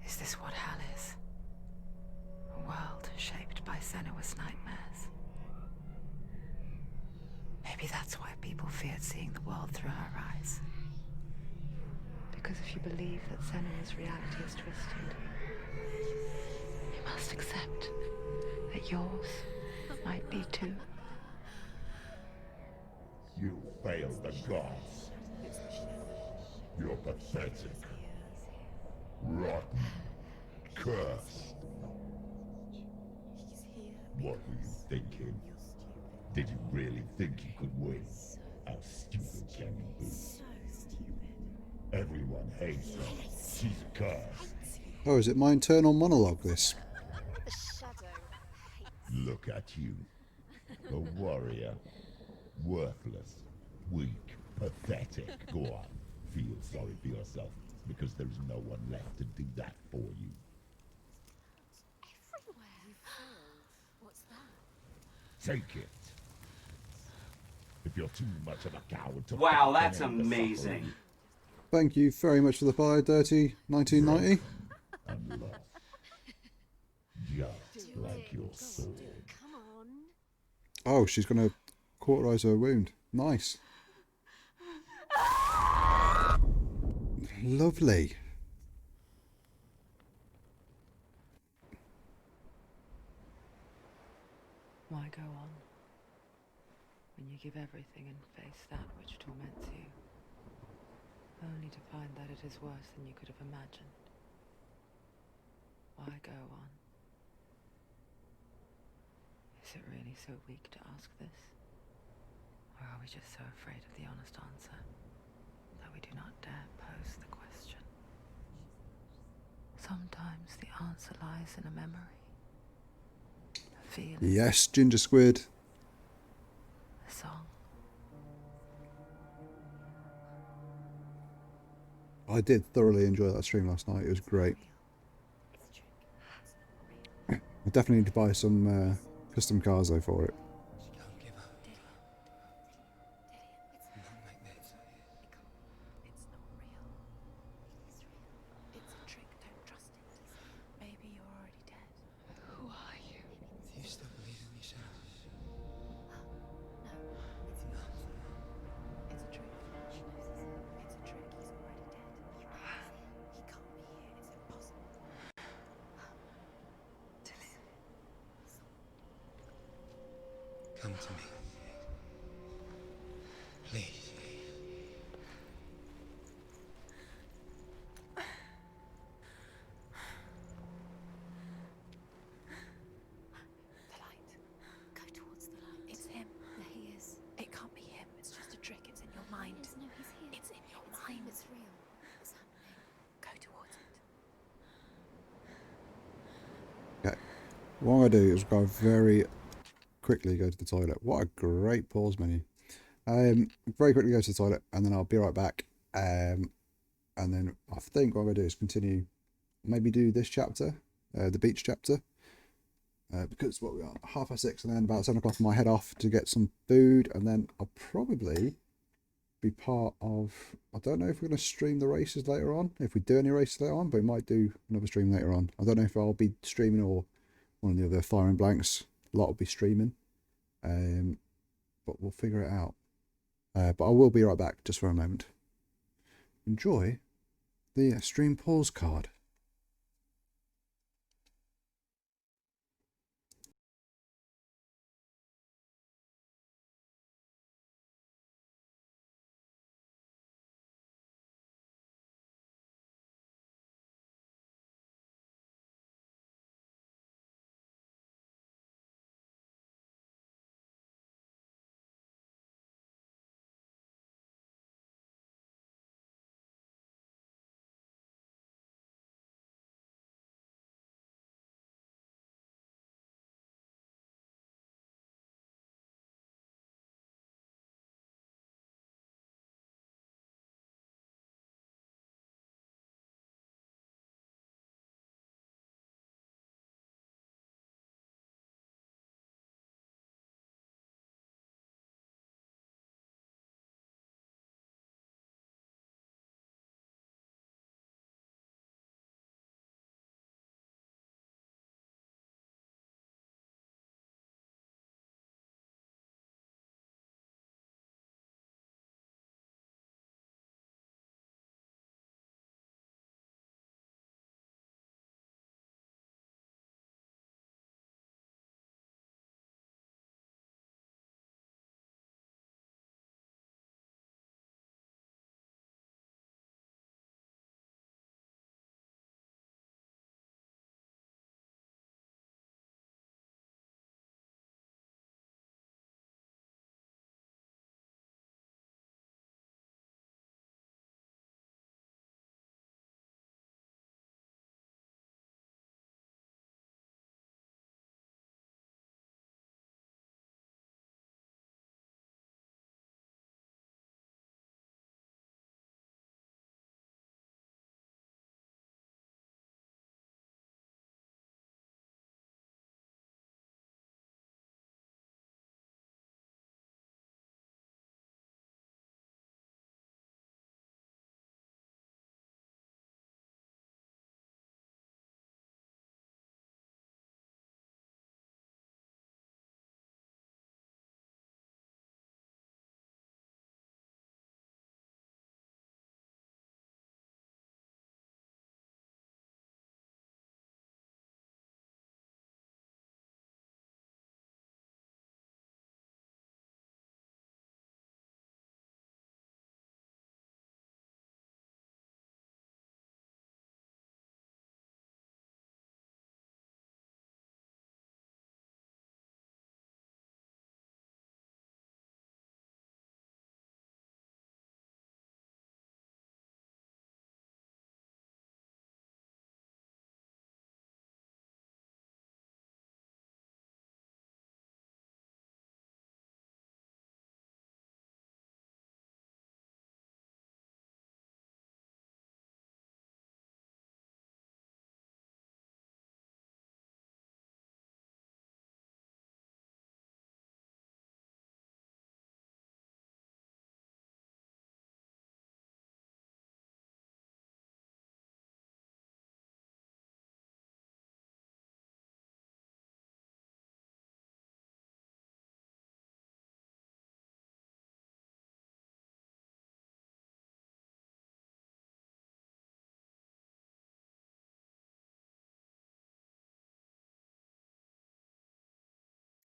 Is this what hell is? A world shaped by Senua's nightmares. Maybe that's why people feared seeing the world through her eyes. Because if you believe that Senua's reality is twisted, you must accept that yours might be too. You failed the gods. You're pathetic. Rotten. Cursed. What were you thinking? Did you really think you could win? How stupid can you be? Everyone hates her. She's cursed. Oh, is it my internal monologue, this? The shadow. Look at you. A warrior. Worthless. Weak. Pathetic. Go on. Feel sorry for yourself, because there is no one left to do that for you. Everywhere. What's that? Take it. If you're too much of a coward to Wow, fight, that's then end the amazing. suffering. Thank you very much for the fire, Dirty 1990. And lost. Just like your sword. Come on. Oh, she's going to cauterize her wound. Nice. Lovely. Why go on when you give everything and face that which torments you, only to find that it is worse than you could have imagined? Why go on? Is it really so weak to ask this? Or are we just so afraid of the honest answer that we do not dare pose the question? Sometimes the answer lies in a memory, a feeling, Yes, Ginger Squid. a song. I did thoroughly enjoy that stream last night. It was great. I definitely need to buy some custom cars though for it. Don't give up. Not like this. It's not real. It is real. It's a trick. Don't trust it. Maybe you're already dead. Who are you? Do you still believe in yourself? No, it's not. It's a trick. She knows it's a trick. He's already dead. He can't be here. It's impossible. Come to me. Please. The light. Go towards the light. It's him. There he is. It can't be him. It's just a trick. It's in your mind. No, he's here. It's in your mind. It's real. What's happening? Go towards it. Okay. What I'm going to do is go very quickly go to the toilet. What a great pause menu. Very quickly go to the toilet and then I'll be right back. And then I think what I'm going to do is continue, maybe do this chapter, the beach chapter. Because what we are, 6:30 and then about 7 o'clock I might head off to get some food and then I'll probably be part of, I don't know if we're going to stream the races later on, if we do any races later on, but we might do another stream later on. I don't know if I'll be streaming or one of the other Fire and Blanks lot will be streaming, but we'll figure it out. But I will be right back just for a moment. Enjoy the stream pause card.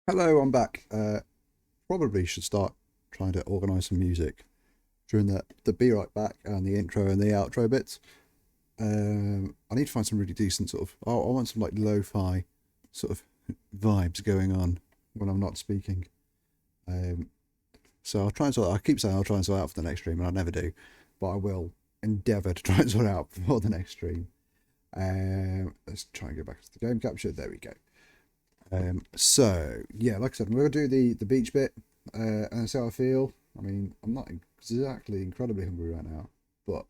Hello, I'm back. Probably should start trying to organise some music during the Be Right Back and the intro and the outro bits. I need to find some really decent sort of. I want some like lo-fi sort of vibes going on when I'm not speaking. So I'll try and sort. I keep saying I'll try and sort it out for the next stream, and I never do, but I will endeavour to try and sort it out before the next stream. Let's try and get back to the game capture. There we go. So yeah, like I said, we're gonna do the beach bit, and that's how I feel. I mean, I'm not exactly incredibly hungry right now, but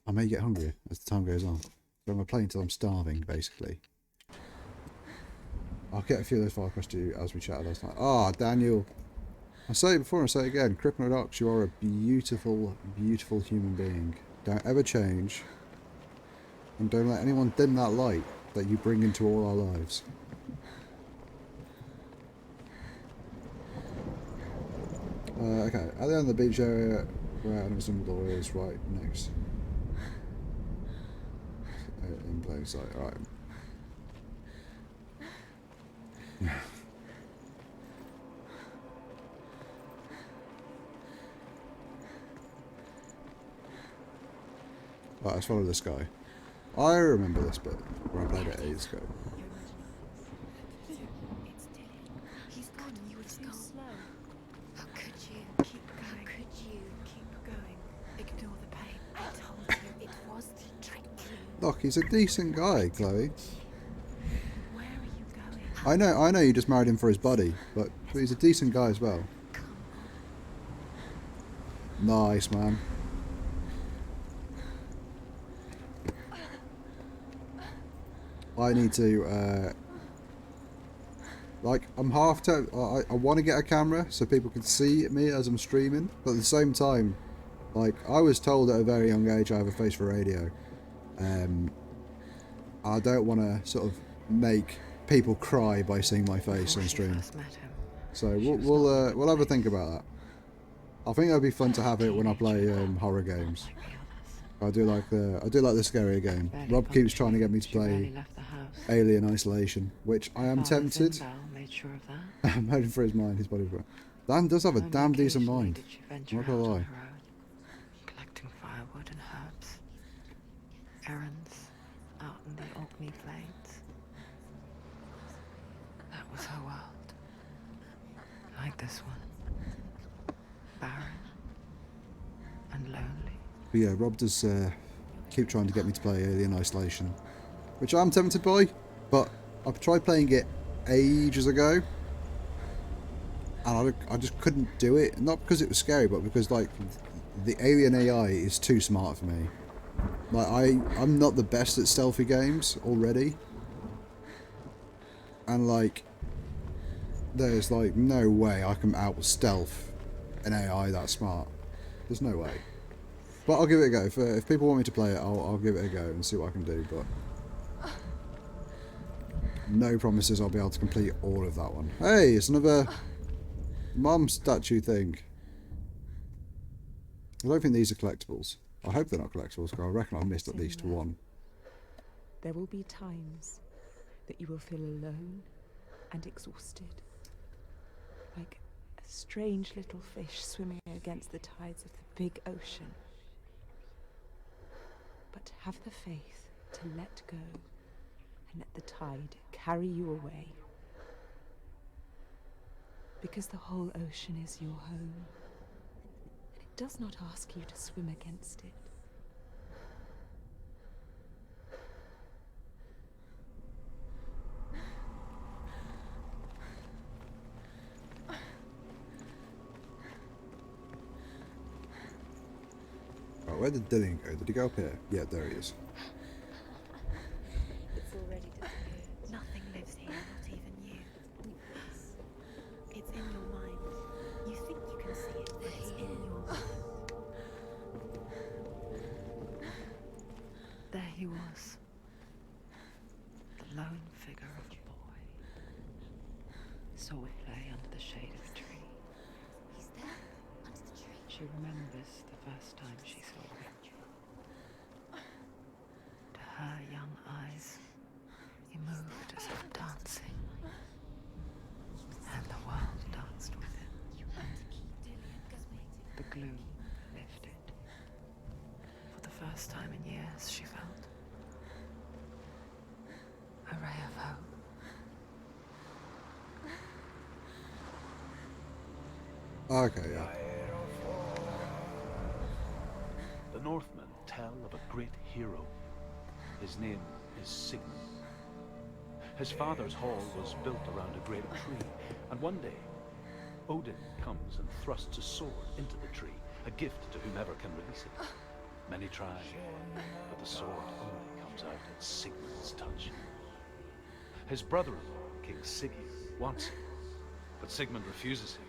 I may get hungrier as the time goes on. So I'm gonna play until I'm starving, basically. I'll get a few of those far across to you as we chatted last night. Ah, Daniel. I say it before and I say it again, Kryptonodox, you are a beautiful, beautiful human being. Don't ever change. And don't let anyone dim that light that you bring into all our lives. Okay, at the end of the beach area, where Anderson door is right next. In plain sight, alright. Right, let's follow this guy. I remember this bit where I played it ages ago. It's dead. He's gone. You were too slow. How could you? Keep going. How could you? Keep going. Ignore the pain. I told you it was the trick. Look, he's a decent guy, Chloe. Where are you going? I know you just married him for his body, but he's a decent guy as well. Nice, man. I need to, like, I'm half tempted. I want to get a camera so people can see me as I'm streaming, but at the same time, like, I was told at a very young age I have a face for radio. I don't want to sort of make people cry by seeing my face on stream. So we'll have a think about that. I think it'd be fun to have it when I play horror games. I do like the scarier game. Rob keeps trying to get me to play Alien Isolation, which I am tempted. I'm hoping for his mind, his body. Dan does have a damn decent mind. I'm not gonna lie. Collecting firewood and herbs. Errands out in the Orkney Plains. That was her world. Like this one. Barren and lonely. But yeah, Rob does keep trying to get me to play Alien Isolation, which I'm tempted by, but I've tried playing it ages ago, and I just couldn't do it. Not because it was scary, but because like the alien AI is too smart for me. Like I'm not the best at stealthy games already, and like there's like no way I can out stealth an AI that smart. There's no way. But I'll give it a go. If people want me to play it, I'll give it a go and see what I can do. But no promises I'll be able to complete all of that one. Hey, it's another mum statue thing. I don't think these are collectibles. I hope they're not collectibles, because I reckon I've missed at least one. There will be times that you will feel alone and exhausted, like a strange little fish swimming against the tides of the big ocean. But have the faith to let go and let the tide carry you away. Because the whole ocean is your home, and it does not ask you to swim against it. Right, where did Dylan go? Did he go up here? Yeah, there he is. It's already disappeared. Nothing lives here, not even you. It's in your mind. You think you can see it, but it's in your mind. There he was. The lone figure of a boy. Saw it play under the shade of a tree. He's there, under the tree. She remembers the first time she saw him. To her young eyes, he moved as if dancing. first time in years, she felt a ray of hope. Okay, yeah. The Northmen tell of a great hero. His name is Sigmund. His father's hall was built around a great tree, and one day, Odin comes and thrusts a sword into the tree, a gift to whomever can release it. Many try, but the sword only comes out at Sigmund's touch. His brother-in-law, King Siggeir, wants it, but Sigmund refuses him,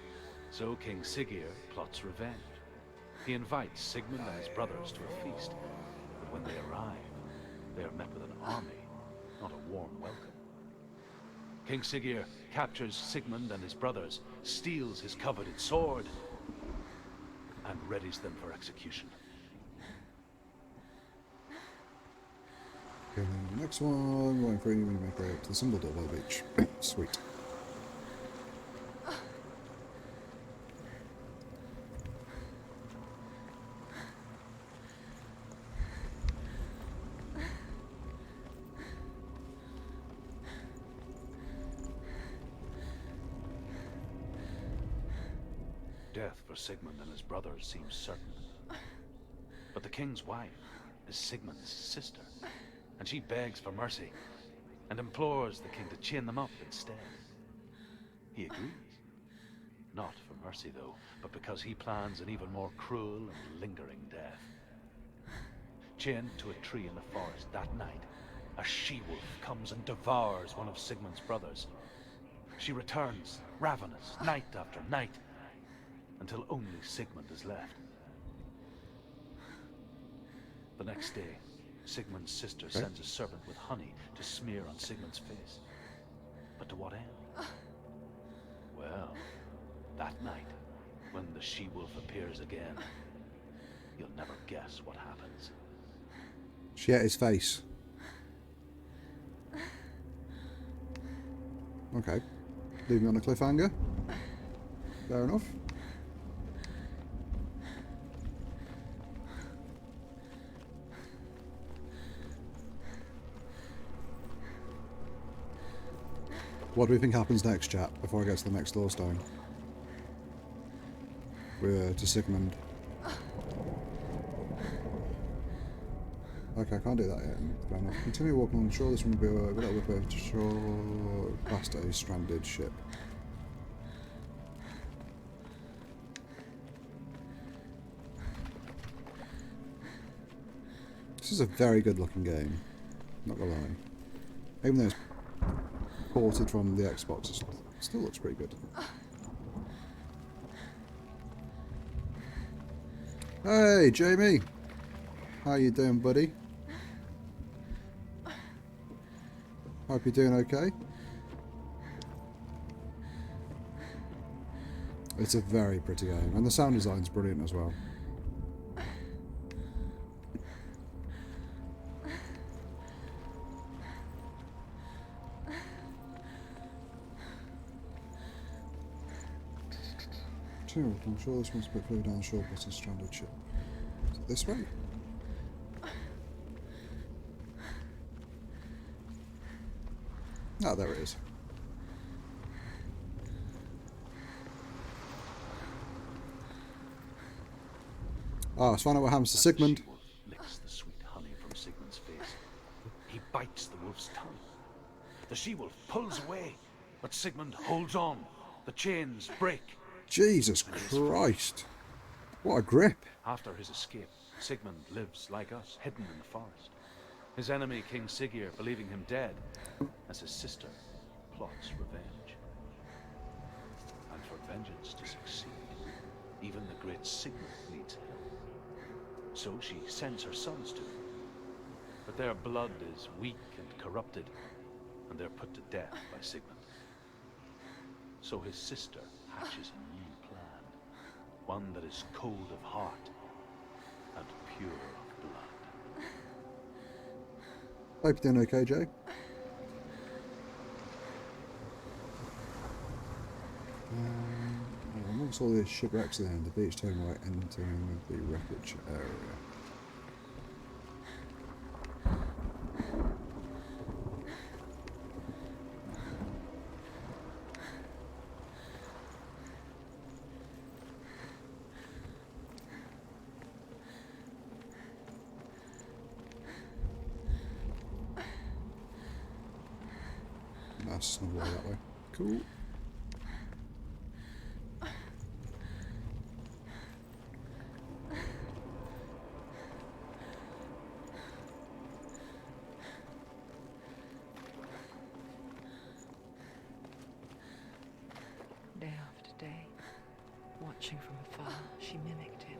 so King Siggeir plots revenge. He invites Sigmund and his brothers to a feast, but when they arrive, they are met with an army, not a warm welcome. King Siggeir captures Sigmund and his brothers, steals his coveted sword, and readies them for execution. Okay, then the next one, going for you when you make way up to the symbol door by the beach. Sweet. Death for Sigmund and his brothers seems certain. But the king's wife is Sigmund's sister, and she begs for mercy and implores the king to chain them up instead. He agrees. Not for mercy, though, but because he plans an even more cruel and lingering death. Chained to a tree in the forest that night, a she-wolf comes and devours one of Sigmund's brothers. She returns, ravenous, night after night, until only Sigmund is left. The next day, Sigmund's sister sends a servant with honey to smear on Sigmund's face. But to what end? Well, that night, when the she-wolf appears again, you'll never guess what happens. She ate his face. Okay. Leave me on a cliffhanger. Fair enough. What do we think happens next, chat, before I get to the next lore stone? We're to Sigmund. Okay, I can't do that yet. Fair enough. Continue walking along the shore. This one will be a little bit to shore past a stranded ship. This is a very good looking game, not gonna lie. Even though it's ported from the Xbox, it still looks pretty good. Hey Jamie! How you doing, buddy? Hope you're doing okay. It's a very pretty game, and the sound design's brilliant as well. I'm sure this one's a bit further down the shore past a stranded ship. Is it this way? Ah, there it is. Ah, let's find out what happens to Sigmund. The she-wolf licks the sweet honey from Sigmund's face. He bites the wolf's tongue. The she-wolf pulls away, but Sigmund holds on. The chains break. Jesus Christ. What a grip. After his escape, Sigmund lives like us, hidden in the forest. His enemy, King Siggeir, believing him dead, as his sister plots revenge. And for vengeance to succeed, even the great Sigmund needs help. So she sends her sons to him. But their blood is weak and corrupted, and they're put to death by Sigmund. So his sister hatches a new plan, one that is cold of heart and pure of blood. Hope you're doing okay, Jay. Amongst all the shipwrecks there, the beach turning right entering the wreckage area. That's another way that way. Cool. Day after day, watching from afar, she mimicked him,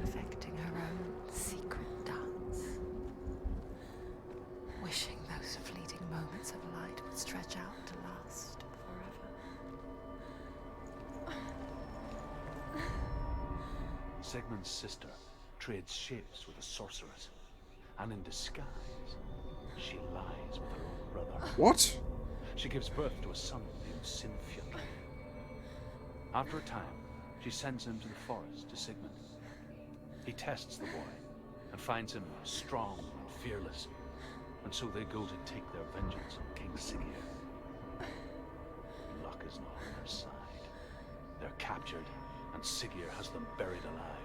perfecting her own secret dance, wishing those fleeting moments of light would stretch out to last forever. Sigmund's sister trades shapes with a sorceress, and in disguise, she lies with her own brother. What? She gives birth to a son named Senua. After a time, she sends him to the forest to Sigmund. He tests the boy and finds him strong and fearless, and so they go to take their vengeance on King Siggeir. Luck is not on their side. They're captured, and Siggeir has them buried alive.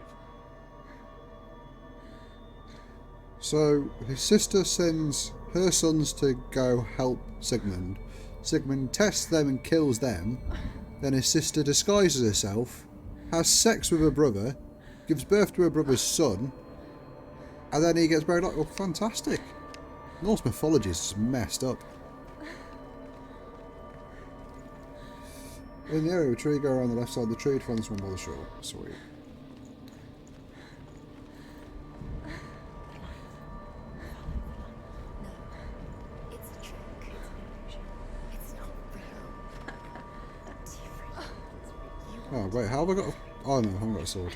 So his sister sends her sons to go help Sigmund. Sigmund tests them and kills them. Then his sister disguises herself, has sex with her brother, gives birth to her brother's son, and then he gets buried. Like, oh, fantastic! Norse mythology is messed up. In the area of a tree, go around the left side of the tree to find this one by the shore. Sweet. It's a trick. It's an illusion. It's not real. It's real. Oh wait, how have I got? Oh no, I haven't got a sword.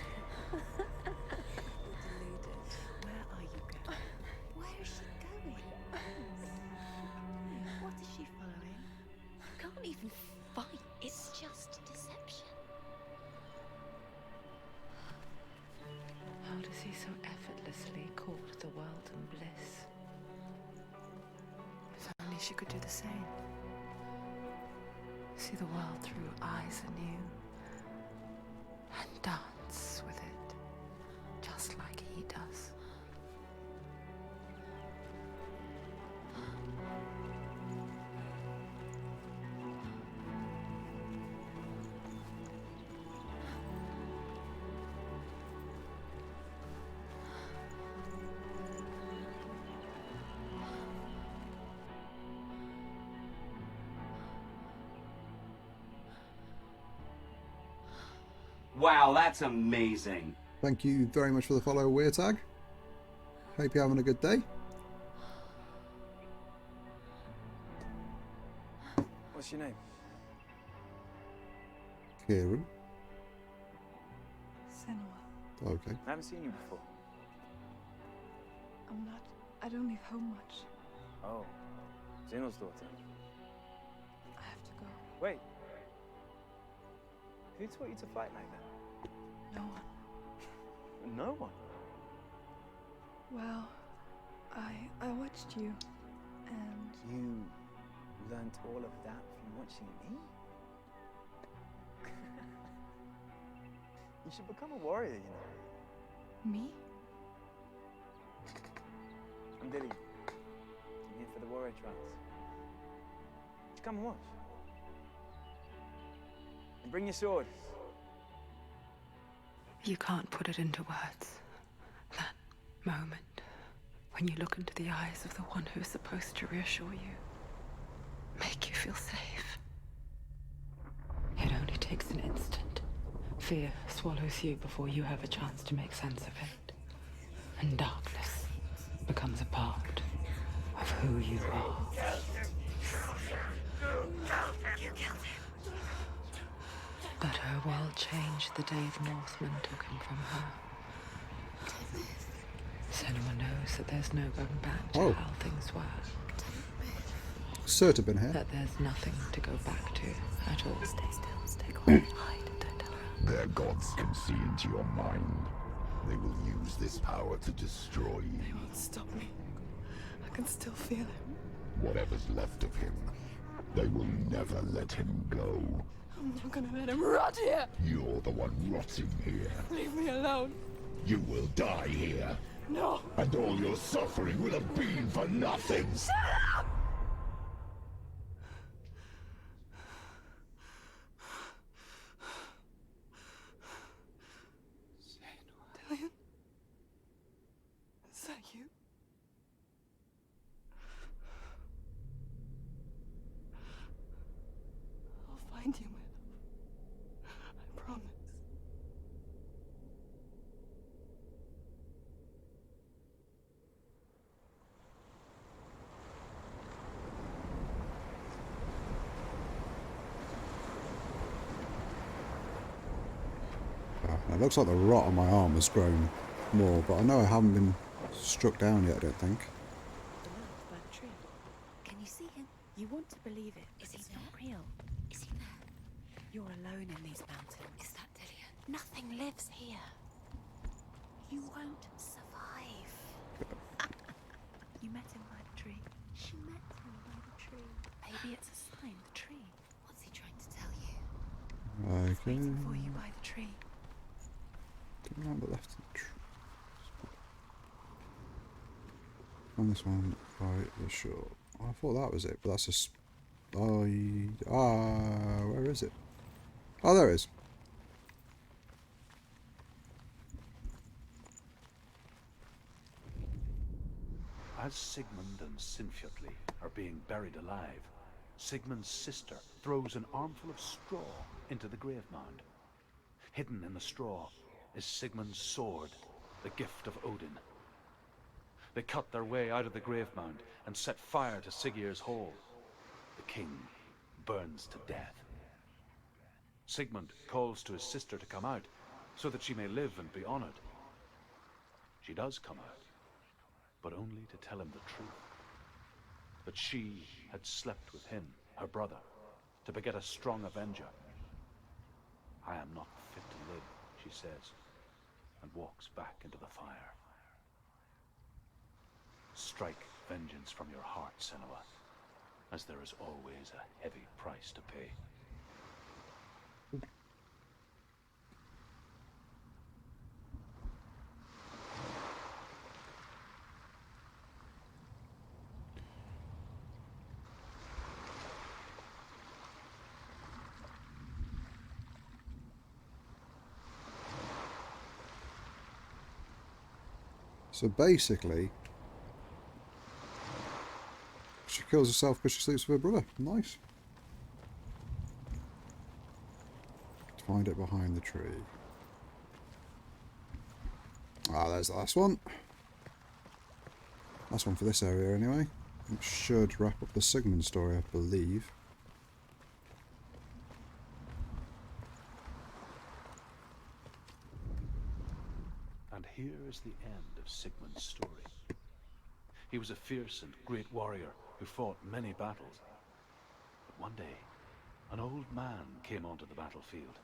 Where are you going? Where is she going? What is she following? You can't even fight. It's just deception. How does he so effortlessly court the world and bliss? If only she could do the same. See the world through eyes anew and dance with it, just like he does. Wow, that's amazing. Thank you very much for the follow, Weirtag. Hope you're having a good day. What's your name? Kieran. Senua. Okay. I haven't seen you before. I don't leave home much. Oh, Zeno's daughter. I have to go. Wait. Who taught you to fight like that? No one. No one. Well, I watched you, and You learnt all of that from watching me? You should become a warrior, you know. me? I'm Dilly. I'm here for the warrior trials. Just come and watch. And bring your sword. You can't put it into words. That moment when you look into the eyes of the one who is supposed to reassure you, make you feel safe. It only takes an instant. Fear swallows you before you have a chance to make sense of it. And darkness becomes a part of who you are. But her world changed the day the Northmen took him from her. Senua knows that there's no going back to how things were. Cert have been here. That there's nothing to go back to at all. Stay still, stay quiet, hide, don't tell her. Their gods can see into your mind. They will use this power to destroy you. They won't stop me. I can still feel him. Whatever's left of him, they will never let him go. I'm not gonna let him rot here. You're the one rotting here. Leave me alone. You will die here. No. And all your suffering will have been for nothing. Shut up! It looks like the rot on my arm has grown more, but I know I haven't been struck down yet, I don't think. The lad by the tree. Can you see him? You want to believe it, but Is he he's there? not real. Is he there? You're alone in these mountains. Is that Dillian? Nothing lives here. You won't survive. You met him by the tree. She met him by the tree. Maybe it's a sign, the tree. What's he trying to tell you? He's Okay. waiting for you by the tree. Turn around the left of the tree. And this one by the shore. I thought that was it, but that's just. Where is it? Oh, there it is. As Sigmund and Sinfjotli are being buried alive, Sigmund's sister throws an armful of straw into the grave mound. Hidden in the straw is Sigmund's sword, the gift of Odin. They cut their way out of the grave mound and set fire to Siggeir's hall. The king burns to death. Sigmund calls to his sister to come out so that she may live and be honored. She does come out, but only to tell him the truth. That she had slept with him, her brother, to beget a strong avenger. I am not fit to live, she says, and walks back into the fire. Strike vengeance from your heart, Senua, as there is always a heavy price to pay. So basically, she kills herself because she sleeps with her brother. Nice. Find it behind the tree. Ah, there's the last one. Last one for this area anyway. It should wrap up the Sigmund story, I believe. And here is the end of Sigmund's story. He was a fierce and great warrior who fought many battles. But one day, an old man came onto the battlefield.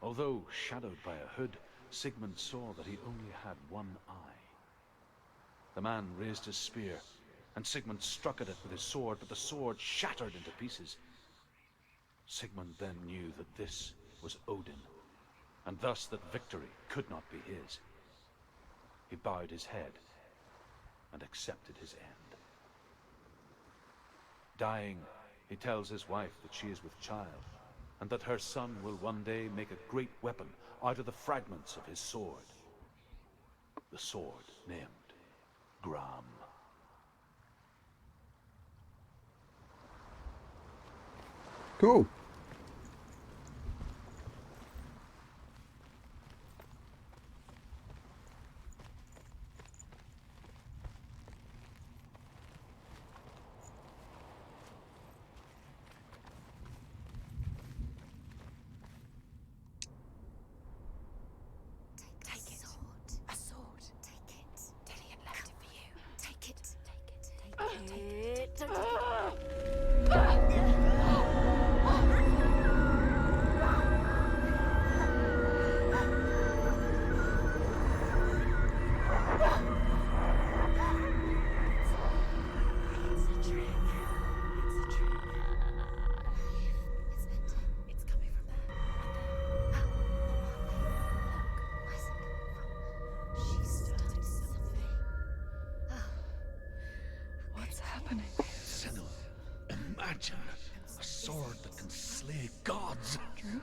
Although shadowed by a hood, Sigmund saw that he only had one eye. The man raised his spear, and Sigmund struck at it with his sword, but the sword shattered into pieces. Sigmund then knew that this was Odin, and thus that victory could not be his. He bowed his head and accepted his end. Dying, he tells his wife that she is with child, and that her son will one day make a great weapon out of the fragments of his sword. The sword named Gram. Cool. Take it. A sword. Take it. Dillian left it for you. Take it. Take it. Don't take it. It's a trick. It's a trick. It's meant to. It's coming from there. Where's it coming from? She started something. What's happening? Senua, imagine a sword that can slay gods. Drew?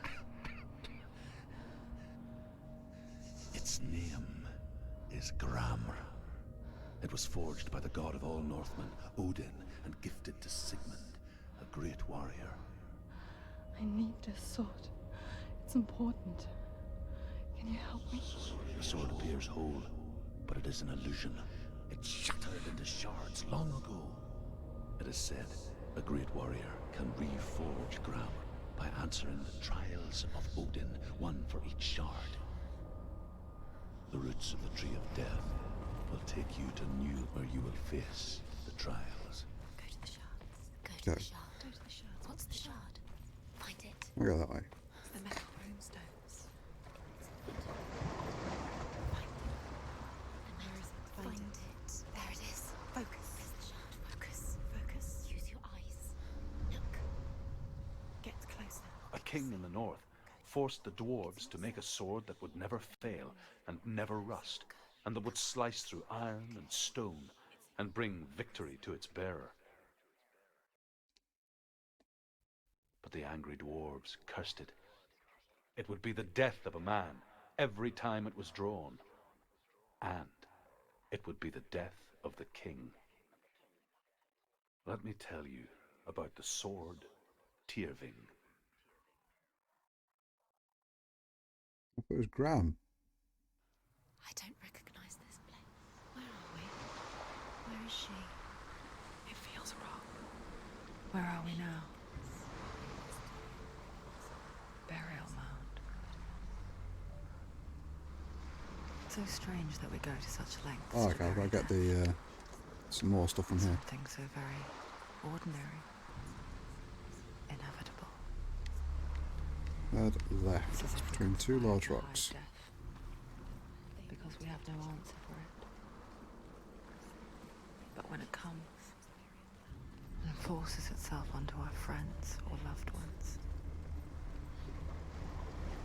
Its name is Gram. It was forged by the god of all Northmen, Odin, and gifted to Sigmund, a great warrior. I need this sword. It's important. Can you help me? The sword appears whole, but it is an illusion. It shattered into shards long ago. It is said a great warrior can reforge Gram by answering the trials of Odin, one for each shard. The roots of the tree of death will take you to new where you will face the trials. Go to the shards. Go to Okay. the shard. Go to the shard. What's the shard? Find it. We'll go that way. It's the metal runestones. Find it. There it is. Focus. There's the shard. Focus. Focus. Use your eyes. Look. Get closer. A king in the north forced the dwarves to make a sword that would never fail and never rust, and that would slice through iron and stone and bring victory to its bearer. But the angry dwarves cursed it. It would be the death of a man every time it was drawn, and it would be the death of the king. Let me tell you about the sword Tyrving. I thought it was Graham. I don't recognize this place. Where are we? Where is she? It feels wrong. Where are we now? Burial mound. So strange that we go to such lengths. Oh, to okay, I've got bury to get death. the some more stuff from here. Something so very ordinary, inevitable. Third It's as left, if we between two conspire large to hide rocks. death, because we have no answer for it. But when it comes and forces itself onto our friends or loved ones,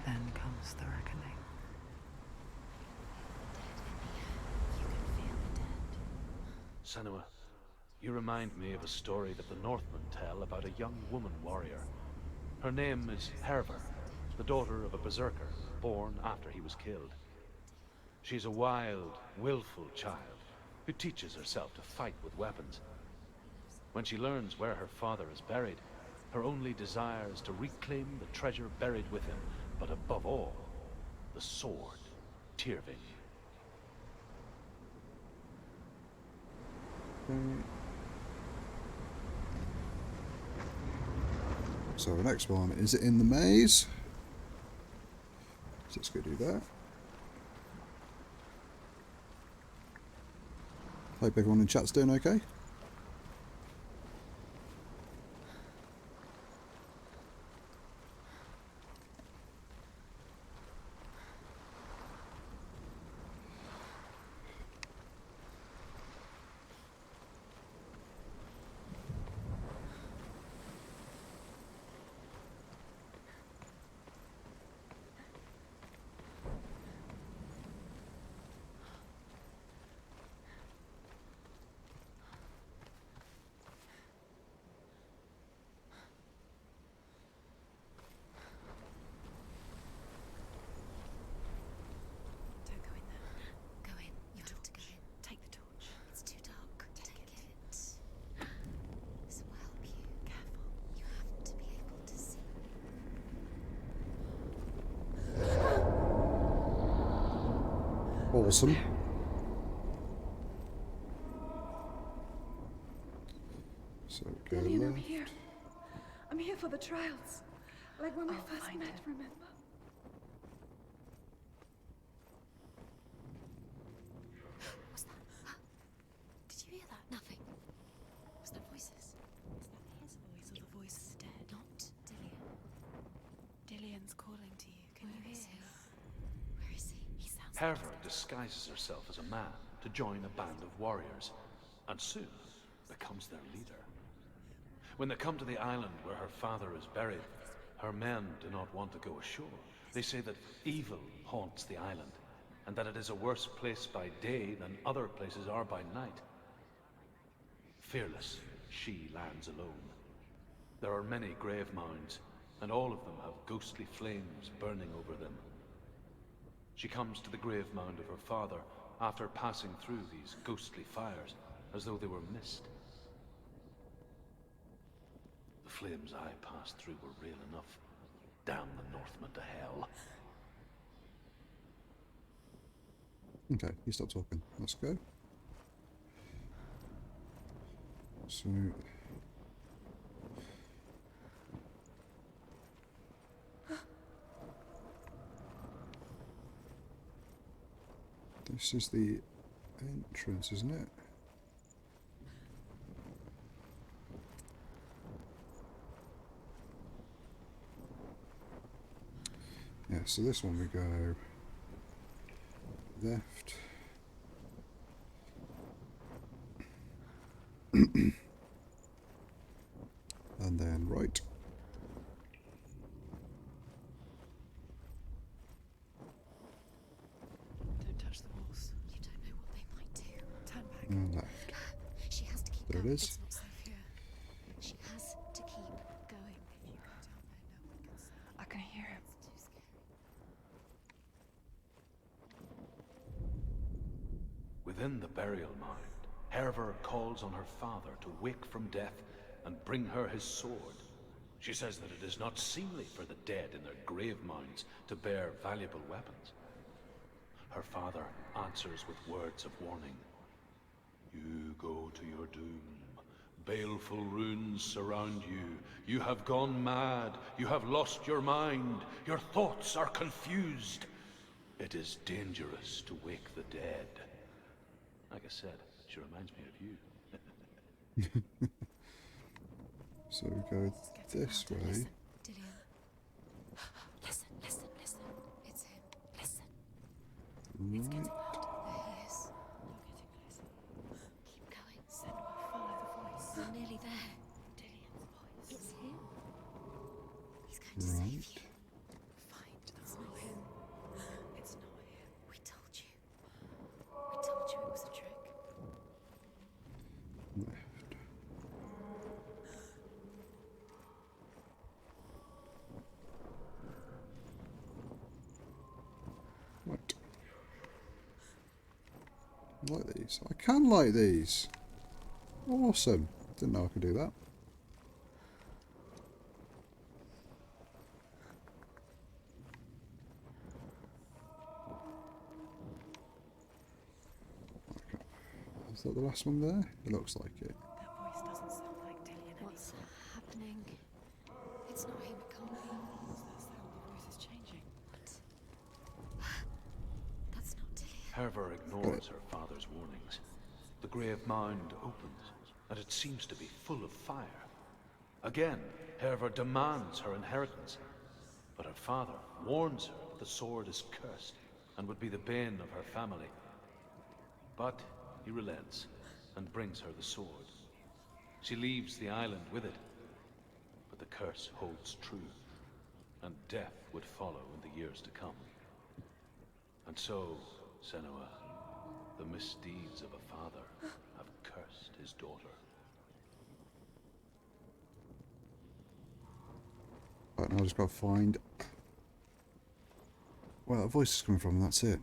then comes the reckoning. You can feel the dead. Senua, you remind me of a story that the Northmen tell about a young woman warrior. Her name is Herver, the daughter of a berserker, born after he was killed. She's a wild, willful child who teaches herself to fight with weapons. When she learns where her father is buried, her only desire is to reclaim the treasure buried with him, but above all, the sword, Tyrving. So the next one, is it in the maze? So let's go do that. Hope everyone in chat's doing okay. Don't go in there. Go in. You have to go in. Take the torch. It's too dark. Take it. This will help you. Careful. You have to be able to see. Awesome. So go Lillian, I'm left. here. I'm here for the trials. Like when we I'll first find met, it. remember? What's that? Did you hear that? Nothing. Was that voices? Is that his voice or the voice of the dead? Not Dillian. Dillian's calling to you. Can you Where hear is he? him? Where is he? He sounds Herver disguises herself as a man to join a band of warriors, and soon becomes their leader. When they come to the island where her father is buried, her men do not want to go ashore. They say that evil haunts the island, and that it is a worse place by day than other places are by night. Fearless, she lands alone. There are many grave mounds, and all of them have ghostly flames burning over them. She comes to the grave mound of her father after passing through these ghostly fires, as though they were mist. The flames I passed through were real enough. Damn the Northmen to hell. Okay, you stop talking. Let's go. So This is the entrance, isn't it? Yeah, so this one we go left. And then right. Don't touch the walls. You don't know what they might do. Turn back. And left. She has to keep There it going. is. It's not safe here. She has to keep going. If you go down there, no one can see. I can hear him. It's too scary. Within the burial mound, Herver calls on her father to wake from death and bring her his sword. She says that it is not seemly for the dead in their grave mounds to bear valuable weapons. Her father answers with words of warning. You go to your doom. Baleful runes surround you. You have gone mad. You have lost your mind. Your thoughts are confused. It is dangerous to wake the dead. Like I said, she reminds me of you. So we go this way. Listen, Dillian. Listen, listen, listen. It's him. Listen. It's getting louder. There he is. You're getting closer. Keep going. Senua, follow the voice. You're nearly there. Dillian's voice. It's him. He's going to save Right. you. Find the voice. It's not him. We told you. We told you it was a trick. Left. Right. I like these. I can like these. Awesome. Didn't know I could do that. Okay. Is that the last one there? It looks like it. That voice doesn't sound like Dillian What's anymore. happening? It's not him. It can't be. What's that sound? The voice is changing. What? That's not Dillian. Herver ignores her father's warnings. The grave mound opens, and it seems to be full of fire. Again, Herver demands her inheritance, but her father warns her that the sword is cursed and would be the bane of her family. But he relents and brings her the sword. She leaves the island with it, but the curse holds true, and death would follow in the years to come. And so, Senua, the misdeeds of a father have cursed his daughter. Right, now I just got to find where that voice is coming from, and that's it.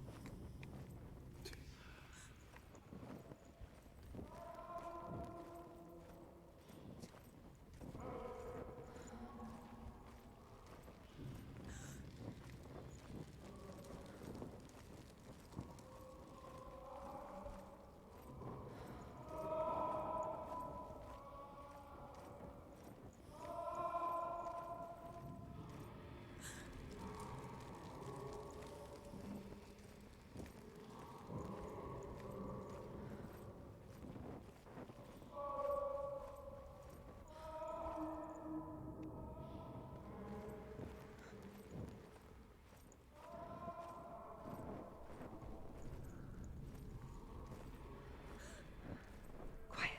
Quiet.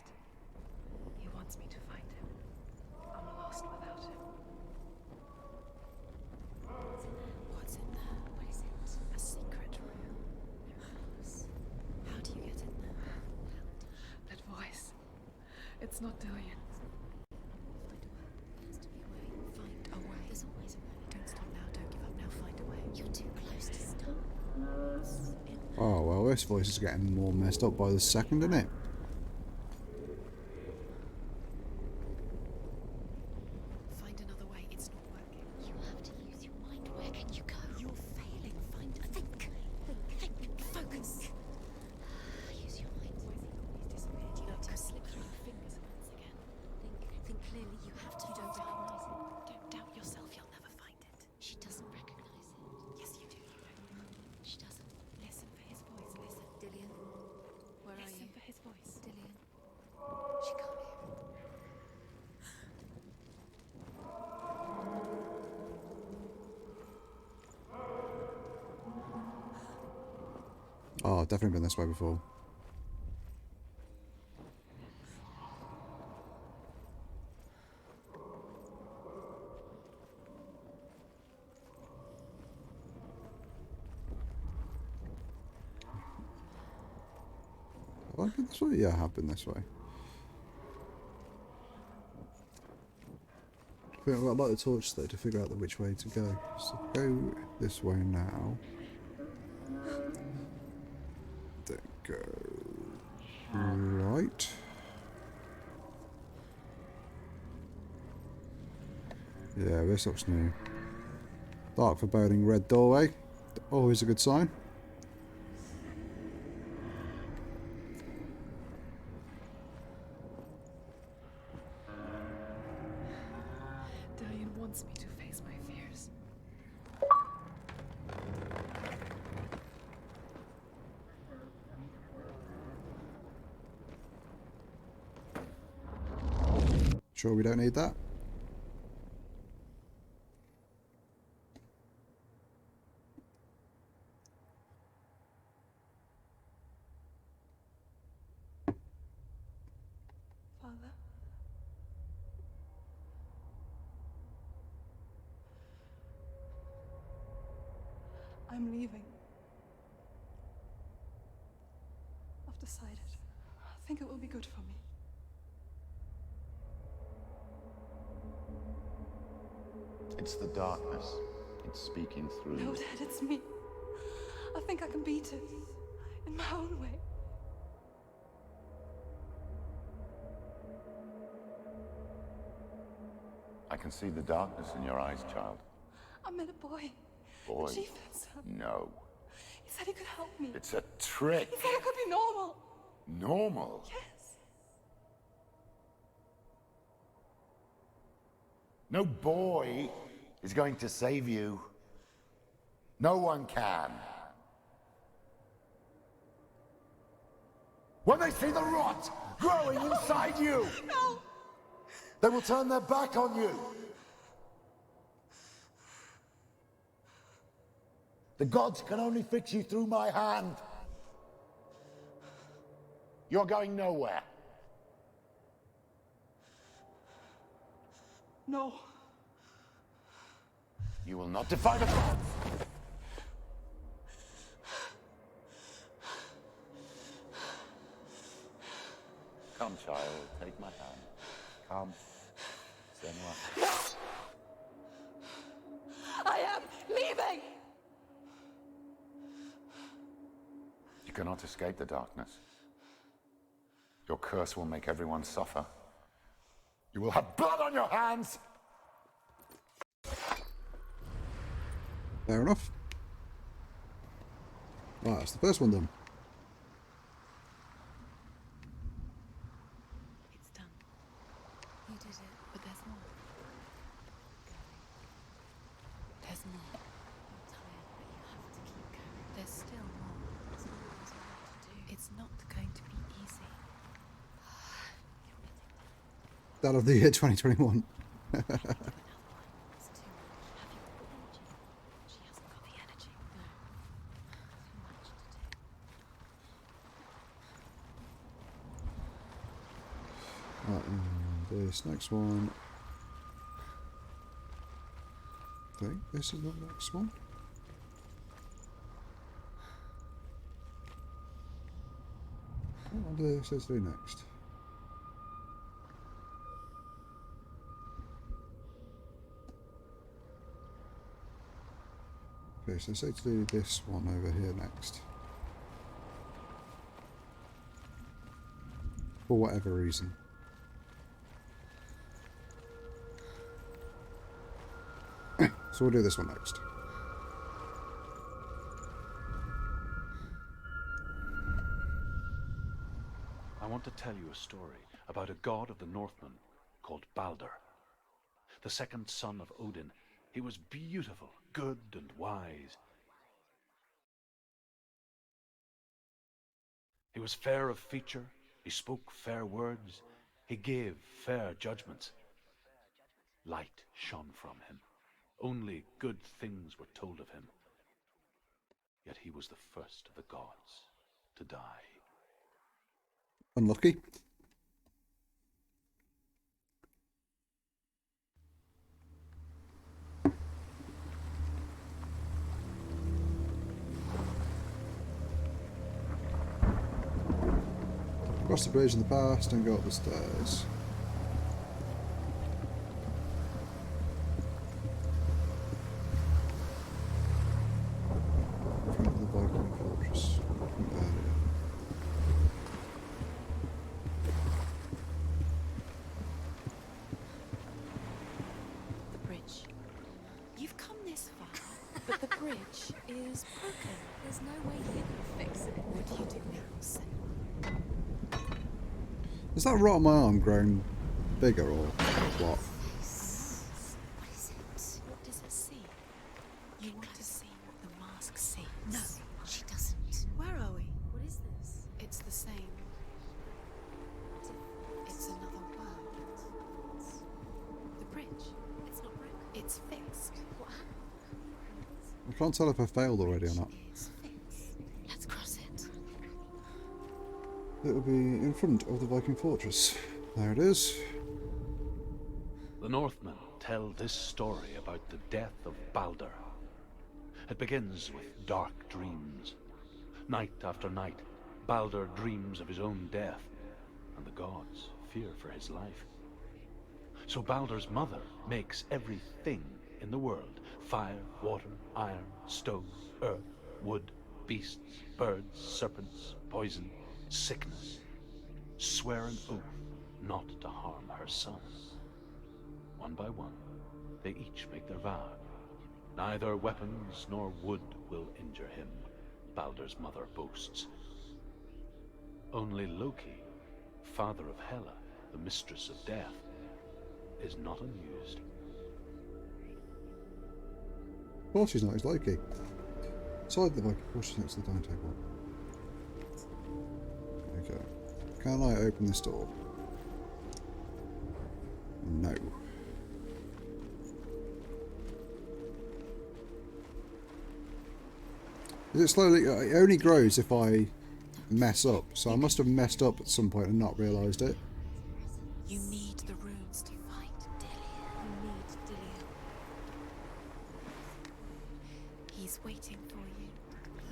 He wants me to find him. I'm lost without him. What's in there? What is it? A secret room. How do you get in there? That voice. It's not Dillian. There has to be a way. Find a way. There's always a way. Don't stop now. Don't give up now. Find a way. You're too close to stop. Oh, well, this voice is getting more messed up by the second, isn't it? Find another way. It's not working. You have to use your mind. Where can you go? You're failing. Find a Think. Think. Focus. Use your mind. He's disappeared. You have to slip through your fingers once again. Think clearly. You have to. You don't recognize it. Don't doubt yourself. You'll never find it. She doesn't recognize it. Yes, you do. You know. She doesn't. Listen for his voice. Listen. Oh, I've definitely been this way before. Have I been this way? Yeah, I have been this way. I think I've got a lot of torch though to figure out which way to go. So go this way now. Then go right. Yeah, this looks new. Dark foreboding red doorway. Always a good sign. Diane wants me to face my fears. Sure we don't need that? Father? I'm leaving. I've decided. I think it will be good for me. It's the darkness. It's speaking through No, you. Dad, it's me. I think I can beat it. In my own way. I can see the darkness in your eyes, child. I met a boy. Boy. A chief fencer. No. He said he could help me. It's a trick. He said I could be normal. Normal? Yes. No boy is going to save you. No one can. When they see the rot growing inside you, No! they will turn their back on you. The gods can only fix you through my hand. You're going nowhere. No. You will not defy the gods. Come, child, take my hand. Come. Senua. I am leaving! You cannot escape the darkness. Your curse will make everyone suffer. You will have blood on your hands! Fair enough. Right, that's the first one done. It's done. You did it, but there's more. There's more. I'm tired, but you have to keep going. There's still more. There's always more to do. It's not going to be easy. You're getting there. That of the year 2021. Do another one. It's too much. Have you got the energy? She hasn't got the energy. No. Too much to do. Right, and this next one. I think this is the next one. What do it says do next? Okay, so say to do this one over here next. For whatever reason. So we'll do this one next. I want to tell you a story about a god of the Northmen called Balder. The second son of Odin. He was beautiful, good and wise. He was fair of feature, he spoke fair words, he gave fair judgments. Light shone from him. Only good things were told of him. Yet he was the first of the gods. to die. Unlucky. Cross the bridge in the past and go up the stairs. Front of the Viking fortress from earlier. The bridge. You've come this far, but the bridge is broken. There's no way you can fix it. What do you do now, Senua? Is that right on my arm grown bigger or what? What is it? What does it see? You want to see what the mask sees? No, she doesn't. Where are we? What is this? It's the same. It's another world. The bridge. It's not broken. It's fixed. What happened? I can't tell if I failed already or not. It's fixed. Let's cross it. It will be in front of the Viking fortress. There it is. The Northmen tell this story about the death of Balder. It begins with dark dreams. Night after night, Balder dreams of his own death, and the gods fear for his life. So Balder's mother makes everything in the world: fire, water, iron, stone, earth, wood, beasts, birds, serpents, poison, sickness, swear an oath not to harm her son. One by one, they each make their vow. Neither weapons nor wood will injure him, Balder's mother boasts. Only Loki, father of Hela, the mistress of death, is not amused. Of course he's not, he's Loki. Inside the Viking fortress next to the dining table. Okay. Can I open this door? No. Is it slowly? It only grows if I mess up. So I must have messed up at some point and not realised it. You need the runes to fight Dillion. You need Dillion. He's waiting for you.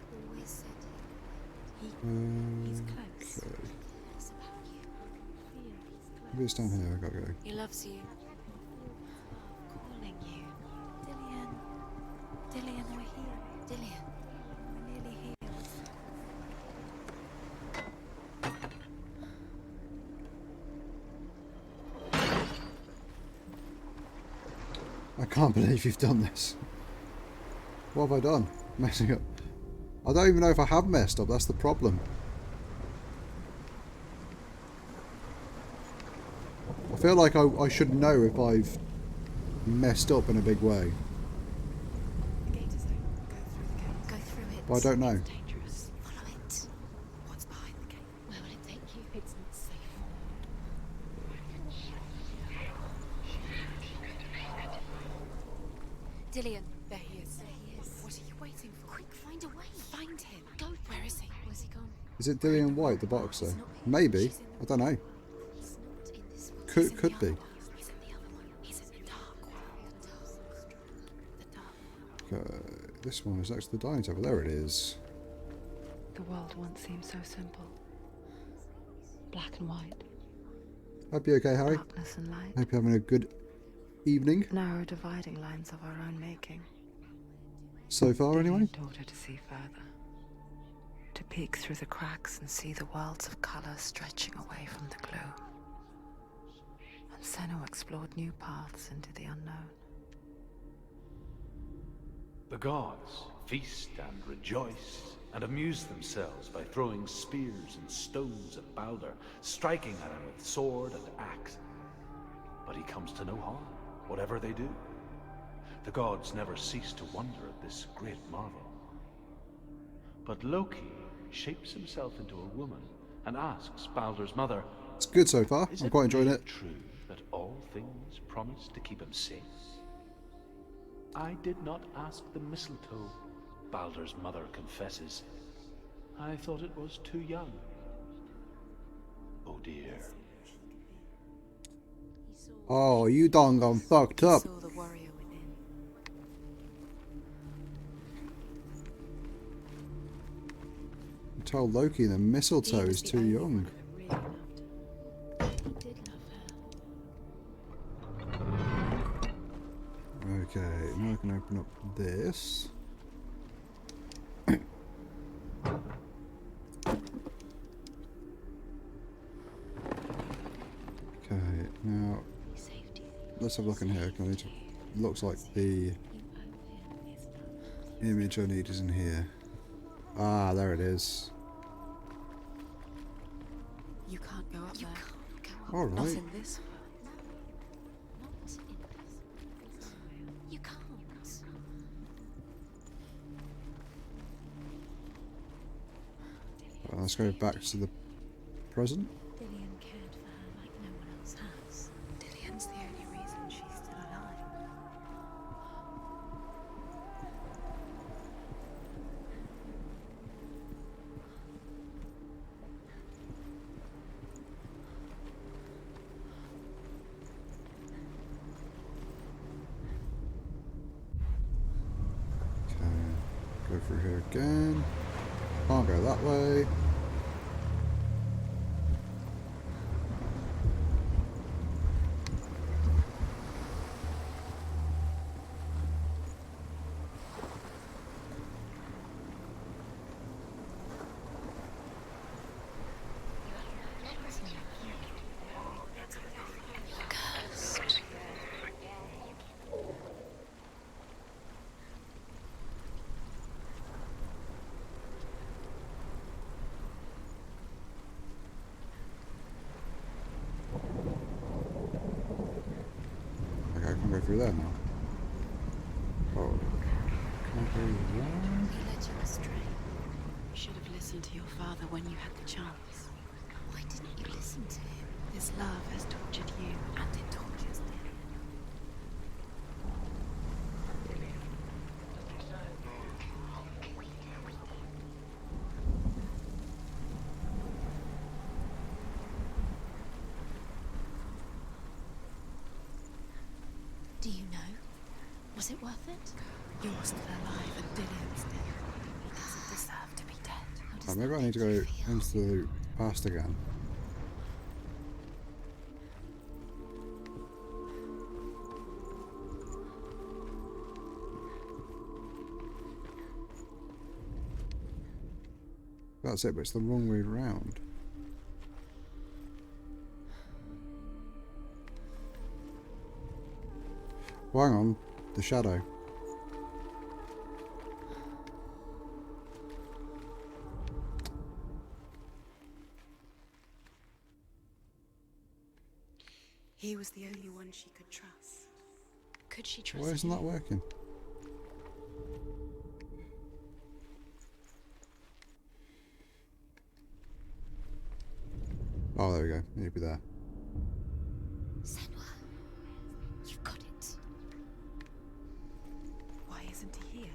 He always said He's close. Okay. he cares about you. Feel he's close. Maybe it's down here. I gotta go. He loves you. Calling you. Dillion. Dillion, we're here. Dillion. We're nearly healed. I can't believe you've done this. What have I done? Messing up. I don't even know if I have messed up. That's the problem. I feel like I should know if I've messed up in a big way. The gate is open. Go through the gate. Go through it. But I don't know. It's dangerous. Follow it. What's behind the gate? Where will it take you? It's not safe. Dillion. There he is. There he is. What are you waiting for? Quick, find a way. Find him. Go. Where is he? Where's he gone? Is it Dillian White, the boxer? Maybe. I don't know. He's not in this world. Could be. He's in the other one. He's in the dark world. The dark. This one is next to the dining table. There it is. The world once seemed so simple. Black and white, Hope you're okay, Harry. darkness and light. Hope you're having a good evening Narrow dividing lines of our own making. so far, anyway. Taught her to see further. To peek through the cracks and see the worlds of colour stretching away from the gloom. And Senua explored new paths into the unknown. The gods feast and rejoice and amuse themselves by throwing spears and stones at Balder, striking at him with sword and axe. But he comes to no harm, whatever they do. The gods never cease to wonder at this great marvel. But Loki shapes himself into a woman and asks Balder's mother, It's good so far. "Is I'm quite enjoying really it. true that all things promise to keep him safe?" "I did not ask the mistletoe," Balder's mother confesses. I thought it was too young. Oh dear. Oh, you done gone fucked He up. saw the warrior within. I told Loki the mistletoe He was is the too only young. one who really loved her. He did love her. Okay, now I can open up this. Okay, now let's have a look in here. Can I need to, looks like the image I need is in here. Ah, there it is. You can't go up there. All Not right. in this world. You can't. Well, let's go back to the present. Dillian cared for her like no one else has. Dillian's the only reason she's still alive. Okay, go through here again. Can't go that way. Okay, I can go through there now. Oh, can I go there? He led you astray. You should have listened to your father when you had the chance. Why didn't you listen to him? This love has tortured you, and it tortures Dillian. Do you know? Was it worth it? You're still alive and Dillian's dead. He doesn't deserve to be dead. How does Oh, maybe that I need to make you go feel? into the past again. That's it, but it's the wrong way round. Well, hang on, the shadow. He was the only one she could trust. Could she trust Why isn't him? that working? Oh, there we go. Maybe there. Senua, you've got it. Why isn't he here?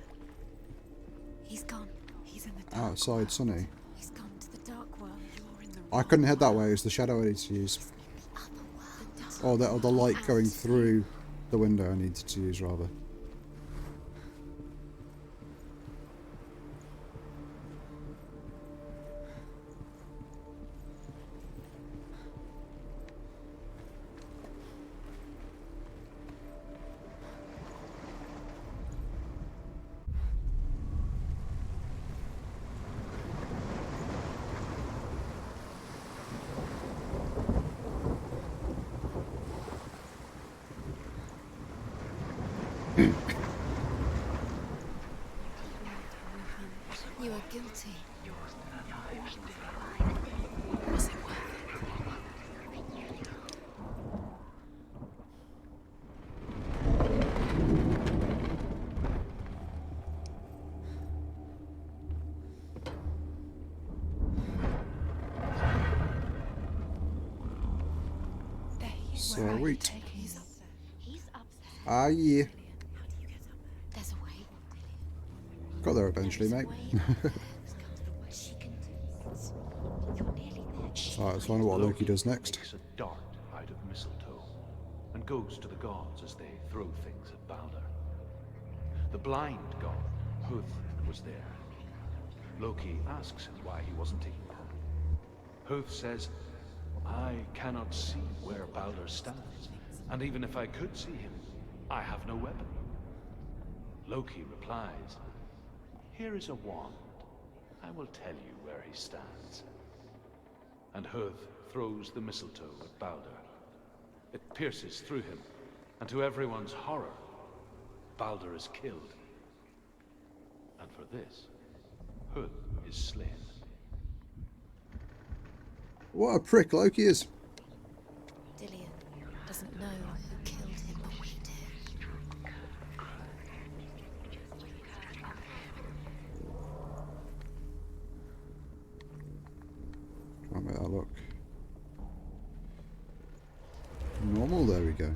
He's gone. He's in the dark Outside, world. Sunny. He's gone to the dark world. You're in the I wrong couldn't head that world. way. It's the shadow I need to use. The other world. Or the light going through the window I needed to use, rather. You are guilty. Was it worth it? There he is. So Where are you wait. taking him? He's up there. He's up there. Ah, yeah. How do you get up there? There's a way. Got there eventually, There is mate. a way up there. She can Alright, let's find out what Loki does next. Makes a dart out of mistletoe and goes to the gods as they throw things at Balder. The blind god, Huth, was there. Loki asks him why he wasn't taking part. Huth says, I cannot see where Balder stands, and even if I could see him, I have no weapon. Loki replies, here is a wand. I will tell you where he stands. And Huth throws the mistletoe at Balder. It pierces through him, and to everyone's horror, Balder is killed. And for this, Huth is slain. What a prick Loki is. Dillion doesn't know who killed him, but we do. Try and make that look normal. There we go.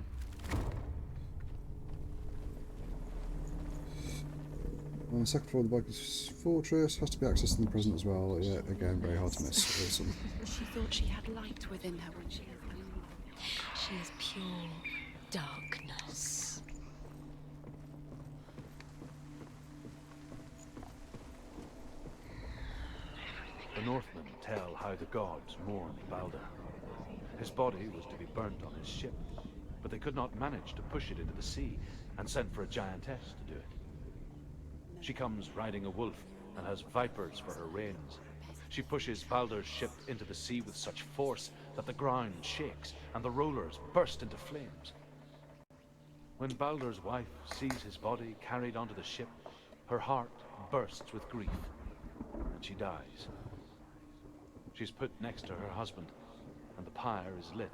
On the second floor of the Vikings fortress has to be accessed in the present as well. Yeah, again, very hard to miss. Awesome. She thought she had light within her when she was young. She is pure darkness. The Northmen tell how the gods mourned Balder. His body was to be burnt on his ship, but they could not manage to push it into the sea and sent for a giantess to do it. She comes riding a wolf and has vipers for her reins. She pushes Balder's ship into the sea with such force that the ground shakes and the rollers burst into flames. When Balder's wife sees his body carried onto the ship, her heart bursts with grief, and she dies. She's put next to her husband, and the pyre is lit,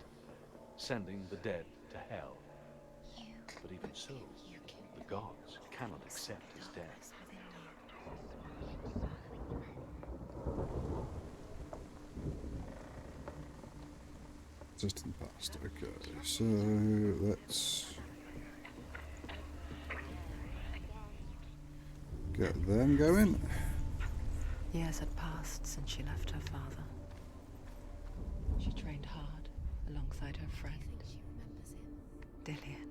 sending the dead to hell. But even so, the gods cannot accept his death. Just in the past. Okay, so let's get them going. Years had passed since she left her father. She trained hard alongside her friend, Dillion.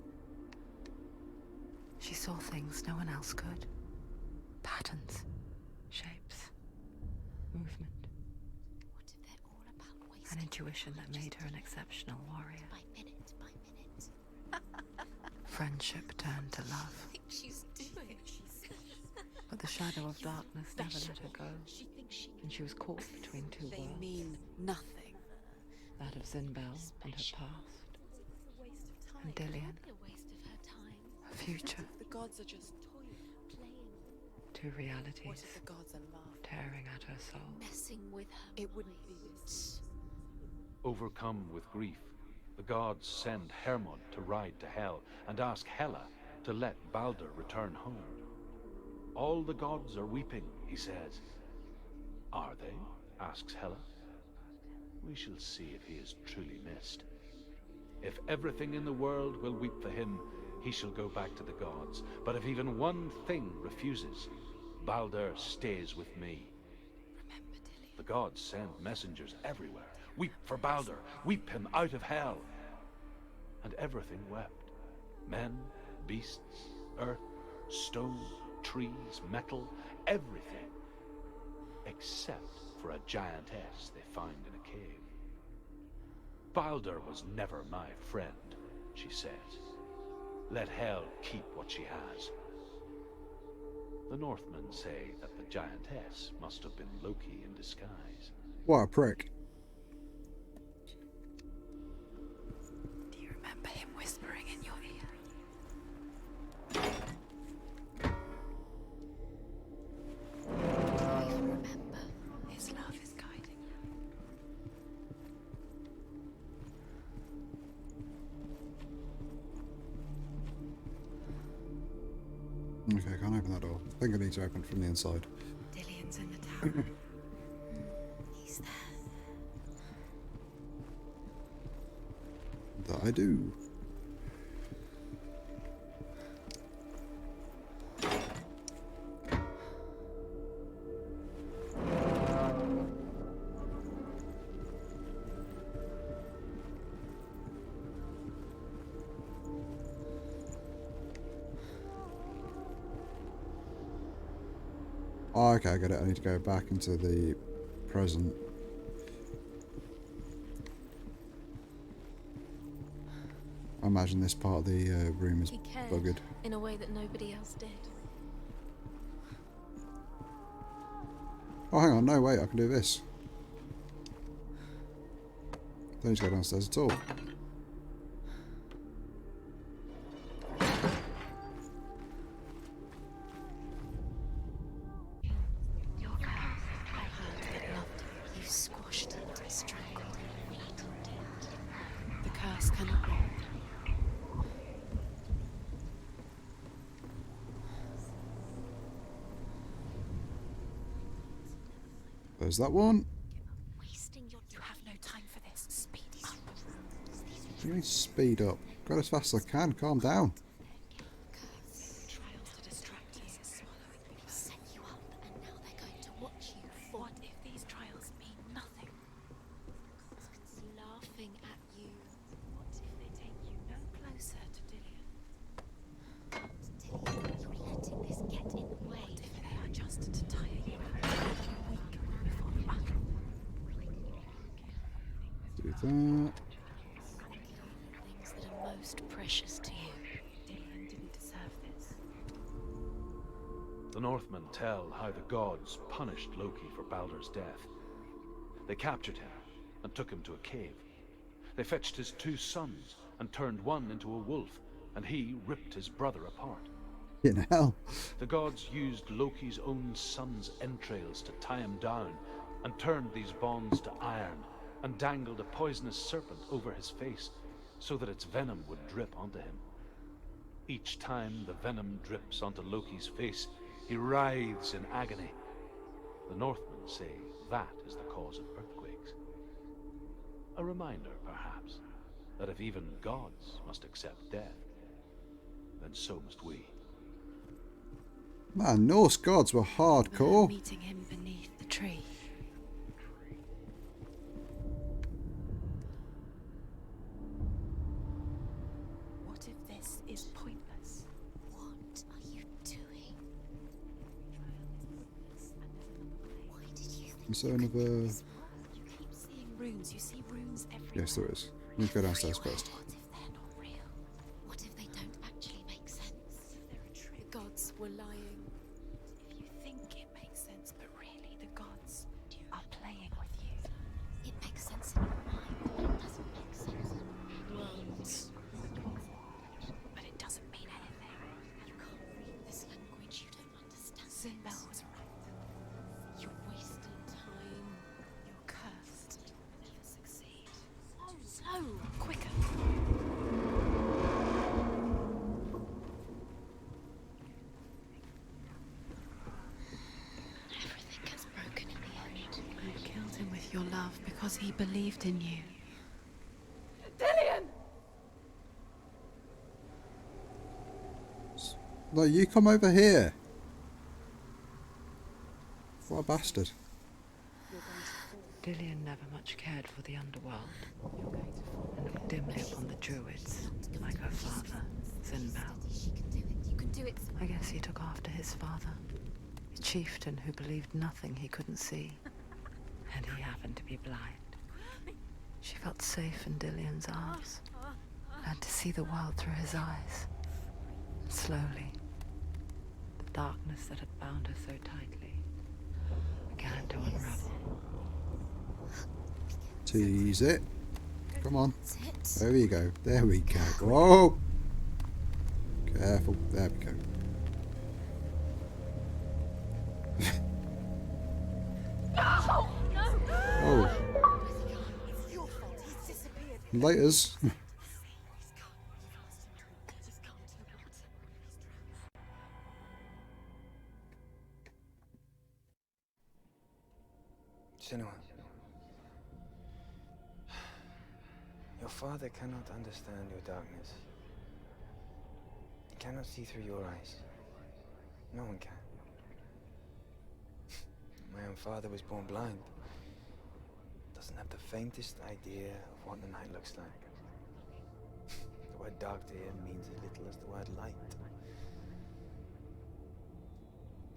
She saw things no one else could. Patterns, shapes, movement. An intuition that made her an exceptional warrior. Friendship turned to love. But the shadow of darkness never let her go, and she was caught between two worlds. They mean nothing. That of Zinbel and her past, and Dillion, her future. The gods are just toying. Two realities tearing at her soul. Messing with her. It wouldn't be this. Overcome with grief, the gods send Hermod to ride to Hell and ask Hela to let Balder return home. All the gods are weeping, he says. Are they? Asks Hela. We shall see if he is truly missed. If everything in the world will weep for him, he shall go back to the gods. But if even one thing refuses, Balder stays with me. The gods send messengers everywhere. Weep for Balder, weep him out of hell. And everything wept. Men, beasts, earth, stone, trees, metal, everything. Except for a giantess they find in a cave. Balder was never my friend, she says. Let hell keep what she has. The Northmen say that the giantess must have been Loki in disguise. What a prick. Do you remember him whispering in your ear? Do you remember? His love is guiding you. Okay, I can't open that door. I think I need to open it from the inside. Dillion's in the tower. He's there. That I do. Okay, I get it. I need to go back into the present. I imagine this part of the room is He cared buggered. in a way that nobody else did. Oh, hang on. No, wait. I can do this. Don't need to go downstairs at all. Your curse, I heard that loved you. You squashed it, strangled it, flattened it. The curse cannot hold. There's that one. You have no time for this. Speed up. You mean speed up? Go as fast as I can. Calm down. Trials to distract you. They've set you up, and now they're going to watch you. What if these trials mean nothing? Laughing at you. What if they take you no closer to Dillian? Dillian, you're letting this get in the way. What if they are just to tire you out? Weak before the battle. Do that. Things that are most precious to you. Dillian didn't deserve this. The Northmen tell how the gods punished Loki for Baldur's death. They captured him and took him to a cave. They fetched his 2 sons and turned one into a wolf, and he ripped his brother apart. In hell. The gods used Loki's own son's entrails to tie him down, and turned these bonds to iron, and dangled a poisonous serpent over his face, so that its venom would drip onto him. Each time the venom drips onto Loki's face, he writhes in agony. The Northmen say that is the cause of earthquakes. A reminder, perhaps, that if even gods must accept death, then so must we. Man, Norse gods were hardcore. Meeting him beneath the tree. What if this is pointless? What are you doing? Why did you think Is there another... you keep seeing runes? You see runes everywhere. Yes, there is. Let me go downstairs first. What if they're not real? What if they don't actually make sense? The gods were lying. If you think it makes sense, but really the gods are playing with you. It makes sense in your mind, but it doesn't make sense in words. But it doesn't mean anything. You can't read this language, you don't understand. Sinbel was right. You're wasting time. You're cursed. You'll never succeed. So, quicker. Everything gets broken in the end. You killed him with your love because he believed in you. Dillian! No, you come over here. What a bastard. Dillian never much cared for the underworld, and looked dimly upon the druids, like her father, Sinbel. You can do it. I guess he took after his father, a chieftain who believed nothing he couldn't see, and he happened to be blind. She felt safe in Dillian's arms, and to see the world through his eyes. And slowly, the darkness that had bound her so tightly began to unravel. Tease it. Come on. There we go. There we go. Whoa! Careful. There we go. Oh. Laters. Senua. Your father cannot understand your darkness. He cannot see through your eyes. No one can. My own father was born blind. Doesn't have the faintest idea of what the night looks like. The word dark to him means as little as the word light.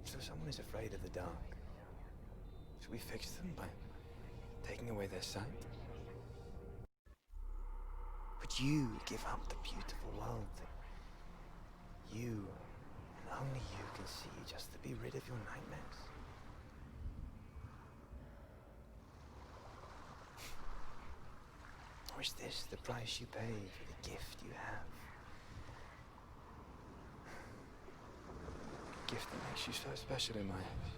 So someone is afraid of the dark. So we fix them by taking away their sight? Would you give up the beautiful world that you and only you can see just to be rid of your nightmares? Or is this the price you pay for the gift you have? A gift that makes you so special in my eyes.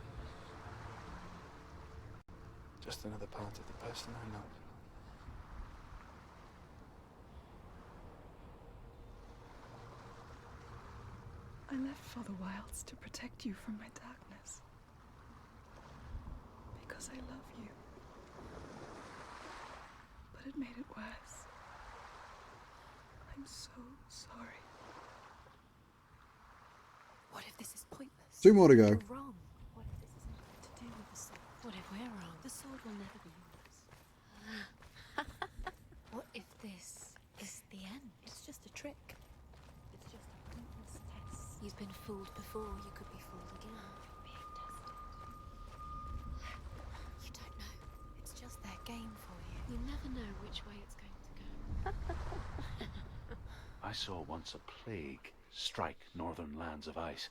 Just another part of the person I love. I left for the wilds to protect you from my darkness. Because I love you. But it made it worse. I'm so sorry. What if this is pointless? 2 more to go. You're wrong. What if this is nothing to do with the sword? What if we're wrong? The sword will never be yours. What if this is the end? It's just a trick. It's just a pointless test. You've been fooled before. You could be fooled again. You're being tested. You don't know. It's just their game for you. You never know which way it's going to go. I saw once a plague strike northern lands of ice.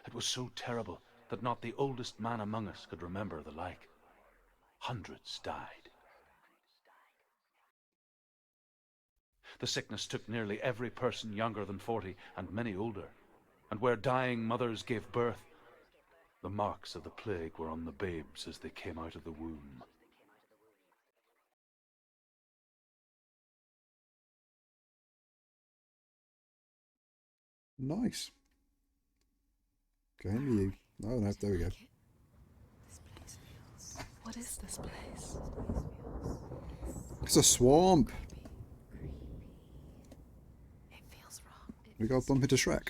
It was so terrible that not the oldest man among us could remember the like. Hundreds died. The sickness took nearly every person younger than 40 and many older. And where dying mothers gave birth, the marks of the plague were on the babes as they came out of the womb. Nice. Game you. Oh no, there we go. This place feels... What is this place? It's a swamp. It feels wrong. We got bump into Shrek.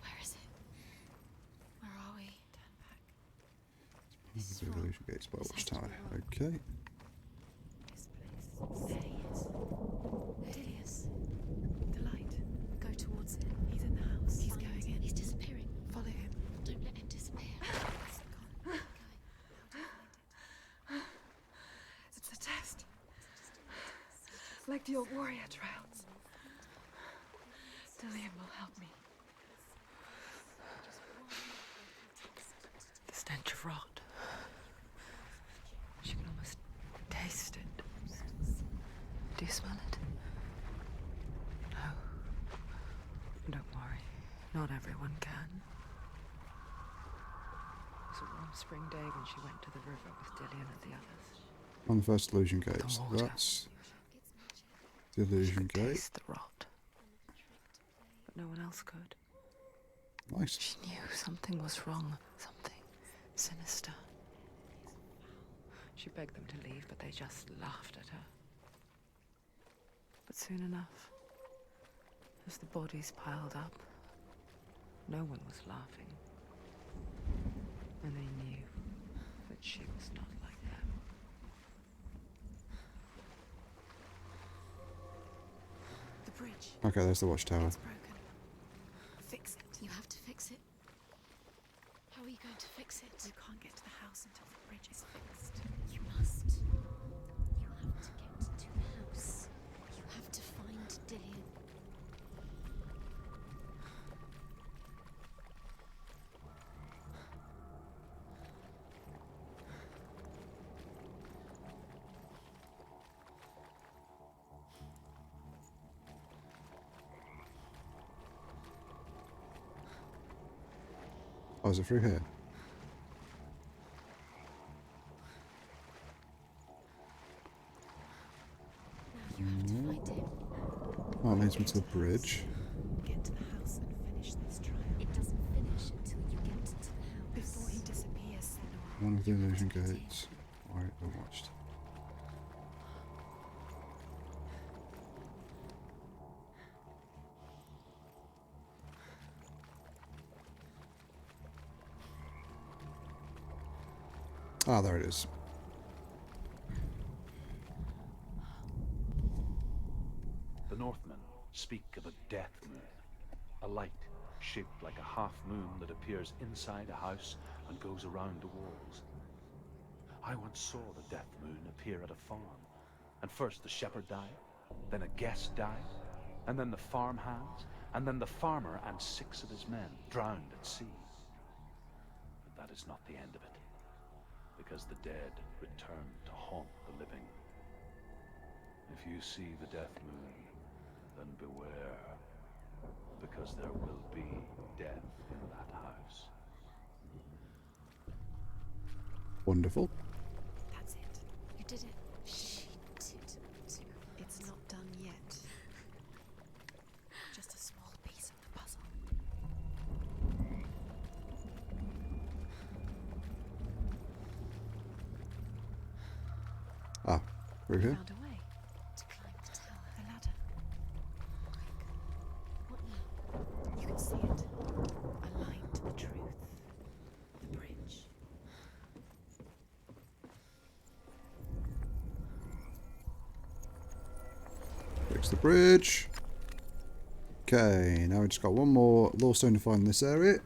Where is it? Where are we? Turn back. The illusion gates by Watchtower. Okay. This place. There he is. There he is. The light. Go towards it. He's in the house. He's going in. He's disappearing. Follow him. Don't let him disappear. Go. It's a test. Like the old warrior trials. Dillian will help me. The stench of rot. She can almost taste it. Do you smell it? No. Don't worry. Not everyone can. It was a warm spring day when she went to the river with Dillian and the others. On the first illusion gates. The water. That's the illusion She could gate. taste the rot. But no one else could. Nice. She knew something was wrong. Something sinister. She begged them to leave, but they just laughed at her. But soon enough, as the bodies piled up, no one was laughing. And they knew that she was not like them. The bridge. Okay, there's the Watchtower. It's broken. Fix it. You have to fix it. How are you going to fix it? You can't get to the house until the bridge is fixed. You must. You have to get to the house. You have to find Dillian. Oh, is it through here? Now you have to find him. Oh, it leads me to the bridge. Get to the house and finish this trial. It doesn't finish until you get to the house. Before he disappears, Senua. One of the illusion gates. Alright, I watched. Ah, there it is. The Northmen speak of a death moon, a light shaped like a half moon that appears inside a house and goes around the walls. I once saw the death moon appear at a farm, and first the shepherd died, then a guest died, and then the farmhands, and then the farmer and 6 of his men drowned at sea. But that is not the end of it, because the dead return to haunt the living. If you see the death moon, then beware, because there will be death in that house. Wonderful. That's it. You did it. She did too. It's not done yet. Just a small piece of the puzzle. Ah, through here. Found a way to climb the tower. The ladder. What now? You can see it. Aligned to the truth. The bridge. Fix the bridge. Okay, now we just got one more law stone to find in this area.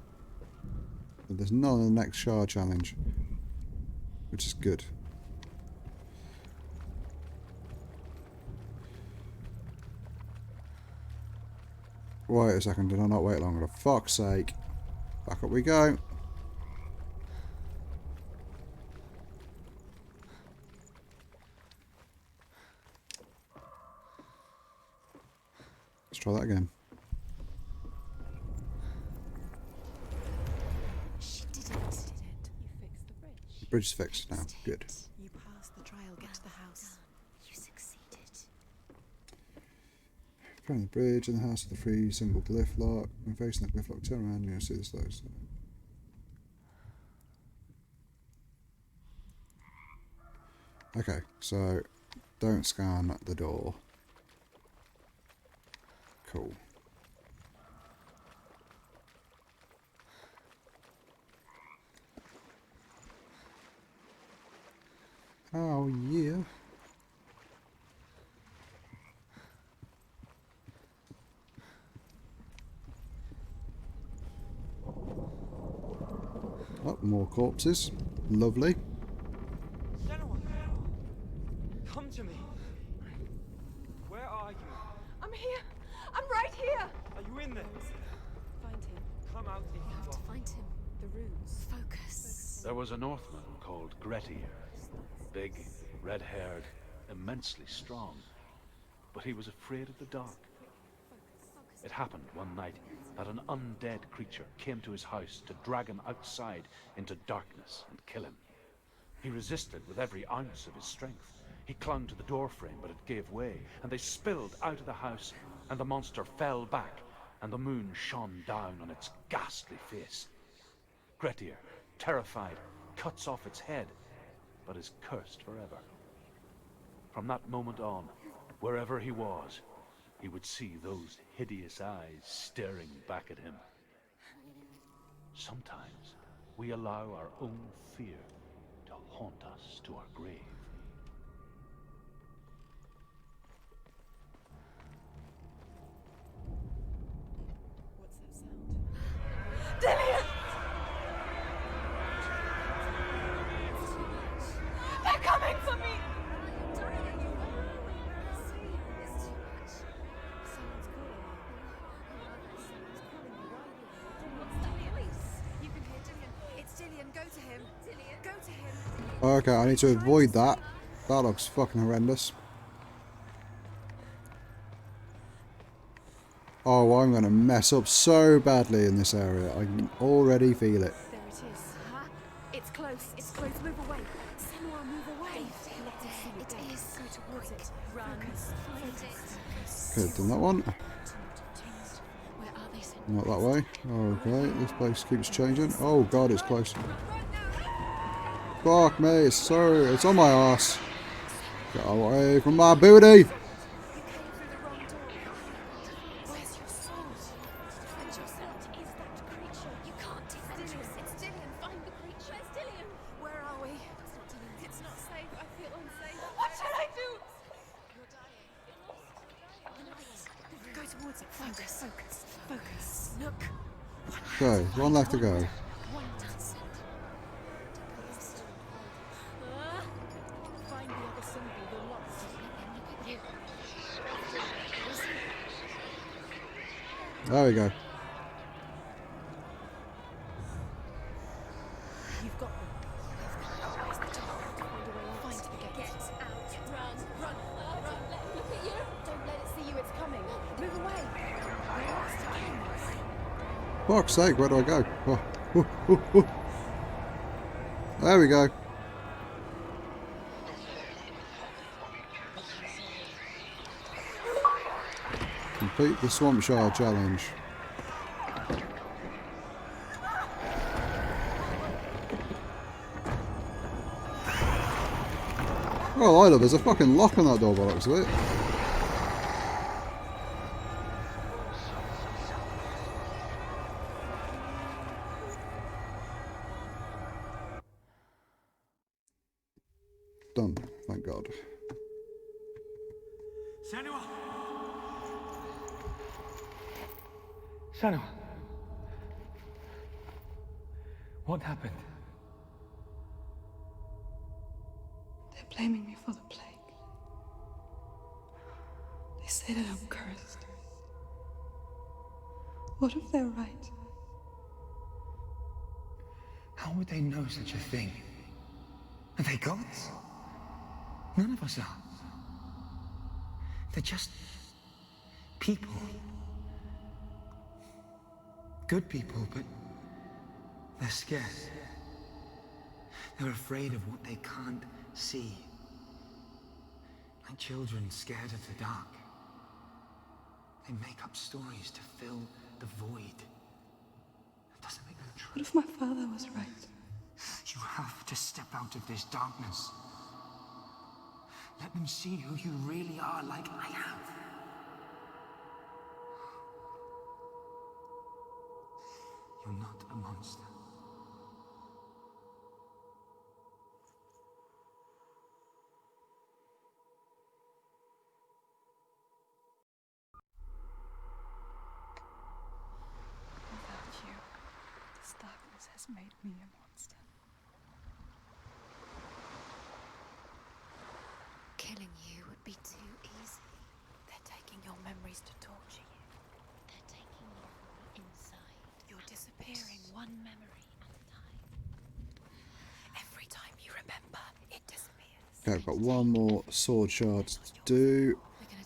But there's none in the next shard challenge, which is good. Wait a second, did I not wait longer? For fuck's sake. Back up we go. Let's try that again. She did it. You fixed the bridge. The bridge is fixed now. Good. You passed the trial. Get to the house. You succeeded. Found the bridge and the house with the free symbol glyph lock. When facing the glyph lock, turn around and you'll see the slows. Okay, so don't scan the door. Cool. Oh yeah. Oh, more corpses. Lovely. Senua! Come to me! Where are you? I'm here. I'm right here. Are you in there? Find him. Come out if You you have to are. find him. The runes. Focus. There was a Northman called Grettir. Big, red-haired, immensely strong. But he was afraid of the dark. It happened one night that an undead creature came to his house to drag him outside into darkness and kill him. He resisted with every ounce of his strength. He clung to the doorframe, but it gave way, and they spilled out of the house, and the monster fell back, and the moon shone down on its ghastly face. Grettir, terrified, cuts off its head, but is cursed forever. From that moment on, wherever he was, he would see those hideous eyes staring back at him. Sometimes we allow our own fear to haunt us to our grave. What's that sound? Dillian! They're coming for me! Okay, I need to avoid that. That looks fucking horrendous. Oh, I'm going to mess up so badly in this area. I can already feel it. There it is. Huh? It's close. It's close. Move away. Senua, move away. It is. Go towards it. Run. Focus. Could have done that one. Where are they, Senua? Not that way. Okay, this place keeps changing. Oh god, it's close. Fuck me, it's on my ass. Get away from my booty! Where's your sword? And your sword is that creature. You can't defend us. It's Dillian. Find the creature. Where's Dillian? Where are we? It's not safe. I feel unsafe. What should I do? You're dying. Go towards it. Focus. Focus. Focus. Look. Okay, one left to go. One dozen. There we go. You've got them. Where's the door? Find the gate. Get out. Run. Run. Run. Look at you. Don't let it see you. It's coming. Move away. Fuck's sake, where do I go? Oh, ooh, ooh, ooh. There we go. Complete the Swamp Shard challenge. Oh, I love there's a fucking lock on that door by the looks of it. Done, thank God. Senua! Senua! What happened? They're blaming me for the plague. They say that I'm cursed. What if they're right? How would they know such a thing? Are they gods? None of us are. They're just people. Good people, but they're scared. They're afraid of what they can't see. Like children scared of the dark. They make up stories to fill the void. That doesn't make them true. What if my father was right? You have to step out of this darkness. Let them see who you really are, like I have. You're not a monster. Without you, this darkness has made me a monster. Killing you would be too easy. They're taking your memories to torture you. They're taking you from the inside. You're disappearing one memory at a time. Every time you remember, it disappears. Okay, I've got one more sword shard to do,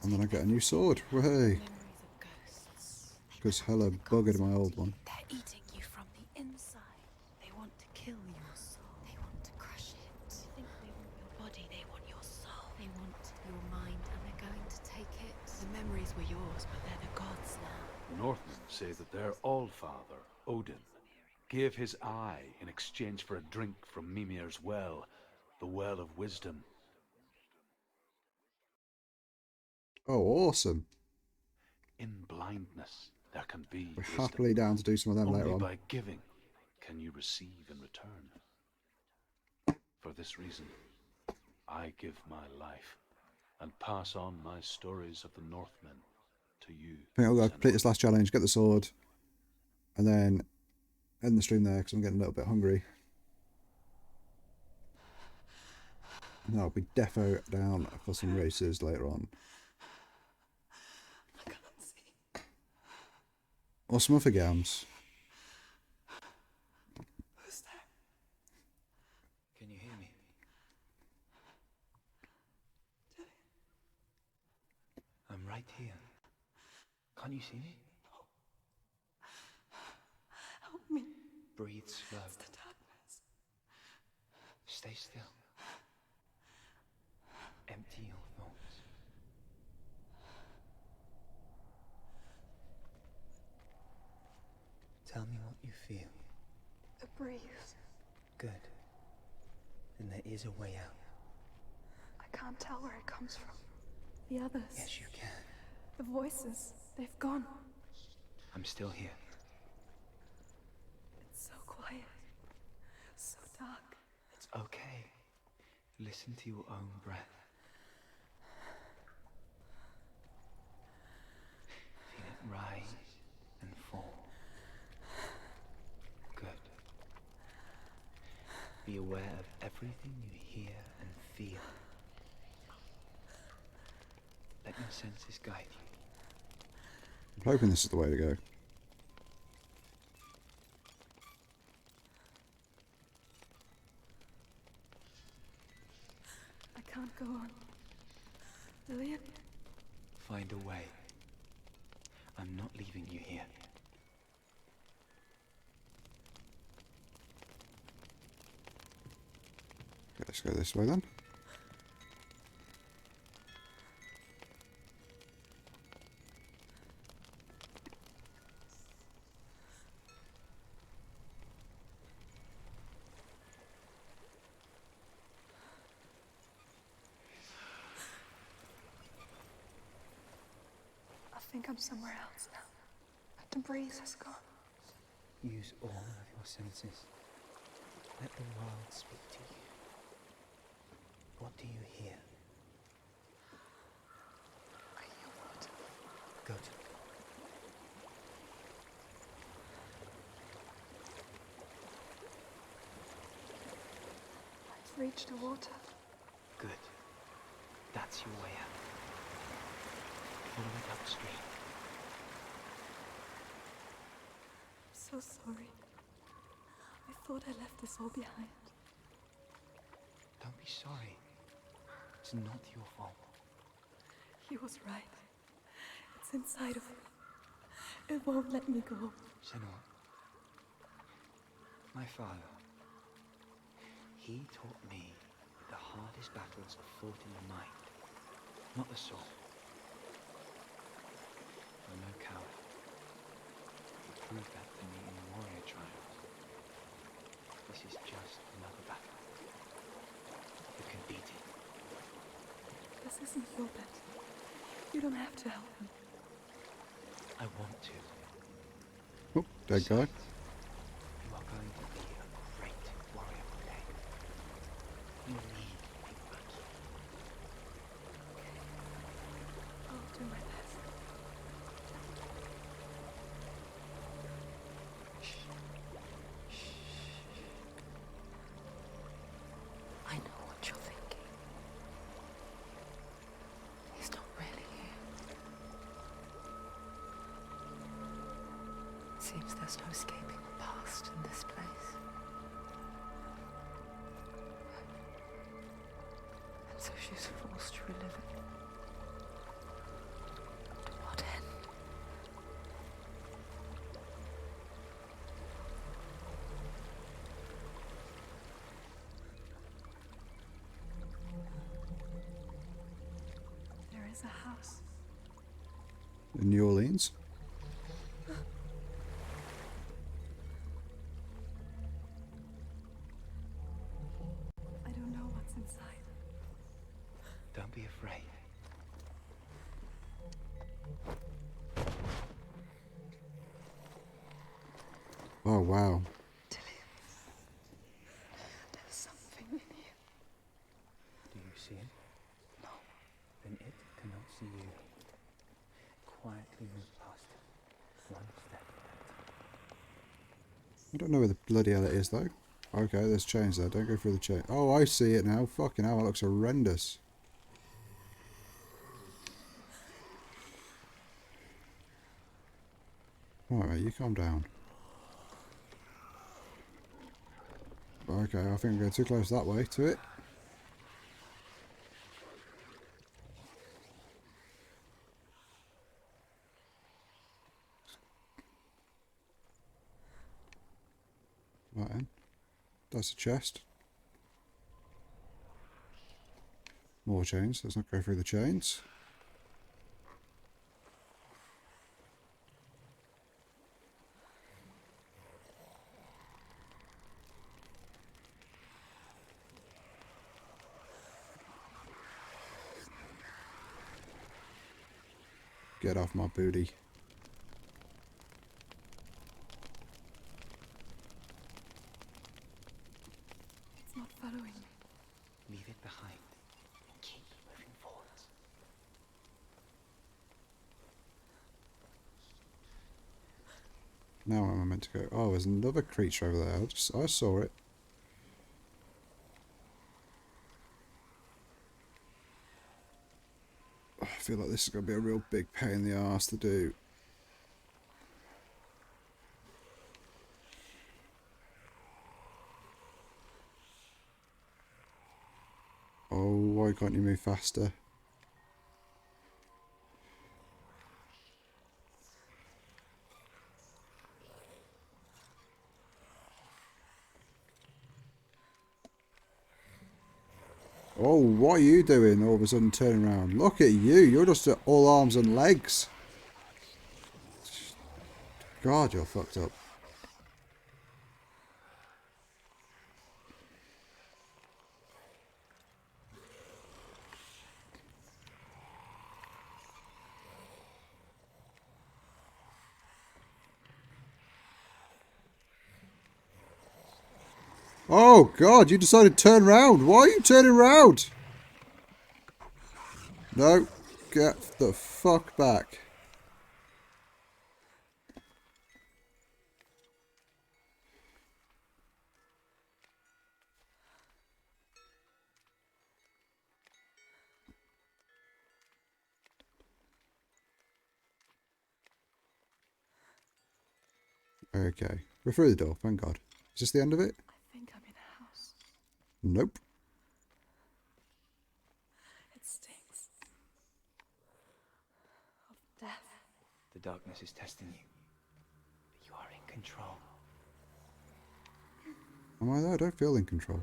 and then I get a new sword. Way! Memories of ghosts. Because hella buggered my old one. They're eating you from the inside. They want to kill your soul. They want to crush it. They think they want your body. They want your soul. They want your mind, and they're going to take it. The memories were yours, but they're the gods now. Northmen say that their Allfather, Odin, gave his eye in exchange for a drink from Mimir's well, the Well of Wisdom. Oh, awesome. In blindness, there can be We're wisdom. happily down to do some of them Only later on. by giving can you receive in return. For this reason, I give my life and pass on my stories of the Northmen to you. I think I'll go Senua. complete this last challenge, get the sword, and then end the stream there because I'm getting a little bit hungry. And I'll be defo down for some races later on. I can't see. Or some other games. Who's there? Can you hear me? I'm right here. Can't you see me? Help me. Breathe slow. It's the darkness. Stay still. Empty your thoughts. Tell me what you feel. The breeze. Good. Then there is a way out. I can't tell where it comes from. The others. Yes, you can. The voices. They've gone. I'm still here. It's so quiet. So dark. It's okay. Listen to your own breath. Feel it rise and fall. Good. Be aware of everything you hear and feel. Let your senses guide you. I'm hoping this is the way to go. I can't go on. Lillian? Find a way. I'm not leaving you here. Okay, let's go this way then. I think I'm somewhere else now. The breeze has gone. Use all of your senses. Let the world speak to you. What do you hear? I hear water. Good. I've reached the water. Good. That's your way out. Follow it upstream. I'm so sorry. I thought I left this all behind. Don't be sorry. It's not your fault. He was right. It's inside of me. It won't let me go. Senua. My father. He taught me the hardest battles are fought in the mind, not the soul. I'm no coward. You proved that to me in warrior trials. This is just another battle. You can beat it. This isn't your bet. You don't have to help him. I want to. Oh, dead guy. You are going to be a great warrior one day. You need big boots. I'll do my best. I know what you're thinking. He's not really here. Seems there's no escaping the past in this place. And so she's forced to relive it. To what end? There is a house. In New Orleans. I don't know what's inside. Don't be afraid. Oh, wow. There's something in here. Do you see it? No. Then it cannot see you. Quietly move past it. One step at a time. I don't know where the bloody hell it is, though. Okay, there's chains there. Don't go through the chain. Oh, I see it now. Fucking hell, it looks horrendous. Alright, mate, you calm down. Okay, I think I'm going too close that way to it. Right then. That's a chest. More chains. Let's not go through the chains. Get off my booty. It's not following me. Leave it behind. Keep moving forwards. Now where am I meant to go? Oh, there's another creature over there. I saw it. I feel like this is going to be a real big pain in the arse to do. Why can't you move faster? Oh, what are you doing all of a sudden turning around? Look at you. You're just all arms and legs. God, you're fucked up. Oh, God, you decided to turn around. Why are you turning around? No, get the fuck back. Okay, we're through the door, thank God. Is this the end of it? I think I'm in a house. Nope. It stinks. Of death. The darkness is testing you. But you are in control. Am I there? I don't feel in control.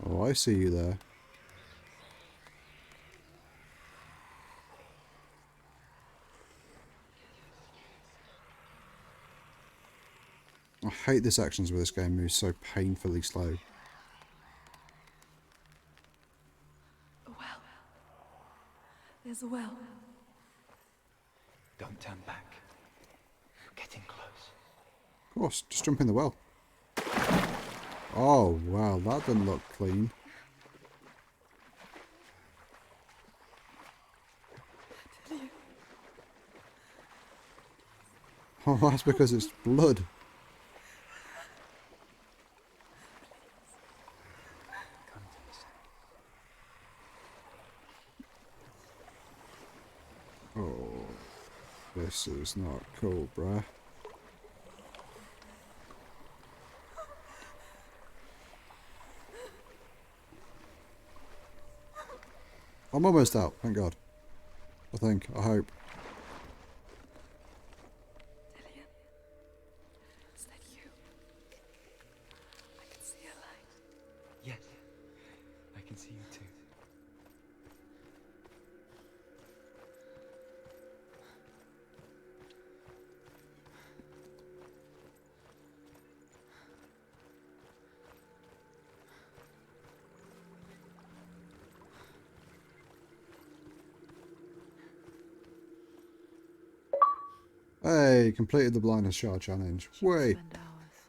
Oh, I see you there. I hate the sections where this game moves so painfully slow. A well. There's a well. Don't turn back. You're getting close. Of course, just jump in the well. Oh, wow, that doesn't look clean. Oh, that's because it's blood. Come to the center. Oh, this is not cool, bruh. I'm almost out, thank God. I think, I hope. Dillian, is that you? I can see a light. Yes, I can see you too. Hey, completed the blindness shard challenge. She would Way. spend hours,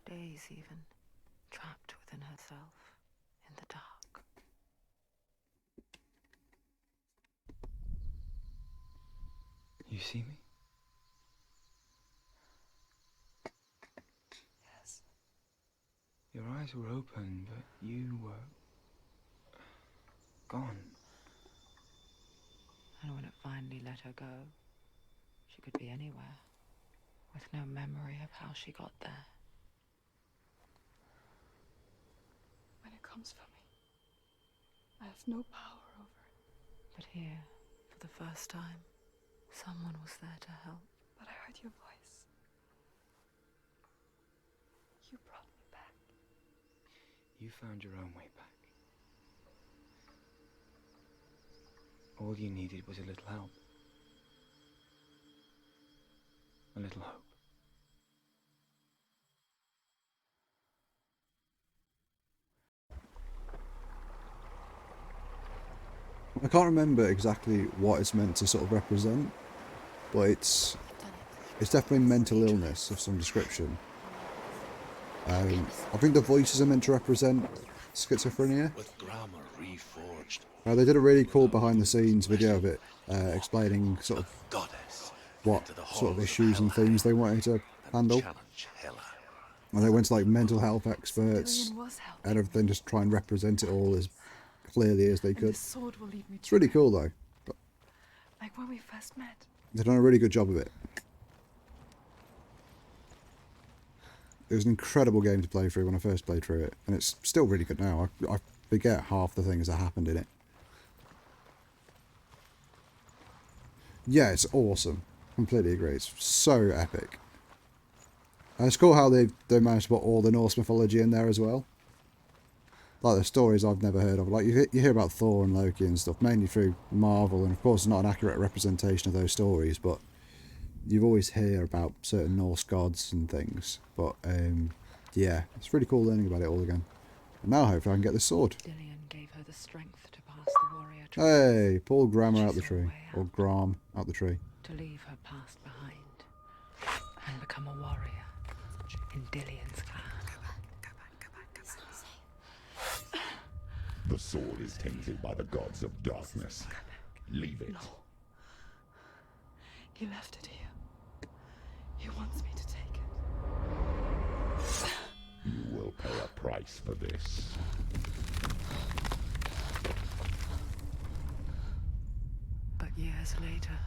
days even, trapped within herself, in the dark. You see me? Yes. Your eyes were open, but you were gone. And when it finally let her go, she could be anywhere, with no memory of how she got there. When it comes for me, I have no power over it. But here, for the first time, someone was there to help. But I heard your voice. You brought me back. You found your own way back. All you needed was a little help. A little hope. I can't remember exactly what it's meant to sort of represent, but it's definitely mental illness of some description. I think the voices are meant to represent schizophrenia. With grammar reforged, They did a really cool behind-the-scenes video of it, explaining sort of goddess what into the sort of halls issues and Helheim things they wanted to and handle. challenge Hela. And they went to like mental health experts Dillian was helping. and everything, just try and represent it all as clearly as they And could. this sword will lead me It's to really her. cool though. But Like when we first met. They've done a really good job of it. It was an incredible game to play through when I first played through it, and it's still really good now. I forget half the things that happened in it. Yeah, it's awesome. Completely agree. It's so epic. And it's cool how they managed to put all the Norse mythology in there as well. Like the stories I've never heard of. Like you hear about Thor and Loki and stuff, mainly through Marvel, and of course it's not an accurate representation of those stories, but you always hear about certain Norse gods and things. But yeah, it's really cool learning about it all again. And now hopefully I can get this sword. Dillion gave her the strength to pass the warrior trials, Hey, pull Grammar She out the saw a tree. way Or out. Gram out the tree. to leave her past behind and become a warrior in Dillion's clan. The sword is tainted by the gods of darkness. Leave it. He left it here. He wants me to take it. You will pay a price for this. But years later,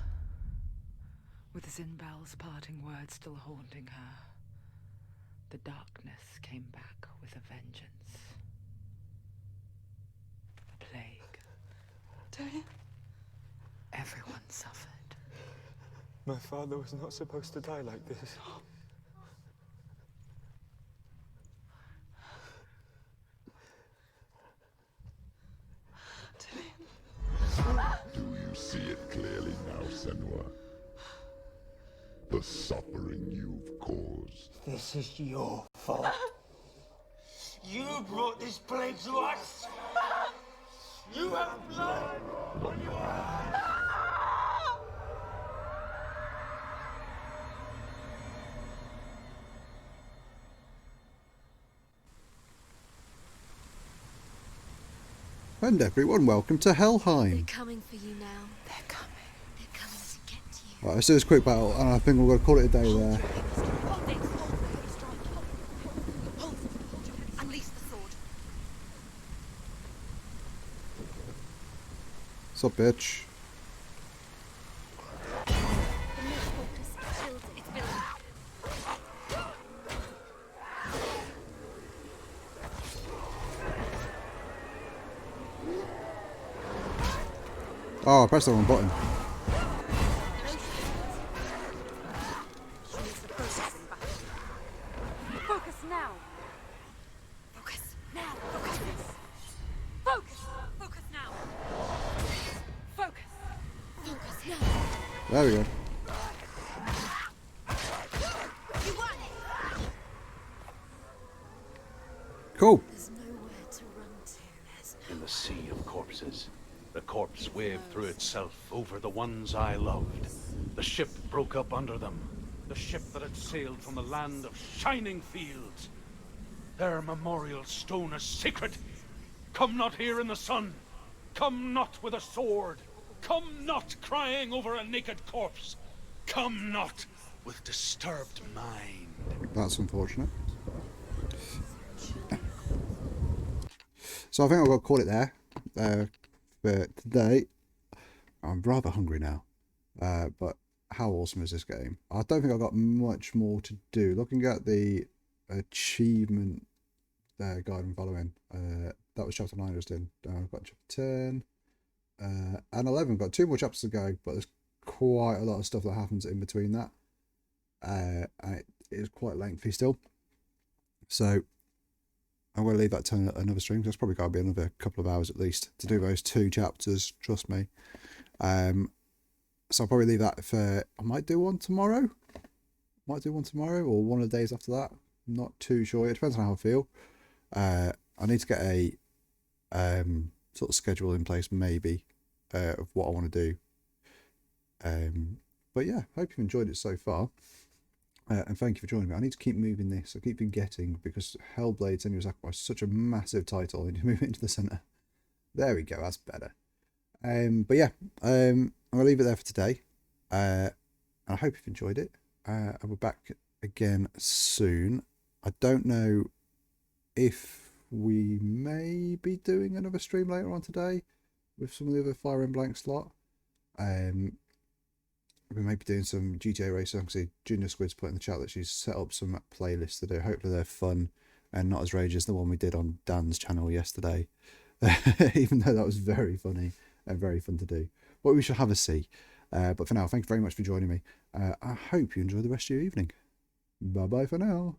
with Zinbal's parting words still haunting her, the darkness came back with a vengeance. A plague. Dillion? Everyone suffered. My father was not supposed to die like this. Do you see it clearly now, Senua? The suffering you've caused. This is your fault. You brought this plague to us. You have blood on your hands. And everyone, welcome to Helheim. They're coming for you now. They're coming. They're coming to get you. Right, let's do this quick battle, and I think we're going to call it a day there. Hold it. Hold it. Unleash the sword. What's up, bitch? The new fortress builds its building. Oh, I pressed the wrong button. Focus now. Focus now. Focus. Focus. Focus now. Focus. Focus now. There we go. You won it. Cool. There's nowhere to run to. In the sea of corpses, the corpse waved through itself over the ones I loved. The ship broke up under them. The ship that had sailed from the land of shining fields. Their memorial stone is sacred. Come not here in the sun. Come not with a sword. Come not crying over a naked corpse. Come not with disturbed mind. That's unfortunate. So I think I've got to call it there for today. I'm rather hungry now. But how awesome is this game? I don't think I've got much more to do. Looking at the achievement guide I'm following, that was chapter 9 I just did. I've got chapter 10 and 11. Got 2 more chapters to go, but there's quite a lot of stuff that happens in between that. And it is quite lengthy still. So I'm going to leave that to another stream. That's probably got to be another couple of hours at least to do those 2 chapters. Trust me. So I'll probably leave that for. I might do one tomorrow. Or one of the days after that. I'm not too sure. It depends on how I feel. I need to get a sort of schedule in place, maybe, of what I want to do. But yeah, hope you've enjoyed it so far. And thank you for joining me. I need to keep moving this. I keep forgetting because Hellblade Senua Sacrifice is such a massive title. I need to move it into the centre. There we go. That's better. But yeah, I'm going to leave it there for today. I hope you've enjoyed it. I'll be back again soon. I don't know if we may be doing another stream later on today with some of the other Fire and Blank slot. we may be doing some GTA racing. I can see Junior Squid's put in the chat that she's set up some playlists to do. Hopefully they're fun and not as rage as the one we did on Dan's channel yesterday. Even though that was very funny and very fun to do. But we shall have a see. But for now, thank you very much for joining me. I hope you enjoy the rest of your evening. Bye-bye for now.